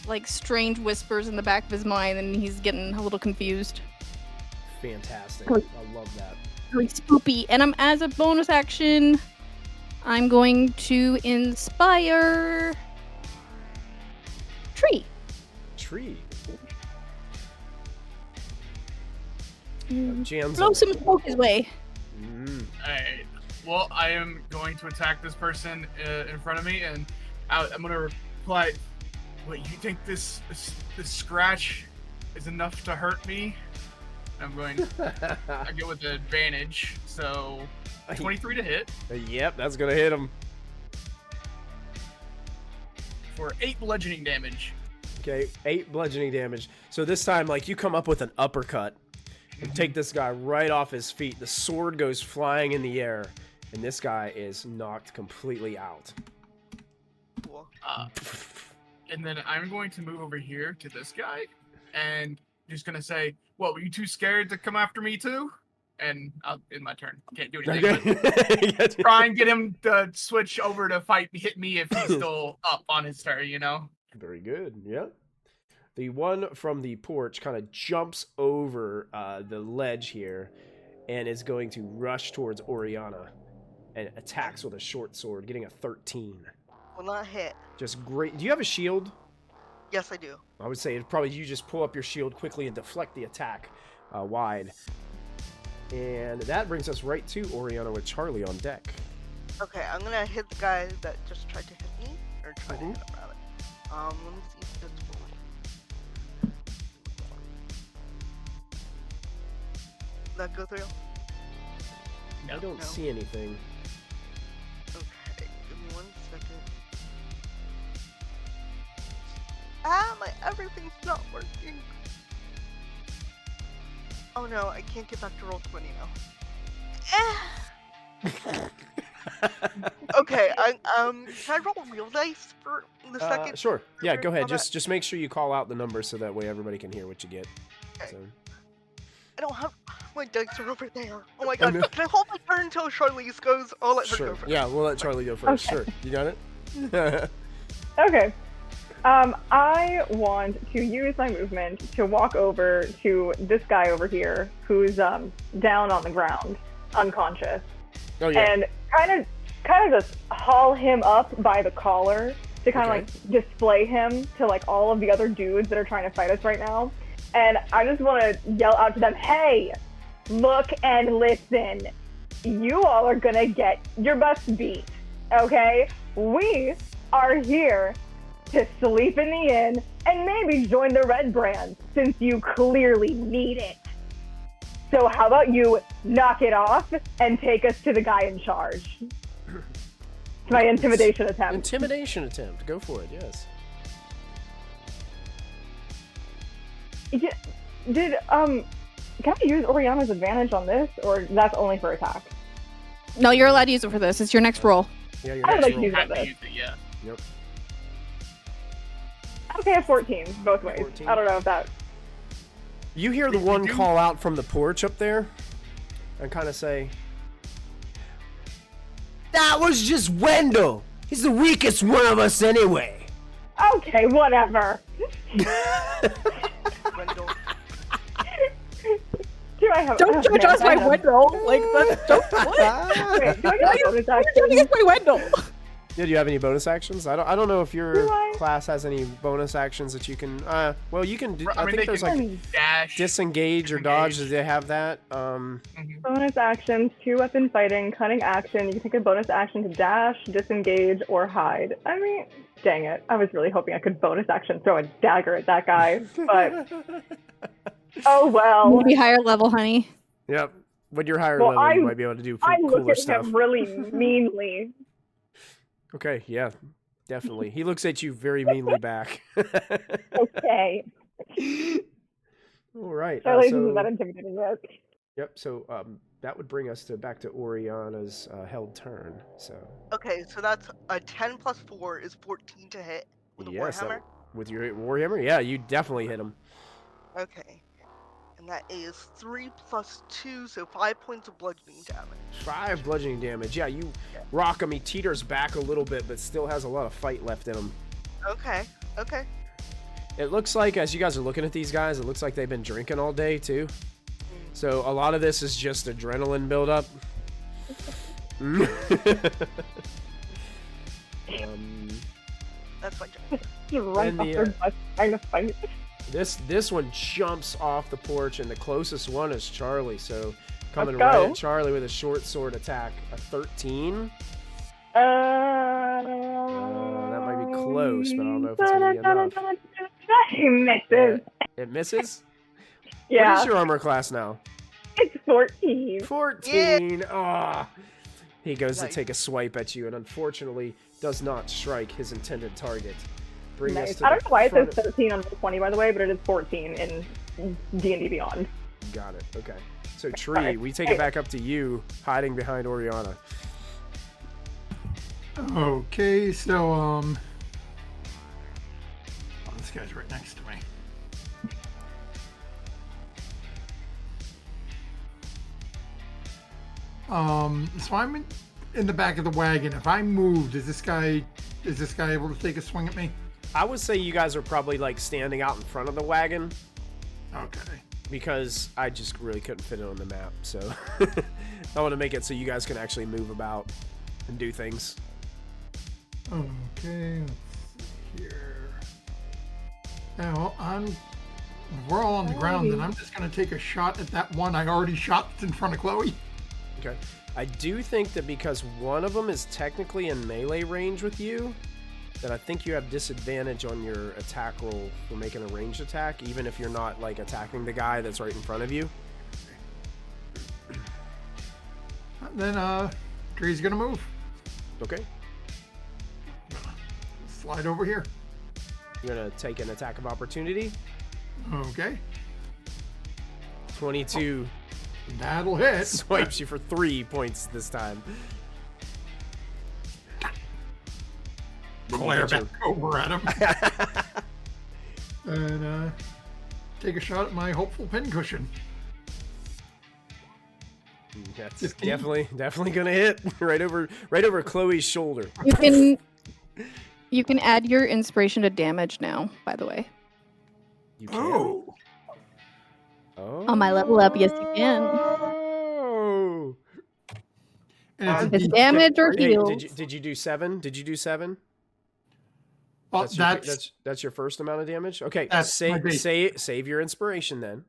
E: like strange whispers in the back of his mind, and he's getting a little confused.
A: Fantastic. I love that.
E: Really spoopy. And as a bonus action, I'm going to inspire Tree.
A: Jan's
E: Blow some smoke his way.
C: Alright. Well, I am going to attack this person in front of me, and I'm going to reply, "What, you think this scratch is enough to hurt me?" I'm going to go with the advantage, so 23 to hit.
A: Yep, that's going to hit him.
C: For 8 bludgeoning damage.
A: Okay, 8 bludgeoning damage. So this time, like, you come up with an uppercut and take this guy right off his feet. The sword goes flying in the air, and this guy is knocked completely out.
D: Cool.
C: And then I'm going to move over here to this guy, and just going to say, "What, were you too scared to come after me too?" And I'll in my turn. Can't do anything. But try and get him to switch over to hit me if he's still up on his turn, you know?
A: Very good, yeah. The one from the porch kind of jumps over the ledge here and is going to rush towards Oriana and attacks with a short sword, getting a 13.
D: Will not hit.
A: Just great. Do you have a shield?
D: Yes, I do.
A: I would say it's probably you just pull up your shield quickly and deflect the attack wide. And that brings us right to Oriana with Charlie on deck.
D: Okay, I'm gonna hit the guy that just tried to hit me, or try to hit him rather. Let me see if that's full. Did that go through?
A: I don't
D: No.
A: see anything.
D: Okay, give me 1 second. My everything's not working. Oh no, I can't get back to roll 20 now. Okay, can I roll real dice for the second?
A: Sure. Yeah, go ahead.
D: combat?
A: Just make sure you call out the numbers so that way everybody can hear what you get.
D: Okay.
A: So.
D: I don't have my dice are over there. Oh my god,
A: no.
D: can I hold my turn until Charlize goes? I'll let her
A: Sure.
D: go first.
A: Yeah, we'll let Charlie go first.
F: Okay.
A: Sure. You got it?
F: Okay. I want to use my movement to walk over to this guy over here who's down on the ground, unconscious,
A: Oh, yeah.
F: and kind of just haul him up by the collar to kind of
A: Okay.
F: like display him to like all of the other dudes that are trying to fight us right now. And I just want to yell out to them, "Hey, look and listen. You all are gonna get your butts beat, okay? We are here to sleep in the inn and maybe join the Redbrands since you clearly need it. So how about you knock it off and take us to the guy in charge?" It's my intimidation attempt.
A: Intimidation attempt. Go for it, yes.
F: Yeah, can I use Oriana's advantage on this, or that's only for attack?
E: No, you're allowed to use it for this. It's your next roll.
A: Yeah, your
F: I would
A: next
F: like to
A: roll.
F: use
C: Have
F: it.
C: to use it, yeah.
A: Yep.
F: Okay, at 14, both ways.
A: 14.
F: I don't know if that...
A: You hear the one call out from the porch up there and kind of say, "That was just Wendell. He's the weakest one of us anyway."
F: Okay, whatever.
D: Wendell.
F: Do I have...
E: Don't judge us by
F: I have-
E: Wendell. Like, that's don't. What?
F: Wait, do I get a bonus
E: You're
F: action?
E: judging us by Wendell.
A: Yeah, do you have any bonus actions? I don't know if your
F: Do I?
A: class has any bonus actions that you can. Well, you can do. I
C: mean,
A: think
C: they
A: there's
C: can
A: like
C: dash.
A: disengage or dodge. Do they have that?
F: Bonus actions, 2 weapon fighting, cunning action. You can take a bonus action to dash, disengage, or hide. I mean, dang it. I was really hoping I could bonus action throw a dagger at that guy, but oh well.
E: Maybe higher level, honey.
A: Yep. When you're higher
F: Well,
A: level, you
F: I-
A: might be able to do
F: I look
A: cooler
F: at
A: stuff.
F: him really meanly.
A: Okay, yeah, definitely. He looks at you very meanly back.
F: Okay.
A: All right.
F: Charlie
A: so,
F: isn't that intimidating yet.
A: yep. So that would bring us back to Oriana's held turn. So
D: Okay, so that's a 10 plus 4 is 14 to hit. With a
A: Yes,
D: warhammer?
A: with your warhammer? Yeah, you definitely hit him.
D: Okay. And that is 3 + 2, so 5 points of bludgeoning damage.
A: 5 bludgeoning damage. Yeah, you rock him. He teeters back a little bit, but still has a lot of fight left in him.
D: Okay.
A: It looks like, as you guys are looking at these guys, it looks like they've been drinking all day, too. So a lot of this is just adrenaline buildup.
D: That's my job.
F: You run
A: And
F: off
A: the,
F: their butts trying to fight.
A: This one jumps off the porch, and the closest one is Charlie. So coming
F: Let's go.
A: right at Charlie with a short sword attack. A 13. That might be close, but I don't know if it's going to be enough.
F: He misses.
A: It misses?
F: Yeah.
A: What is your armor class now?
F: It's 14.
A: 14. Ah. He goes to
D: Nice.
A: take a swipe at you and unfortunately does not strike his intended target. Bring us
F: Nice.
A: to
F: I
A: the
F: don't know why it
A: front
F: says 13 on the 20, by the way, but it is 14 in D&D Beyond.
A: Got it. Okay. So Tree,
F: Sorry.
A: we take it back up to you, hiding behind Oriana.
B: Okay, so oh, this guy's right next to me. So I'm in the back of the wagon. If I moved, is this guy able to take a swing at me?
A: I would say you guys are probably like standing out in front of the wagon
B: Okay.
A: because I just really couldn't fit it on the map. So I want to make it so you guys can actually move about and do things.
B: Okay, let's see here. Now, we're all on the ground, and I'm just going to take a shot at that one I already shot that's in front of Chloe.
A: Okay. I do think that because one of them is technically in melee range with you, that I think you have disadvantage on your attack roll for making a ranged attack, even if you're not like attacking the guy that's right in front of you.
B: Then, Tree's going to move.
A: Okay.
B: Slide over here.
A: You're going to take an attack of opportunity.
B: Okay.
A: 22
B: That'll hit.
A: swipes you for 3 points this time.
B: Glare back over at him. And take a shot at my hopeful pincushion.
A: That's
B: 15.
A: definitely gonna hit right over Chloe's shoulder.
E: You can add your inspiration to damage now, by the way.
A: You can.
B: Oh.
A: Oh.
E: On my level up, yes you can.
A: Oh.
B: And it's a
E: It's
B: D-
E: damage or
A: Hey,
E: heal.
A: did you do 7? Did you do 7?
B: Well,
A: That's your first amount of damage. Okay,
B: That's my base.
A: save your inspiration then,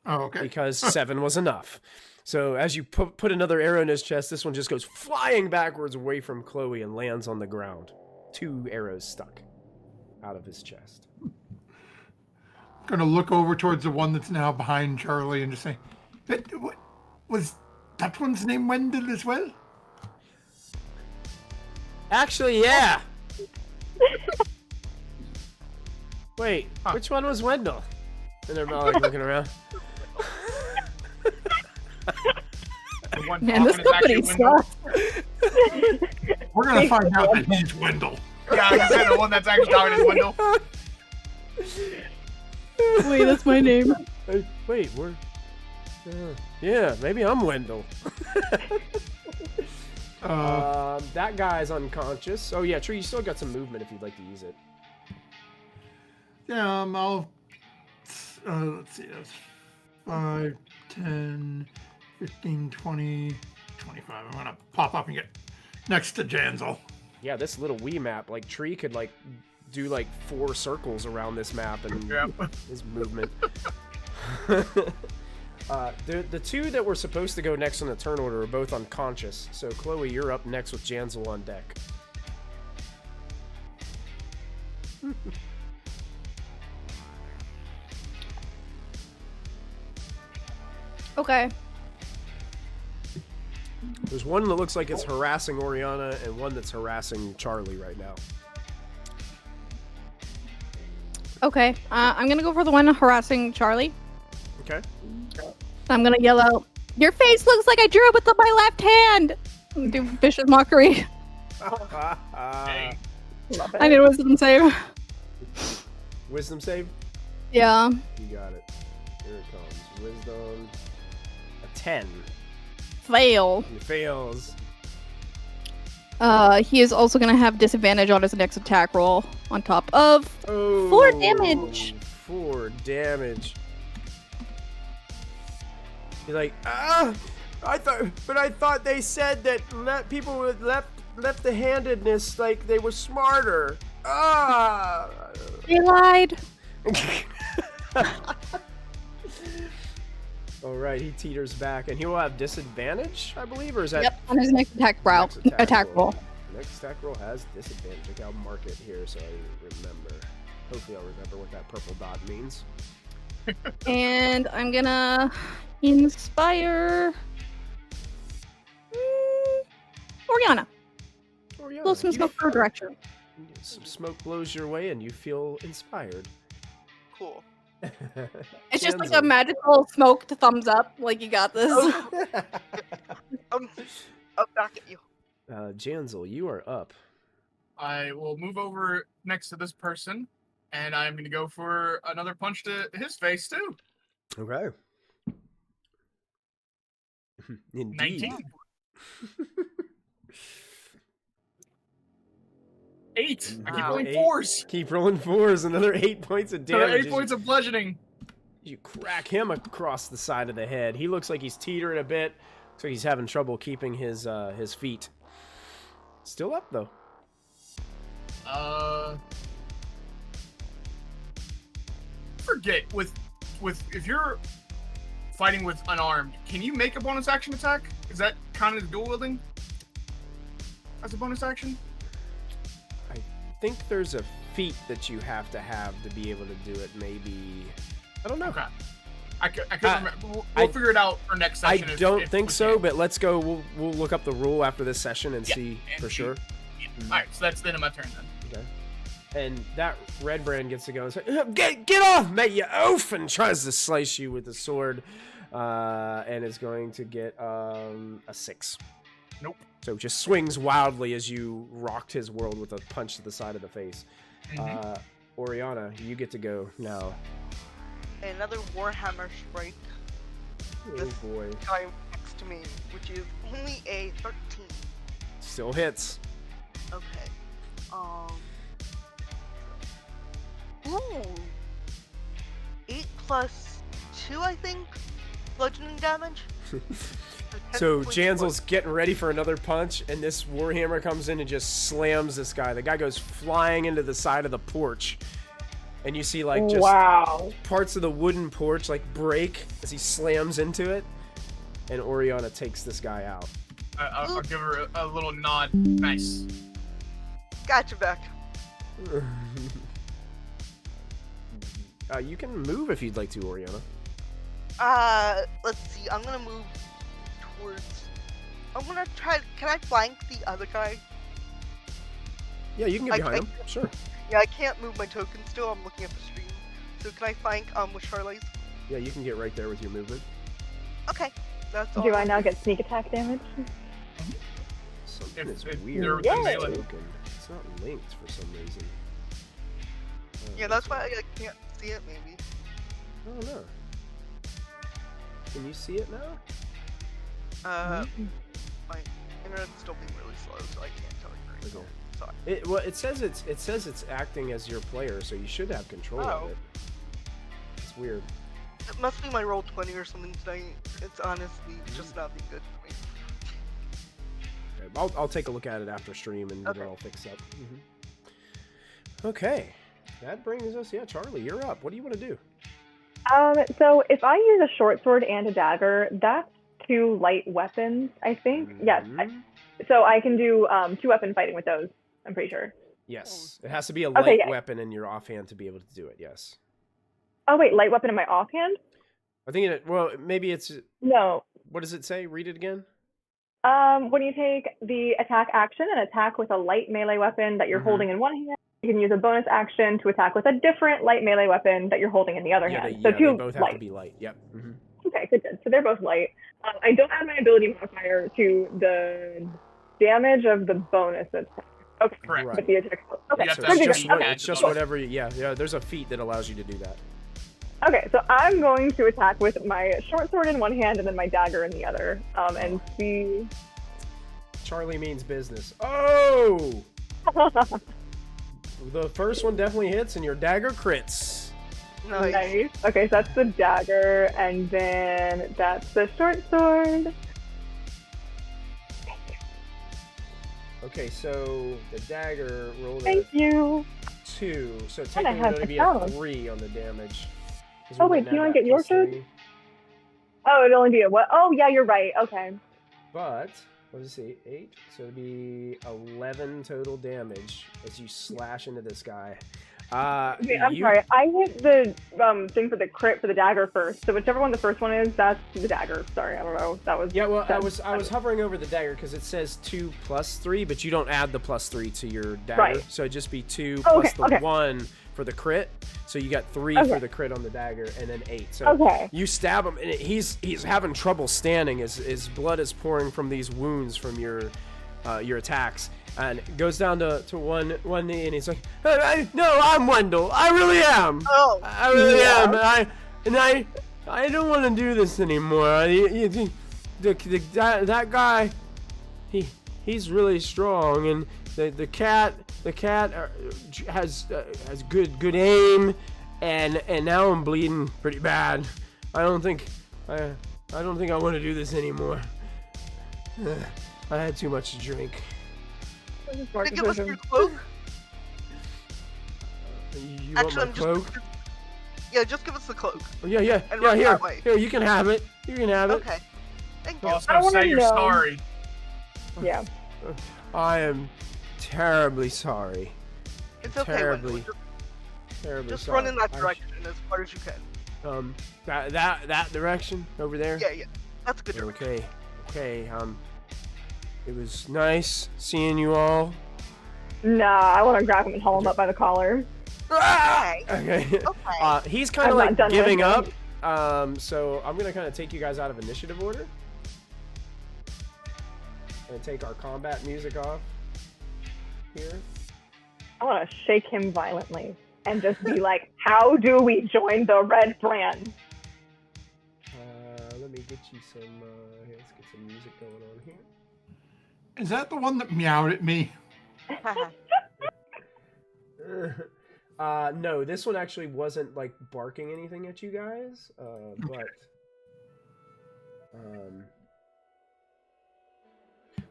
B: oh, okay.
A: because 7 was enough. So as you put another arrow in his chest, this one just goes flying backwards away from Chloe and lands on the ground. 2 arrows stuck out of his chest.
B: Gonna look over towards the one that's now behind Charlie and just say, what, was that one's name Wendell as well?
A: Actually, yeah. Wait, which one was Wendell? And they're all like looking around.
C: The one
E: Man, this
C: talking is actually
E: company
C: Wendell.
E: sucks.
B: We're gonna find out that he's Wendell.
C: Yeah, I was gonna say the one that's actually talking is Wendell.
E: Wait, that's my name.
A: Hey, wait, we're... yeah, maybe I'm Wendell. That guy's unconscious. Oh yeah, Tree, you still got some movement if you'd like to use it.
B: Yeah, I'll, let's see, that's 5, 10, 15, 20, 25. I'm gonna pop up and get next to Janzel.
A: Yeah, this little Wii map, like Tree could like do like 4 circles around this map and
C: Yeah.
A: his movement. The 2 that were supposed to go next on the turn order are both unconscious. So Chloe, you're up next with Janzel on deck.
E: Okay.
A: There's one that looks like it's harassing Oriana and one that's harassing Charlie right now.
E: Okay. I'm gonna go for the one harassing Charlie.
A: Okay.
E: I'm gonna yell out, "Your face looks like I drew it with my left hand!" And do vicious mockery.
C: Dang.
F: Love
E: I
F: it.
E: need a wisdom save.
A: Wisdom save?
E: Yeah.
A: You got it. Here it comes. Wisdom. A 10.
E: Fail.
A: He fails.
E: He is also gonna have disadvantage on his next attack roll on top of 4 damage.
A: 4 damage. He's like, I thought they said that people with left-handedness, like they were smarter.
E: They lied.
A: All right, he teeters back, and he will have disadvantage, I believe, or is that?
E: Yep, on his next attack roll.
A: Next attack roll has disadvantage. Okay, I'll mark it here so I remember. Hopefully, I'll remember what that purple dot means.
E: And I'm gonna inspire Oriana. Blow some smoke her direction.
A: Some smoke blows your way, and you feel inspired.
D: Cool.
E: It's just like a magical smoked thumbs up. Like, you got this.
D: Up back at you.
A: Janzel, you are up.
C: I will move over next to this person, and I'm going to go for another punch to his face, too.
A: Okay. Indeed.
C: 19. 8. I keep rolling 4s.
A: Keep rolling 4s. Another 8 points of damage.
C: 8 points of bludgeoning.
A: You crack him across the side of the head. He looks like he's teetering a bit, so he's having trouble keeping his feet. Still up though.
C: Forget with if you're fighting with unarmed, can you make a bonus action attack? Is that counted as dual wielding as a bonus action?
A: I think there's a feat that you have to be able to do it. Maybe, I don't know.
C: Okay. I couldn't remember. We'll figure it out for next session.
A: I don't think so, but let's go. We'll look up the rule after this session and see for sure.
C: Yeah. All right, so that's the end of my turn then.
A: Okay. And that Redbrand gets to go and say, "Get off, mate, you oaf!" and tries to slice you with the sword, and is going to get a 6.
C: Nope.
A: So just swings wildly as you rocked his world with a punch to the side of the face. Oriana, you get to go now.
D: Another Warhammer strike.
A: Oh boy.
D: Guy next to me, which is only a 13.
A: Still hits.
D: Okay. Ooh. 8 plus 2, I think. Bludgeoning damage.
A: So Janzel's getting ready for another punch, and this Warhammer comes in and just slams this guy. The guy goes flying into the side of the porch, and you see like just parts of the wooden porch like break as he slams into it, and Oriana takes this guy out.
C: I'll give her a little nod. Nice.
D: Gotcha back.
A: You can move if you'd like to, Oriana.
D: Let's see. I'm gonna move towards. I'm gonna try. Can I flank the other guy?
A: Yeah, you can get behind him. Sure.
D: Yeah, I can't move my token still. I'm looking at the stream. So can I flank with Charlie's?
A: Yeah, you can get right there with your movement.
D: Okay. That's all.
F: Do I now get sneak attack damage?
A: Something is
C: If
A: weird.
C: they're
F: Yay.
A: It's not linked for some reason.
D: Yeah, that's why I can't see it. Maybe.
A: I don't know. Can you see it now?
D: My internet's still being really slow, so I can't tell you right now. Sorry.
A: Well, it says it's acting as your player, so you should have control of it. It's weird.
D: It must be my roll 20 or something tonight. It's honestly just not being good for me.
A: Okay, I'll take a look at it after stream and get it all fixed up. Okay, that brings us. Yeah, Charlie, you're up. What do you want to do?
F: So if I use a short sword and a dagger, that's 2 light weapons, I think. Yes. So I can do 2 weapon fighting with those, I'm pretty sure.
A: Yes. It has to be a light weapon in your offhand to be able to do it, yes.
F: Oh, wait, light weapon in my offhand?
A: I think maybe it's...
F: No.
A: What does it say? Read it again.
F: When you take the attack action and attack with a light melee weapon that you're holding in one hand, you can use a bonus action to attack with a different light melee weapon that you're holding in the other hand. So 2
A: they both have to be light. Yep.
F: Okay, good. So they're both light. I don't add my ability modifier to the damage of the bonus attack. Okay.
C: Correct.
F: But the attack. Okay.
C: You have
A: So
C: to
A: it's
F: good,
A: just,
F: good,
A: what,
F: good.
A: it's just whatever. Yeah. There's a feat that allows you to do that.
F: Okay, so I'm going to attack with my short sword in one hand and then my dagger in the other, and see.
A: Charlie means business. Oh! The first one definitely hits, and your dagger crits.
F: Nice. Okay, so that's the dagger, and then that's the short sword.
A: Okay, so the dagger rolled
F: Thank you.
A: 2, so
F: I
A: technically
F: have
A: it would be
F: the
A: a
F: stone.
A: 3 on the damage. 'Cause
F: Oh,
A: we
F: wait,
A: wouldn't
F: do you
A: have
F: wanna
A: that
F: get your
A: plus
F: turn?
A: 3.
F: Oh, it'd only be a what? Oh, yeah, you're right. Okay.
A: But, what does it say? 8? So it'd be 11 total damage as you slash into this guy.
F: Okay, I'm sorry. I hit the thing for the crit for the dagger first. So whichever one the first one is, that's the dagger. Sorry, I don't know. That was
A: Yeah, well, I was hovering over the dagger because it says 2 plus 3, but you don't add the plus 3 to your dagger.
F: Right.
A: So it'd just be 2
F: Oh,
A: plus
F: okay,
A: the 1 for the crit. So you got 3 for the crit on the dagger, and then 8. So you stab him, and he's having trouble standing. His blood is pouring from these wounds from your attacks. And it goes down to one knee, and he's like, "No, I'm Wendell. I really am.
D: Oh,
A: I really am. And I don't want to do this anymore. That guy, he's really strong, and the cat has good aim, and now I'm bleeding pretty bad. I don't think I want to do this anymore. I had too much to drink."
D: Give us your cloak.
A: You
D: Actually,
A: want my cloak?
D: Just give us the cloak.
A: Oh, yeah.
D: And run
A: Here,
D: that way.
A: here. You can have it. You can have it.
D: Okay. Thank you.
C: Also,
F: I wanna
C: say you're
F: know.
C: sorry.
F: Yeah.
A: I am terribly sorry.
D: It's okay,
A: Terribly,
D: Wendell.
A: terribly
D: Just
A: sorry.
D: run in that direction as far as you can.
A: That direction over there.
D: Yeah. That's a good direction.
A: Okay. It was nice seeing you all.
F: Nah, I want to grab him and haul him up by the collar.
D: Okay.
A: Okay. He's kind of
F: I'm not
A: like
F: done
A: giving
F: with
A: up.
F: him.
A: So I'm gonna kind of take you guys out of initiative order and take our combat music off here.
F: I want to shake him violently and just be like, "How do we join the Redbrands?"
A: Let me get you some. Here, let's get some music going on here.
B: Is that the one that meowed at me?
A: No, this one actually wasn't like barking anything at you guys, but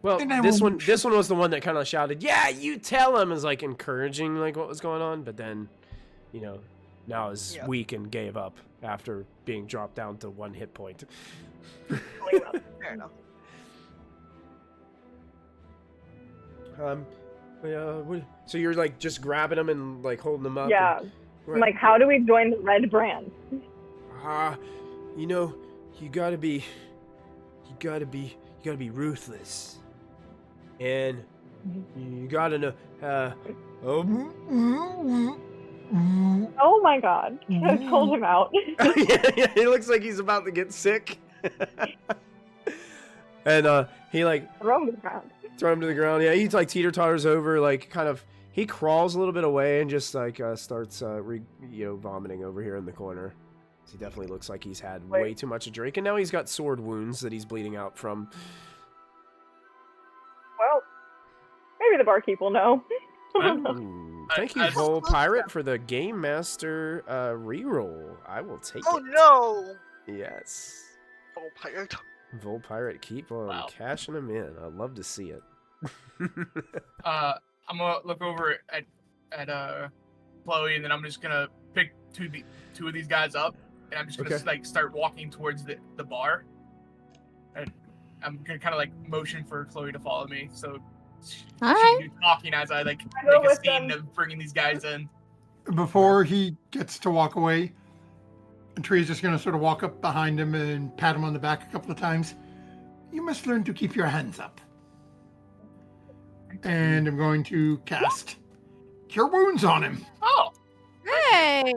A: well, this one was the one that kind of shouted, "Yeah, you tell him," is like encouraging like what was going on, but then, now is weak and gave up after being dropped down to 1 hit point.
D: Fair enough.
A: So you're like just grabbing them and like holding them up.
F: Yeah. I'm like, how do we join the Redbrands?
A: You gotta be ruthless, and you gotta know.
F: Oh my god! I told him out.
A: yeah, he looks like he's about to get sick. And he like
F: Throw him to the ground.
A: Throw him to the ground. Yeah, he like teeter-totters over, like kind of. He crawls a little bit away and just like starts vomiting over here in the corner. He definitely looks like he's had way too much to drink, and now he's got sword wounds that he's bleeding out from.
F: Well, maybe the barkeep will know.
A: Ooh, thank you, Vol Pirate, for the Game Master reroll. I will take it.
D: Oh no!
A: Yes.
D: Oh, pirate.
A: Vol Pirate, keep on cashing them in. I'd love to see it.
C: I'm gonna look over at Chloe, and then I'm just gonna pick two of these guys up, and I'm just gonna like start walking towards the bar, and I'm gonna kind of like motion for Chloe to follow me. So she's talking as I like make a scene of bringing these guys in.
B: Before he gets to walk away, Tree's just going to sort of walk up behind him and pat him on the back a couple of times. You must learn to keep your hands up. And I'm going to cast Cure Wounds on him.
C: Oh!
E: Hey!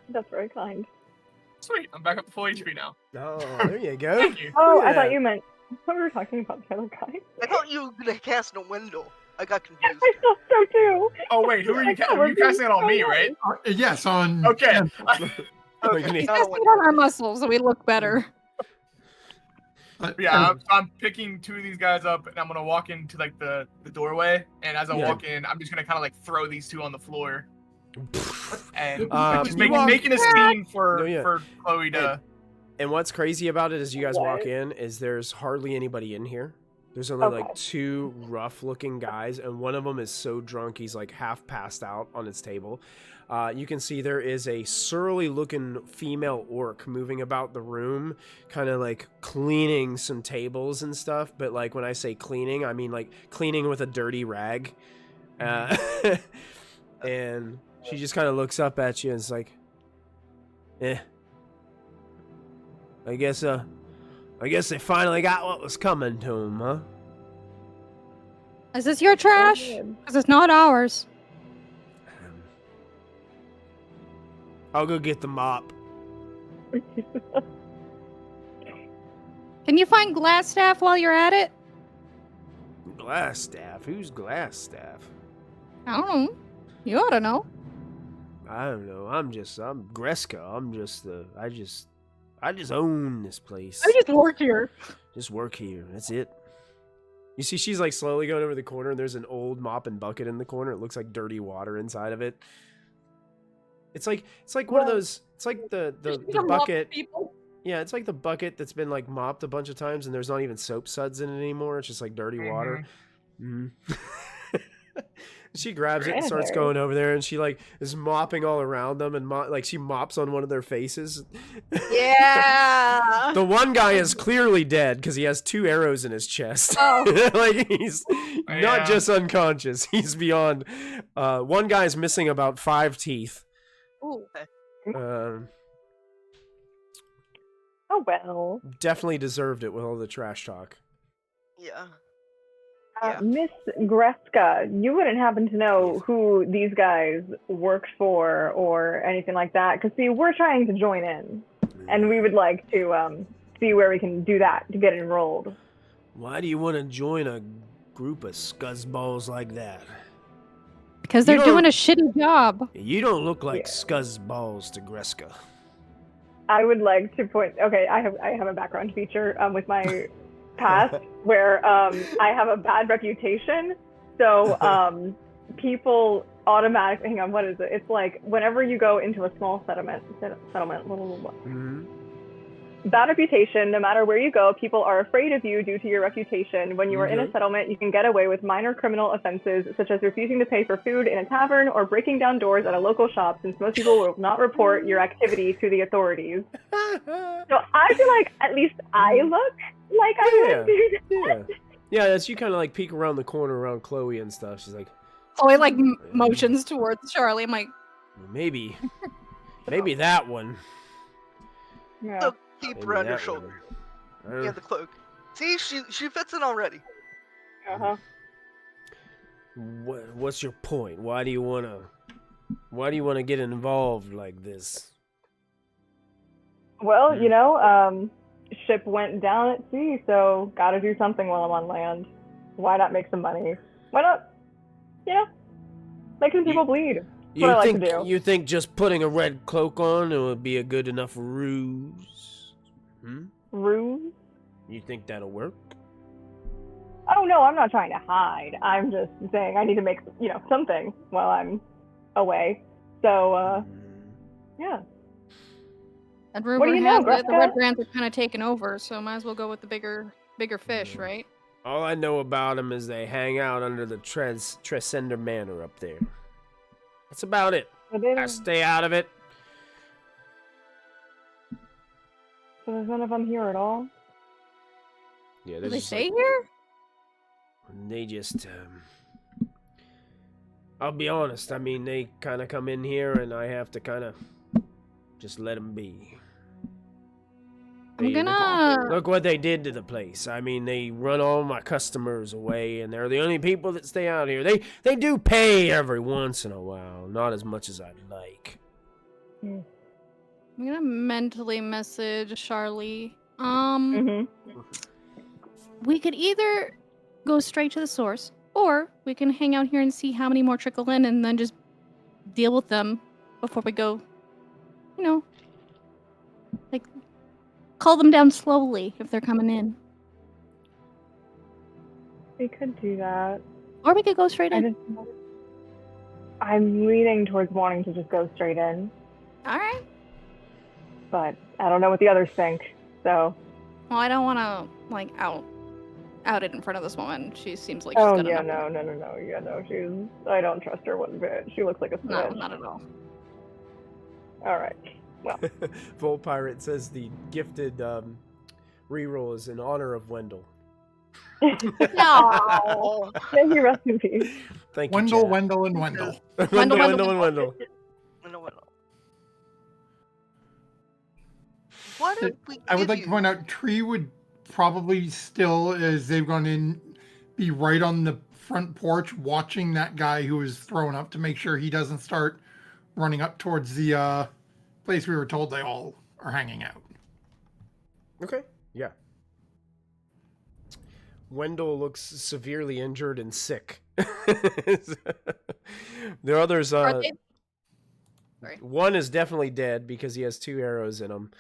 F: That's very kind.
C: Sweet, I'm back up to full HP now.
A: Oh, there you go.
C: Thank you.
F: Oh, I thought you meant... I thought we were talking about the other guy.
D: I thought you were gonna cast a window. I got confused.
F: I thought so too.
C: Oh wait, who are you? You casting it on me, right?
B: Yes, on.
C: Okay.
D: Okay,
E: He's
D: not
E: casting
D: a
E: it on our muscles so we look better.
C: Yeah, I'm picking two of these guys up, and I'm gonna walk into like the doorway. And as I walk in, I'm just gonna kind of like throw these two on the floor, and just making a scene for Chloe to.
A: And what's crazy about it is you guys walk in, is there's hardly anybody in here. There's only like two rough-looking guys, and one of them is so drunk he's like half passed out on his table. You can see there is a surly-looking female orc moving about the room, kind of like cleaning some tables and stuff. But like when I say cleaning, I mean like cleaning with a dirty rag. And she just kind of looks up at you and is like, I guess they finally got what was coming to them, huh?
E: Is this your trash? Because it's not ours.
A: I'll go get the mop.
E: Can you find Glassstaff while you're at it?
A: Glassstaff? Who's Glassstaff?
E: I don't know. You ought to know.
A: I don't know. I'm Greska. I just own this place.
E: I just work here.
A: Just work here. That's it. You see, she's like slowly going over the corner, and there's an old mop and bucket in the corner. It looks like dirty water inside of it. It's like one of those. It's like the bucket. Yeah, it's like the bucket that's been like mopped a bunch of times, and there's not even soap suds in it anymore. It's just like dirty water. She grabs it and starts going over there, and she like is mopping all around them, and like she mops on one of their faces.
E: Yeah.
A: The one guy is clearly dead because he has 2 arrows in his chest.
E: Oh.
A: Like he's not just unconscious; he's beyond. One guy's missing about 5 teeth.
E: Ooh.
F: Oh well.
A: Definitely deserved it with all the trash talk.
D: Yeah.
F: Miss Greska, you wouldn't happen to know who these guys worked for or anything like that? Because, see, we're trying to join in, and we would like to see where we can do that to get enrolled.
A: Why do you want to join a group of scuzzballs like that?
E: Because they're doing a shitty job.
A: You don't look like scuzzballs to Greska.
F: I would like to point... Okay, I have a background feature with my... past where I have a bad reputation, so people automatically hang on. What is it? It's like whenever you go into a small settlement, bad reputation. No matter where you go, people are afraid of you due to your reputation. When you are in a settlement, you can get away with minor criminal offenses such as refusing to pay for food in a tavern or breaking down doors at a local shop, since most people will not report your activity to the authorities. So I feel like at least I look like I would do that.
A: Yeah, that's you kind of like peek around the corner around Chloe and stuff. She's like,
E: Chloe like motions towards Charlie. I'm like,
A: maybe that one.
F: Yeah.
D: So keep around your shoulder. Yeah, the cloak. See, she fits it already.
A: What's your point? Why do you wanna get involved like this?
F: Well, you know, ship went down at sea, so gotta do something while I'm on land. Why not make some money? Why not, you know, make some people bleed? That's what I like to do.
A: You think just putting a red cloak on would be a good enough ruse?
F: Ruse?
A: You think that'll work?
F: Oh no, I'm not trying to hide. I'm just saying I need to make, you know, something while I'm away. So, yeah.
E: And rumor
F: What do you know,
E: has it the
F: Greska?
E: Redbrands are kind of taking over, so might as well go with the bigger fish, right?
A: All I know about them is they hang out under the Tresender Manor up there. That's about it. I stay out of it.
F: So there's none of them here at all?
A: Yeah,
E: Do they stay here?
A: They just, I'll be honest, I mean, they kind of come in here and I have to kind of just let them be. Look what they did to the place. I mean, they run all my customers away, and they're the only people that stay out here. They do pay every once in a while, not as much as I'd like.
E: I'm gonna mentally message Charlie. We could either go straight to the source Or we can hang out here and see how many more trickle in and then just deal with them before we go, you know, like, call them down slowly if they're coming in.
F: We could do that.
E: Or we could go straight in.
F: I'm leaning towards wanting to just go straight in.
E: All right.
F: But I don't know what the others think, so.
E: Well, I don't want to, like, out it in front of this woman. She seems like she's
F: Oh,
E: gonna
F: yeah,
E: know.
F: no. Yeah, no, I don't trust her one bit. She looks like a snitch.
E: No, not at all.
F: All right. Well.
A: Vol Pirate says the gifted reroll is in honor of Wendell.
F: No. May he rest in peace.
A: Thank you,
B: Wendell,
A: Chad.
B: Wendell, and Wendell.
A: Wendell.
D: What did we
B: I would
D: give
B: like
D: you?
B: to point out, Tree would probably still, as they've gone in, be right on the front porch watching that guy who was thrown up to make sure he doesn't start running up towards the place we were told they all are hanging out.
A: Okay, yeah. Wendell looks severely injured and sick. The others,
E: Are they? Sorry.
A: one is definitely dead because he has 2 arrows in him.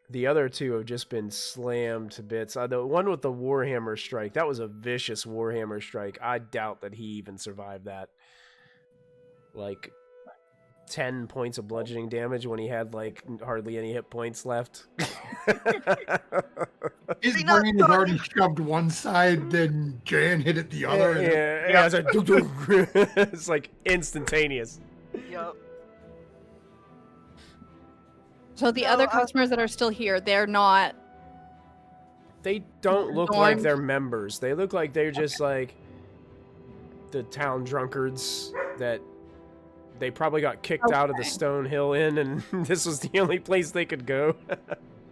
A: The other 2 have just been slammed to bits. The one with the Warhammer strike, that was a vicious Warhammer strike. I doubt that he even survived that. Like 10 points of bludgeoning damage when he had like hardly any hit points left.
B: His brain is already shoved one side, then Jan hit it the other.
A: Yeah. It's like, it's like instantaneous.
D: Yep.
E: So the
D: No,
E: other customers that are still here, they're not.
A: They don't look like
E: Norms.
A: they're members. They look like they're just like the town drunkards that they probably got kicked out of the
E: Okay.
A: Stone Hill Inn, and this was the only place they could go.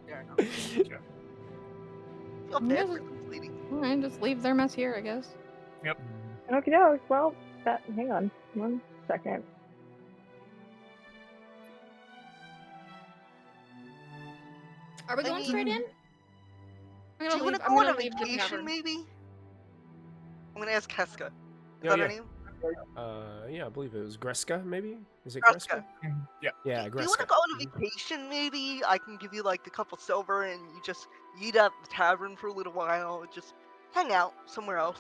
D: Yeah, I know. Feel bad for this lady.
E: Alright, just leave their mess here, I guess.
F: Okay, no. Well, hang on 1 second.
E: Are we
D: I
E: going
D: mean,
E: straight in?
D: Do you want to go on a vacation, maybe? I'm gonna ask Keska. Is that her name?
A: Yeah, I believe it was Greska, maybe? Is it
D: Greska.
A: Greska?
C: Yeah.
A: Yeah,
D: Do you want to
A: Greska.
D: go on a vacation, maybe? I can give you like a couple silver and you just eat at the tavern for a little while. Just hang out somewhere else.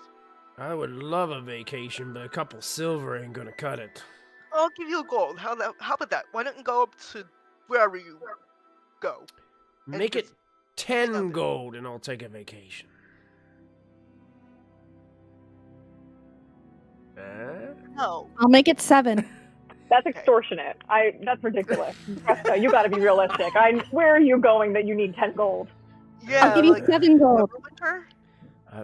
A: I would love a vacation, but a couple silver ain't gonna cut it.
D: I'll give you a gold. How about that? Why don't you go up to wherever you go? And
A: Make it
D: just
A: 10 gold and I'll take a vacation.
D: No.
E: I'll make it 7.
F: That's
D: Okay.
F: extortionate. That's ridiculous. Presto, you got to be realistic. Where are you going that you need 10 gold?
D: Yeah.
E: I'll give you
D: like
E: 7 gold.
D: Neverwinter?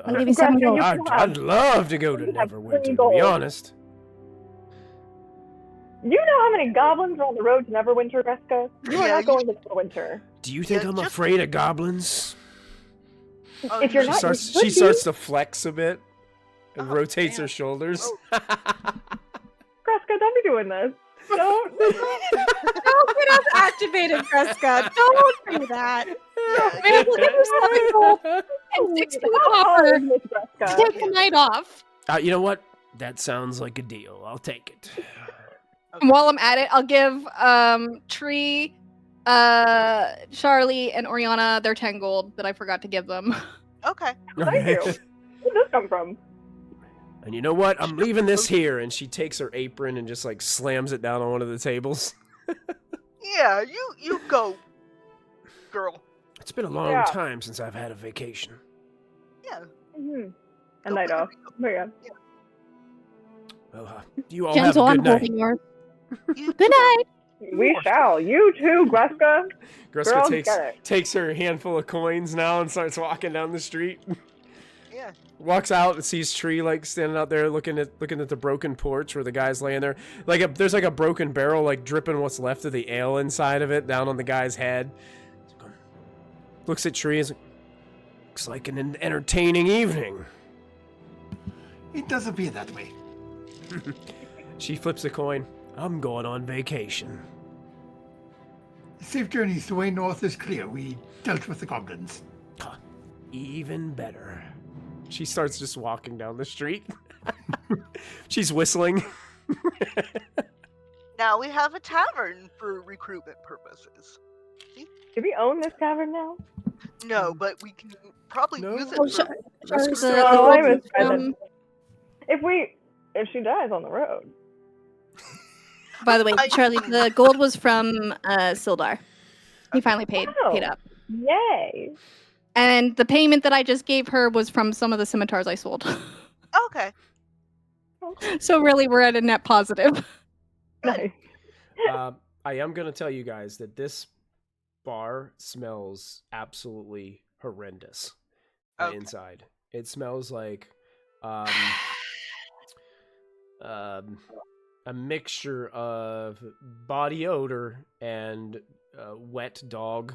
E: I'll give you 7
F: Gretchen,
E: gold.
F: you-
A: I'd love to go to
F: You have
A: Neverwinter,
F: 3
A: to be
F: gold.
A: honest.
F: You know how many goblins are on the road to Neverwinter, Greska? You are
D: Yeah,
F: not going to Neverwinter.
A: Do you think
D: Yeah,
A: I'm
D: just-
A: afraid of goblins?
D: Oh,
F: If you're
D: you-
F: not,
A: She starts to flex a bit and
D: Oh,
A: rotates her
D: damn.
A: shoulders.
F: Greska, don't be doing this. Don't.
E: Don't get us activated, Kreska. Don't do that.
D: Yeah,
E: Maybe we'll give you 7 gold and 6 to the copper
F: Miss
E: to
F: Greska.
E: take the night off.
A: You know what? That sounds like a deal. I'll take it.
E: And while I'm at it, I'll give Tree, Charlie, and Oriana their 10 gold that I forgot to give them.
D: Okay.
F: Thank you. Where did this come from?
A: And you know what? I'm leaving this here. And she takes her apron and just like slams it down on one of the tables.
D: Yeah, you go, girl.
A: It's been a long
F: Yeah.
A: time since I've had a vacation.
D: Yeah.
F: Mm-hmm. A
D: go
F: night
D: wherever
F: off.
D: you
F: Oh, yeah.
A: Well, you all
E: Gentle,
A: have a
E: I'm
A: good night.
E: holding yours.
D: You
E: Good night.
F: We shall. You too, Greska.
A: Greska
F: Girl,
A: takes,
F: get it.
A: takes her handful of coins now and starts walking down the street.
D: Yeah.
A: Walks out and sees Tree like standing out there looking at the broken porch where the guy's laying there. There's like a broken barrel like dripping what's left of the ale inside of it down on the guy's head. Looks at Tree and is like, looks like an entertaining evening.
B: It does appear that way.
A: She flips a coin. I'm going on vacation.
B: Safe journeys to way north is clear. We dealt with the goblins.
A: Even better. She starts just walking down the street. She's whistling.
D: Now we have a tavern for recruitment purposes.
F: Do we own this tavern now?
D: No, but we can probably
A: No.
D: use it
E: Oh,
D: for...
E: Charlie,
A: still
E: the
A: have
F: No,
E: gold
F: I was
E: was from-
F: If she dies on the road.
E: by the way, Charlie, the gold was from Sildar. He finally paid
F: Oh.
E: up.
F: Yay.
E: And the payment that I just gave her was from some of the scimitars I sold.
D: Okay.
E: So really, we're at a net positive.
F: Nice.
A: I am going to tell you guys that this bar smells absolutely horrendous
D: Okay.
A: inside. It smells like a mixture of body odor and wet dog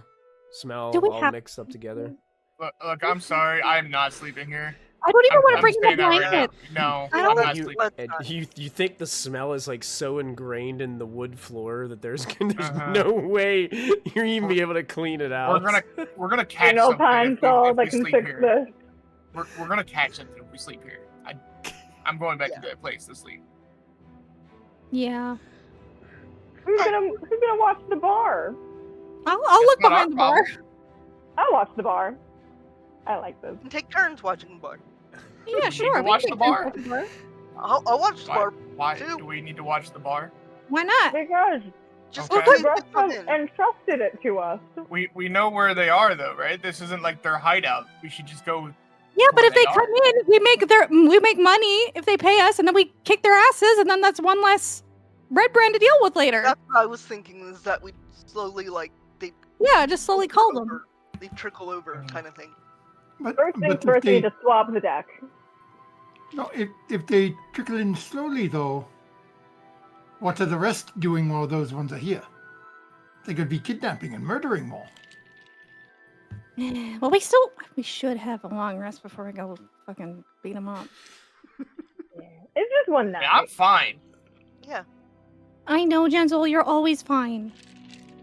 A: smell
E: Do we
A: all
E: have-
A: mixed up together.
C: Look, I'm sorry. I am not sleeping here.
E: I don't even want to
C: I'm
E: bring in
C: saying
E: the
C: that right now.
E: blanket.
C: No,
E: I
C: I'm
E: don't-
C: not
A: You,
C: sleeping.
D: Let's
A: and
D: not.
A: you think the smell is like so ingrained in the wood floor that there's
C: Uh-huh.
A: no way you're even be able to clean it out.
C: We're gonna catch
F: No
C: something
F: time
C: if
F: solved.
C: we
F: I can
C: sleep
F: fix
C: here.
F: this.
C: We're gonna catch something if we sleep here. I'm going back to that place to sleep.
E: Yeah.
F: Who's gonna watch the bar?
E: I'll
C: It's
E: look
C: not our
E: behind the bar.
F: I'll watch the bar. I like this.
D: And take turns watching the bar.
E: Yeah, sure.
C: to
E: we
C: watch
E: can
C: the
E: take
C: bar?
E: turns watching the bar.
D: I'll watch the bar.
C: Why
D: Two.
C: do we need to watch the bar?
E: Why not?
F: Because
D: Just
C: Okay.
D: in
F: the
D: case they
F: rest
D: come
F: has
D: in.
F: entrusted it to us.
C: We know where they are though, right? This isn't like their hideout. We should just go.
E: Yeah, but
C: where
E: if they
C: they
E: come in, we make money if they pay us, and then we kick their asses, and then that's one less Redbrand to deal with later.
D: That's what I was thinking, is that we slowly, like,
E: Yeah, just slowly call them.
D: over, they trickle over kind of thing.
B: But,
F: First things
B: but
F: first, we
B: they,
F: need to swab the deck.
B: no, if they trickle in slowly, though, what are the rest doing while those ones are here? They could be kidnapping and murdering more.
E: Well, we should have a long rest before we go fucking beat them up.
F: It's just one night.
C: Yeah, I'm fine.
D: Yeah.
E: I know, Jensel, you're always fine.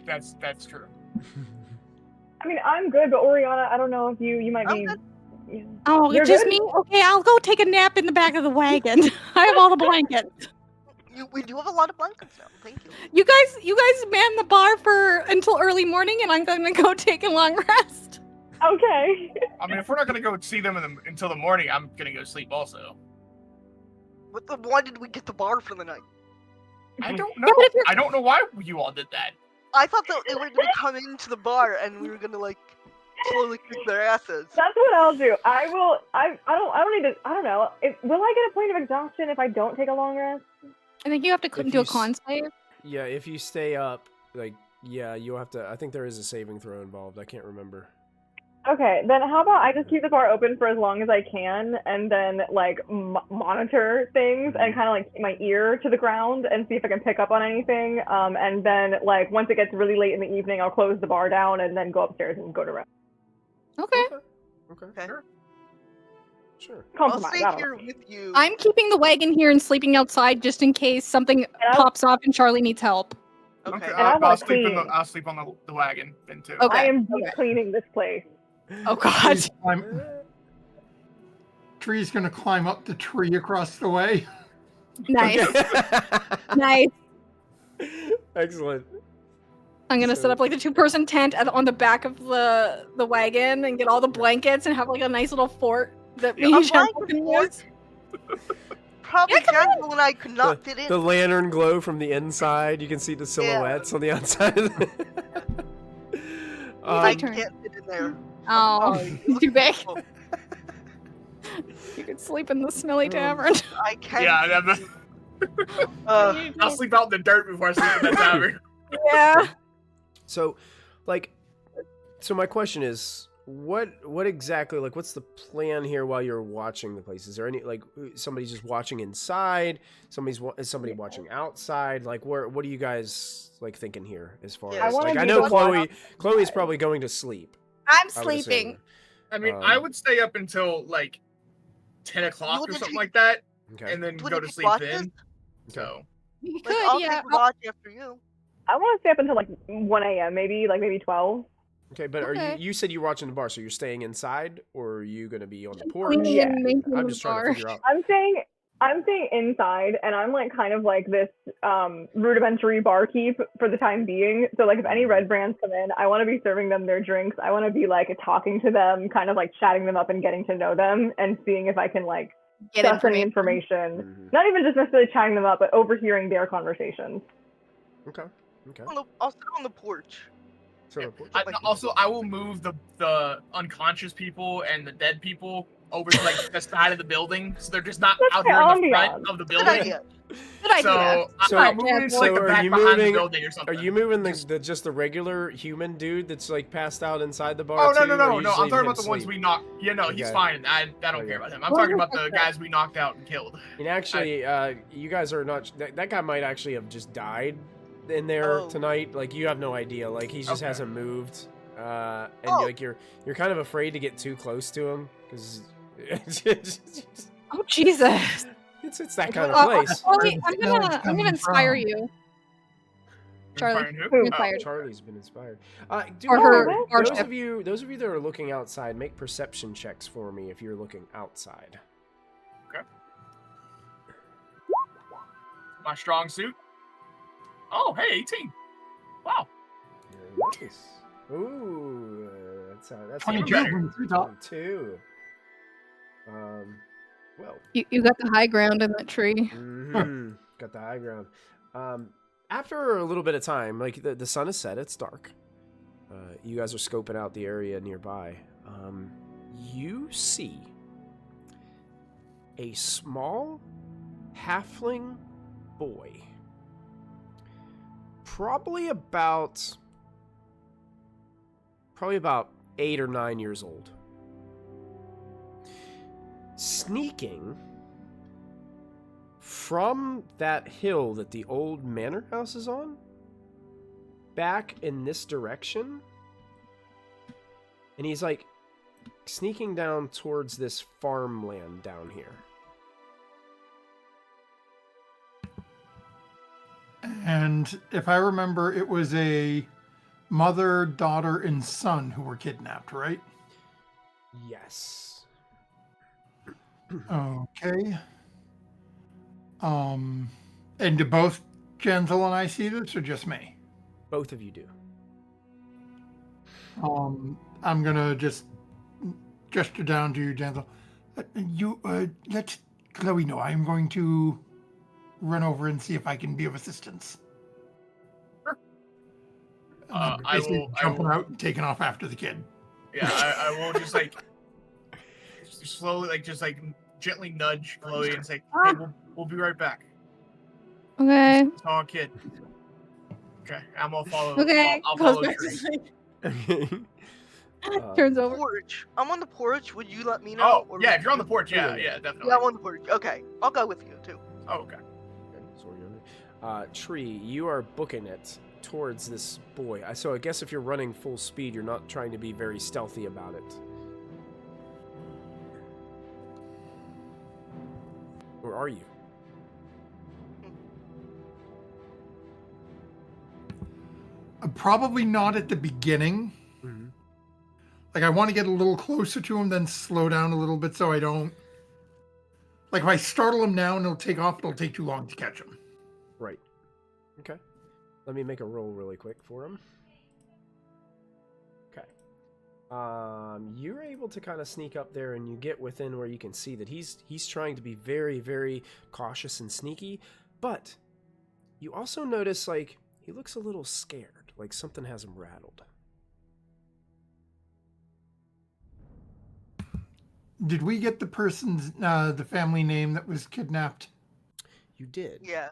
C: That's true.
F: I mean, I'm good, but Oriana, I don't know if you might
D: I'm
F: be.
D: good.
F: Yeah.
E: Oh,
F: You're
E: it's just
F: good?
E: me? Okay, I'll go take a nap in the back of the wagon. I have all the blankets.
D: We do have a lot of blankets now. Thank you.
E: You guys man the bar until early morning, and I'm gonna go take a long rest.
F: Okay.
C: I mean, if we're not gonna go see them until the morning, I'm gonna go sleep also.
D: Why did we get the bar for the night?
C: I don't know.
E: Yeah, but if you're-
C: I don't know why you all did that.
D: I thought that they were gonna come into the bar and we were gonna, like, slowly kick their asses.
F: That's what I'll do. I will. I don't need to. I don't know. Will I get a point of exhaustion if I don't take a long rest?
E: I think you have to
A: If
E: do
A: you
E: a con save.
A: Yeah, if you stay up, like, yeah, you'll have to. I think there is a saving throw involved. I can't remember.
F: Okay, then how about I just keep the bar open for as long as I can, and then like monitor things and kind of like keep my ear to the ground and see if I can pick up on anything. And then like once it gets really late in the evening, I'll close the bar down and then go upstairs and go to rest.
E: Okay.
A: Okay.
D: Okay.
A: Sure.
D: I'll
F: Compromise.
D: stay
F: I don't
D: here
F: know.
D: with you.
E: I'm keeping the wagon here and sleeping outside just in case something
F: I-
E: pops off and Charlie needs help.
D: Okay.
F: And I wanna clean.
C: I'll sleep on the wagon then too.
E: Okay.
F: I am deep cleaning this place.
E: Oh God.
B: Tree's gonna climb up the tree across the way.
E: Nice. Nice.
A: Excellent.
E: I'm gonna set up like the 2-person tent on the back of the wagon and get all the blankets and have like a nice little fort that me
D: A
E: and Jen
D: blanket
E: can
D: fort?
E: use.
D: Probably
E: Yeah, come on.
D: Daniel and I could not fit in.
A: The lantern glow from the inside. You can see the silhouettes on the outside. Of the...
D: I
E: turn.
D: can't fit in there.
E: Oh,
D: Sorry.
E: too big.
D: Oh,
E: You could sleep in the smelly tavern.
D: I can't.
C: Yeah, I'll sleep out in the dirt before I sleep in the tavern.
E: Yeah.
A: So, like, my question is, what exactly, like, what's the plan here while you're watching the place? Is there any, like, somebody's just watching inside? Is somebody watching outside? Like, what are you guys, like, thinking here as far
D: Yeah,
A: as,
F: I wanna
A: like, I
F: be
A: know
F: the one
A: Chloe's probably going to sleep.
E: I'm
A: I would assume.
E: sleeping.
C: I mean,
A: Um,
C: I would stay up until like 10 o'clock or
D: wouldn't
C: something
D: take-
C: like that,
A: Okay.
C: and then
D: Would
C: go
D: it
C: to
D: take
C: sleep
D: watches?
C: then. So
E: You
D: Like,
E: could,
D: I'll
E: yeah.
D: take watch after you.
F: I want to stay up until like 1 a.m. Maybe 12.
A: Okay, but are
E: Okay.
A: you said you're watching the bar, so you're staying inside, or are you going to be on the porch?
E: Cleaning
F: Yeah.
E: and maintaining
A: I'm
E: the
A: just trying
E: bar.
A: to figure out.
F: I'm staying inside, and I'm like kind of like this rudimentary barkeep for the time being. So like if any Redbrands come in, I want to be serving them their drinks. I want to be like talking to them, kind of like chatting them up and getting to know them, and seeing if I can like
E: Get
F: suss any information.
A: Mhm.
F: Not even just necessarily chatting them up, but overhearing their conversations.
A: Okay. Okay.
D: I'll sit on the porch.
A: So
C: Yeah.
A: the porch.
C: Also, I will move the unconscious people and the dead people over to like the side of the building, so they're just not
F: That's
C: out
F: my
C: here in the
F: ambiance.
C: front of the
D: Good
C: building.
D: idea.
E: Good idea.
C: So,
A: So-
C: I'll move into like
A: so
C: the
A: are
C: back
A: you
C: behind
A: moving-
C: the building or
A: Are
C: something.
A: you moving just the regular human dude that's like passed out inside the bar?
C: Oh no
A: too,
C: no
A: or
C: no
A: you
C: no!
A: just
C: I'm
A: leaving
C: talking
A: him
C: about the ones
A: sleep?
C: we knocked. Yeah, no, he's
A: Okay.
C: fine. I don't
A: Okay.
C: care about him. I'm talking about the guys we knocked out and killed.
A: And actually, you guys are not. That guy might actually have just died in there
D: Oh.
A: tonight. Like you have no idea. Like he just
C: Okay.
A: hasn't moved. And
D: Oh.
A: like you're kind of afraid to get too close to him because
E: Oh Jesus!
A: it's that kind of place.
E: Charlie,
B: Where the smell is
E: I'm
B: coming
E: gonna inspire
B: from.
E: you. Charlie,
C: Firing who?
F: Who?
C: Oh,
E: inspired.
A: Charlie's been inspired.
E: Or her
F: Oh,
A: those
E: bar
A: of you that are looking outside, make perception checks for me if you're looking outside.
C: my strong suit. Oh, hey, 18. Wow.
A: Nice. Ooh, that's
B: 22
C: better.
B: from the treetop.
A: 22. Well,
E: You got the high ground in that tree.
A: got the high ground. After a little bit of time, like the sun is set, it's dark. You guys are scoping out the area nearby. You see a small halfling boy, probably about 8 or 9 years old, sneaking from that hill that the old manor house is on, back in this direction. And he's like sneaking down towards this farmland down here.
B: And if I remember, it was a mother, daughter, and son who were kidnapped, right?
A: Yes.
B: Okay. And do both Genzel and I see this, or just me?
A: Both of you do.
B: I'm gonna just gesture down to you, Genzel. Let Chloe know. I'm going to run over and see if I can be of assistance.
C: Sure.
B: Basically
C: I
B: jumping
C: will-
B: out and taking off after the kid.
C: Yeah, I will just like slowly, like just like gently nudge Chloe and say, "Hey, we'll be right back."
E: Okay.
C: Small kid. Okay, I'm gonna follow.
E: Okay.
C: I'll
E: Goes
C: follow
E: back to
C: Tree.
E: sleep. Turns over.
D: Porch. I'm on the porch. Would you let me know?
C: Oh, yeah, if you're on the porch, yeah,
A: Yeah.
C: definitely.
D: Yeah, I'm on the porch. Okay, I'll go with you too.
C: Oh, okay.
A: Okay, so we're gonna- Tree, you are booking it towards this boy. So I guess if you're running full speed, you're not trying to be very stealthy about it. Or are you?
B: Probably not at the beginning.
A: Mm-hmm.
B: Like, I want to get a little closer to him, then slow down a little bit so I don't. Like, if I startle him now and he'll take off, it'll take too long to catch him.
A: Right. Okay. Let me make a roll really quick for him. Okay. You're able to kind of sneak up there, and you get within where you can see that he's trying to be very, very cautious and sneaky, but you also notice, like, he looks a little scared, like something has him rattled.
B: Did we get the person's, the family name that was kidnapped?
A: You did.
D: Yeah.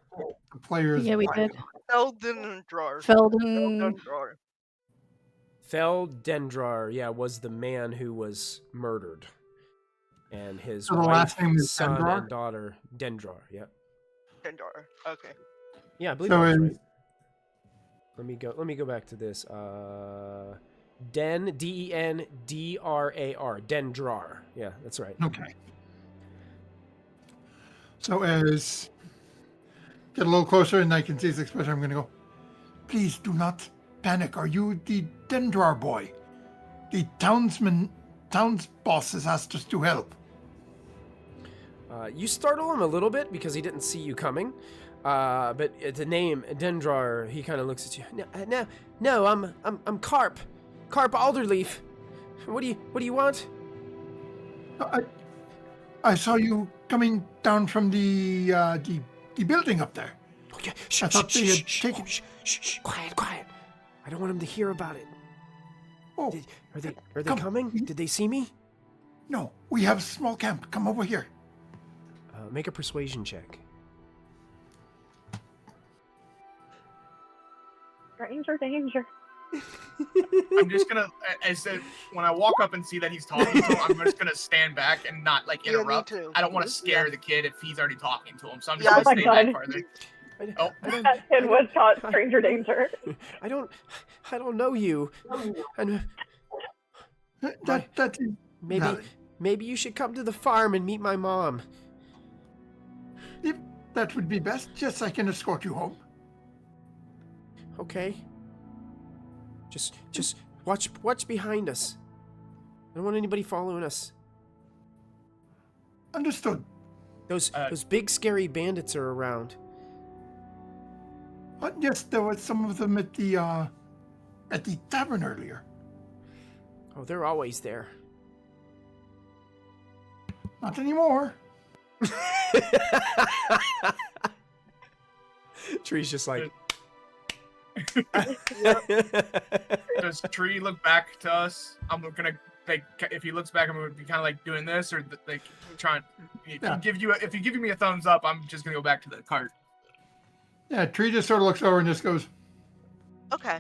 B: The players.
E: Yeah, we
B: wife?
E: did.
D: Eldon drawer.
E: Felden.
D: Drawer.
A: Phandalin, yeah, was the man who was murdered. And his
B: So the
A: wife,
B: last name is
A: son,
B: Dendrar?
A: and daughter, Dendrar, yeah.
D: Drawer. Okay.
A: Yeah, I believe
B: So
A: that was
B: is-
A: right. Let me go back to this. Den, D-E-N-D-R-A-R, Dendrar. Yeah, that's right.
B: Okay. So as get a little closer and I can see his expression, I'm going to go, please do not panic. Are you the Dendrar boy? The town's boss has asked us to help.
A: You startle him a little bit because he didn't see you coming. But the name Dendrar, he kind of looks at you. No, I'm Carp Alderleaf. What do you want?
B: I saw you coming down from the building up there.
A: Oh, yeah.
B: I thought they had taken.
A: Shh. Quiet. I don't want him to hear about it.
B: Oh,
A: Are they
B: come.
A: coming? Did they see me?
B: No, we have a small camp. Come over here.
A: Make a persuasion check.
F: Danger.
C: I'm just gonna, when I walk up and see that he's talking to him, I'm just gonna stand back and not like
D: Yeah, me
C: interrupt.
D: too.
C: I don't want to
D: Yeah.
C: scare the kid if he's already talking to him, so I'm just
D: Yeah,
C: gonna
F: oh
C: stay
F: my
C: back
F: God.
C: farther.
A: I
F: That kid was taught stranger danger.
A: don't know you. And
B: That is valid.
A: maybe you should come to the farm and meet my mom.
B: If that would be best, yes, I can escort you home.
A: Okay. Just watch behind us. I don't want anybody following us.
B: Understood.
A: Those big scary bandits are around.
B: Yes, there was some of them at the tavern earlier.
A: Oh, they're always there.
B: Not anymore.
A: Tree's just like.
C: Does Tree look back to us? I'm gonna like if he looks back, I'm gonna be kind of like doing this or like trying. If you give me a thumbs up, I'm just gonna go back to the cart.
B: Yeah, Tree just sort of looks over and just goes,
D: Okay.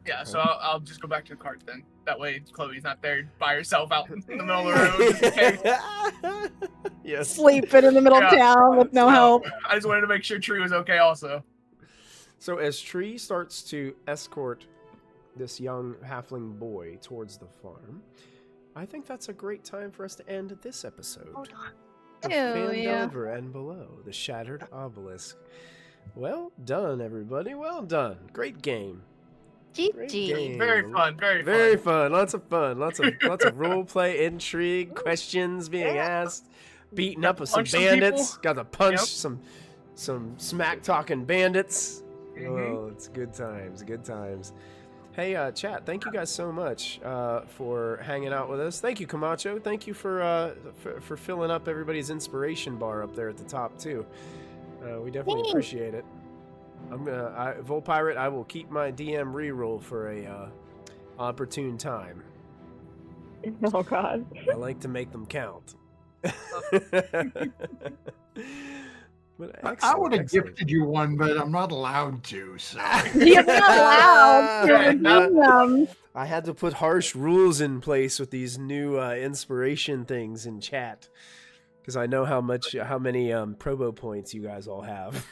C: Yeah, so I'll just go back to the cart then. That way Chloe's not there by herself out in the middle of the road. Just in case.
A: Yes.
E: Sleeping in the middle of town with no help.
C: I just wanted to make sure Tree was okay also.
A: So as Tree starts to escort this young halfling boy towards the farm, I think that's a great time for us to end this episode.
D: Oh, God.
A: Of
E: Ew, yeah.
A: Phandelver and Below, the Shattered Obelisk. Well done, everybody. Well done. Great game. Great game.
C: Very fun.
A: Very fun. Lots of fun. Lots of role play, intrigue, questions being asked, beating up with some
C: Punch some
A: bandits.
C: people.
A: Got to punch
C: Yep.
A: some smack talking bandits.
C: Mhm.
A: Oh, it's good times. Good times. Hey, chat. Thank you guys so much for hanging out with us. Thank you, Camacho. Thank you for filling up everybody's inspiration bar up there at the top too. We definitely appreciate it. Volpirate, I will keep my DM reroll for a opportune time.
F: Oh God.
A: I like to make them count. But
B: I would have
A: excellent.
B: gifted you one, but I'm not allowed to, so.
E: You're not allowed to redeem them.
A: I had to put harsh rules in place with these new inspiration things in chat because I know how many probo points you guys all have.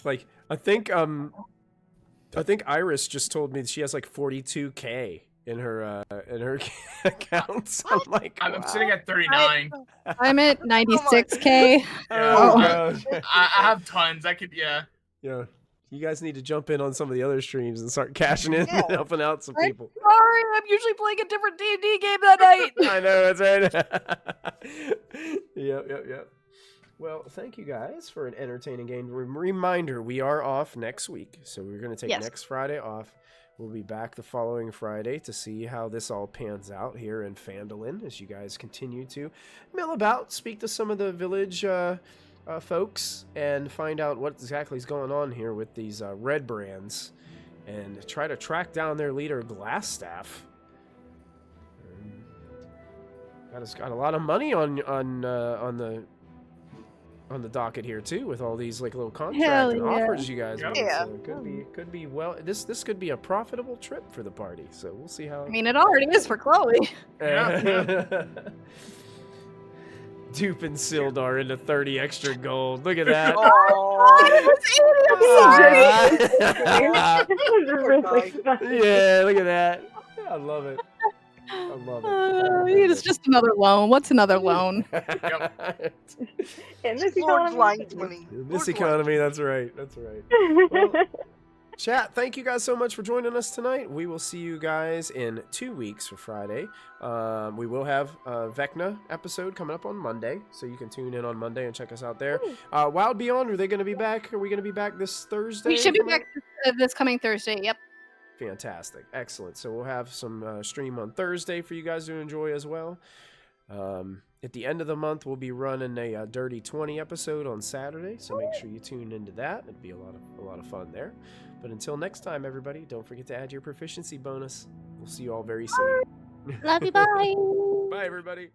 A: Like I think Iris just told me that she has like 42K in her accounts. I'm like,
C: I'm
A: wow.
C: sitting at 39.
E: I'm at 96K.
A: Oh,
C: Yeah.
A: gosh.
C: I have tons. I could, yeah.
A: Yeah, you guys need to jump in on some of the other streams and start cashing in and helping out some people.
E: Sorry, I'm usually playing a different D&D game that night.
A: I know, that's right. Yep. Well, thank you guys for an entertaining game. Reminder, we are off next week, so we're going to take next Friday off. We'll be back the following Friday to see how this all pans out here in Phandalin as you guys continue to mill about, speak to some of the village folks, and find out what exactly is going on here with these Redbrands, and try to track down their leader, Glassstaff. Got a lot of money on the docket here too, with all these like little contract and offers you guys made.
D: Yeah.
A: So it could be well. This could be a profitable trip for the party. So we'll see how.
E: I mean, it already is for Chloe.
A: Duping Sildar into 30 extra gold. Look at that.
F: This is really funny.
A: Yeah, look at that. I love it. I love it.
E: It is just another loan. What's another loan?
F: In this
D: Lord's
F: economy.
D: line 20.
A: In this economy, that's right. Well, Chat, thank you guys so much for joining us tonight. We will see you guys in 2 weeks for Friday. We will have a Vecna episode coming up on Monday, so you can tune in on Monday and check us out there. Wild Beyond, are they going to be back? Are we going to be back this Thursday?
E: We should be back this coming Thursday, yep.
A: Fantastic. Excellent. So we'll have some stream on Thursday for you guys to enjoy as well. At the end of the month, we'll be running a Dirty 20 episode on Saturday, so make sure you tune into that. It'll be a lot of fun there. But until next time, everybody, don't forget to add your proficiency bonus. We'll see you all very soon.
E: Love you, bye.
A: Bye, everybody.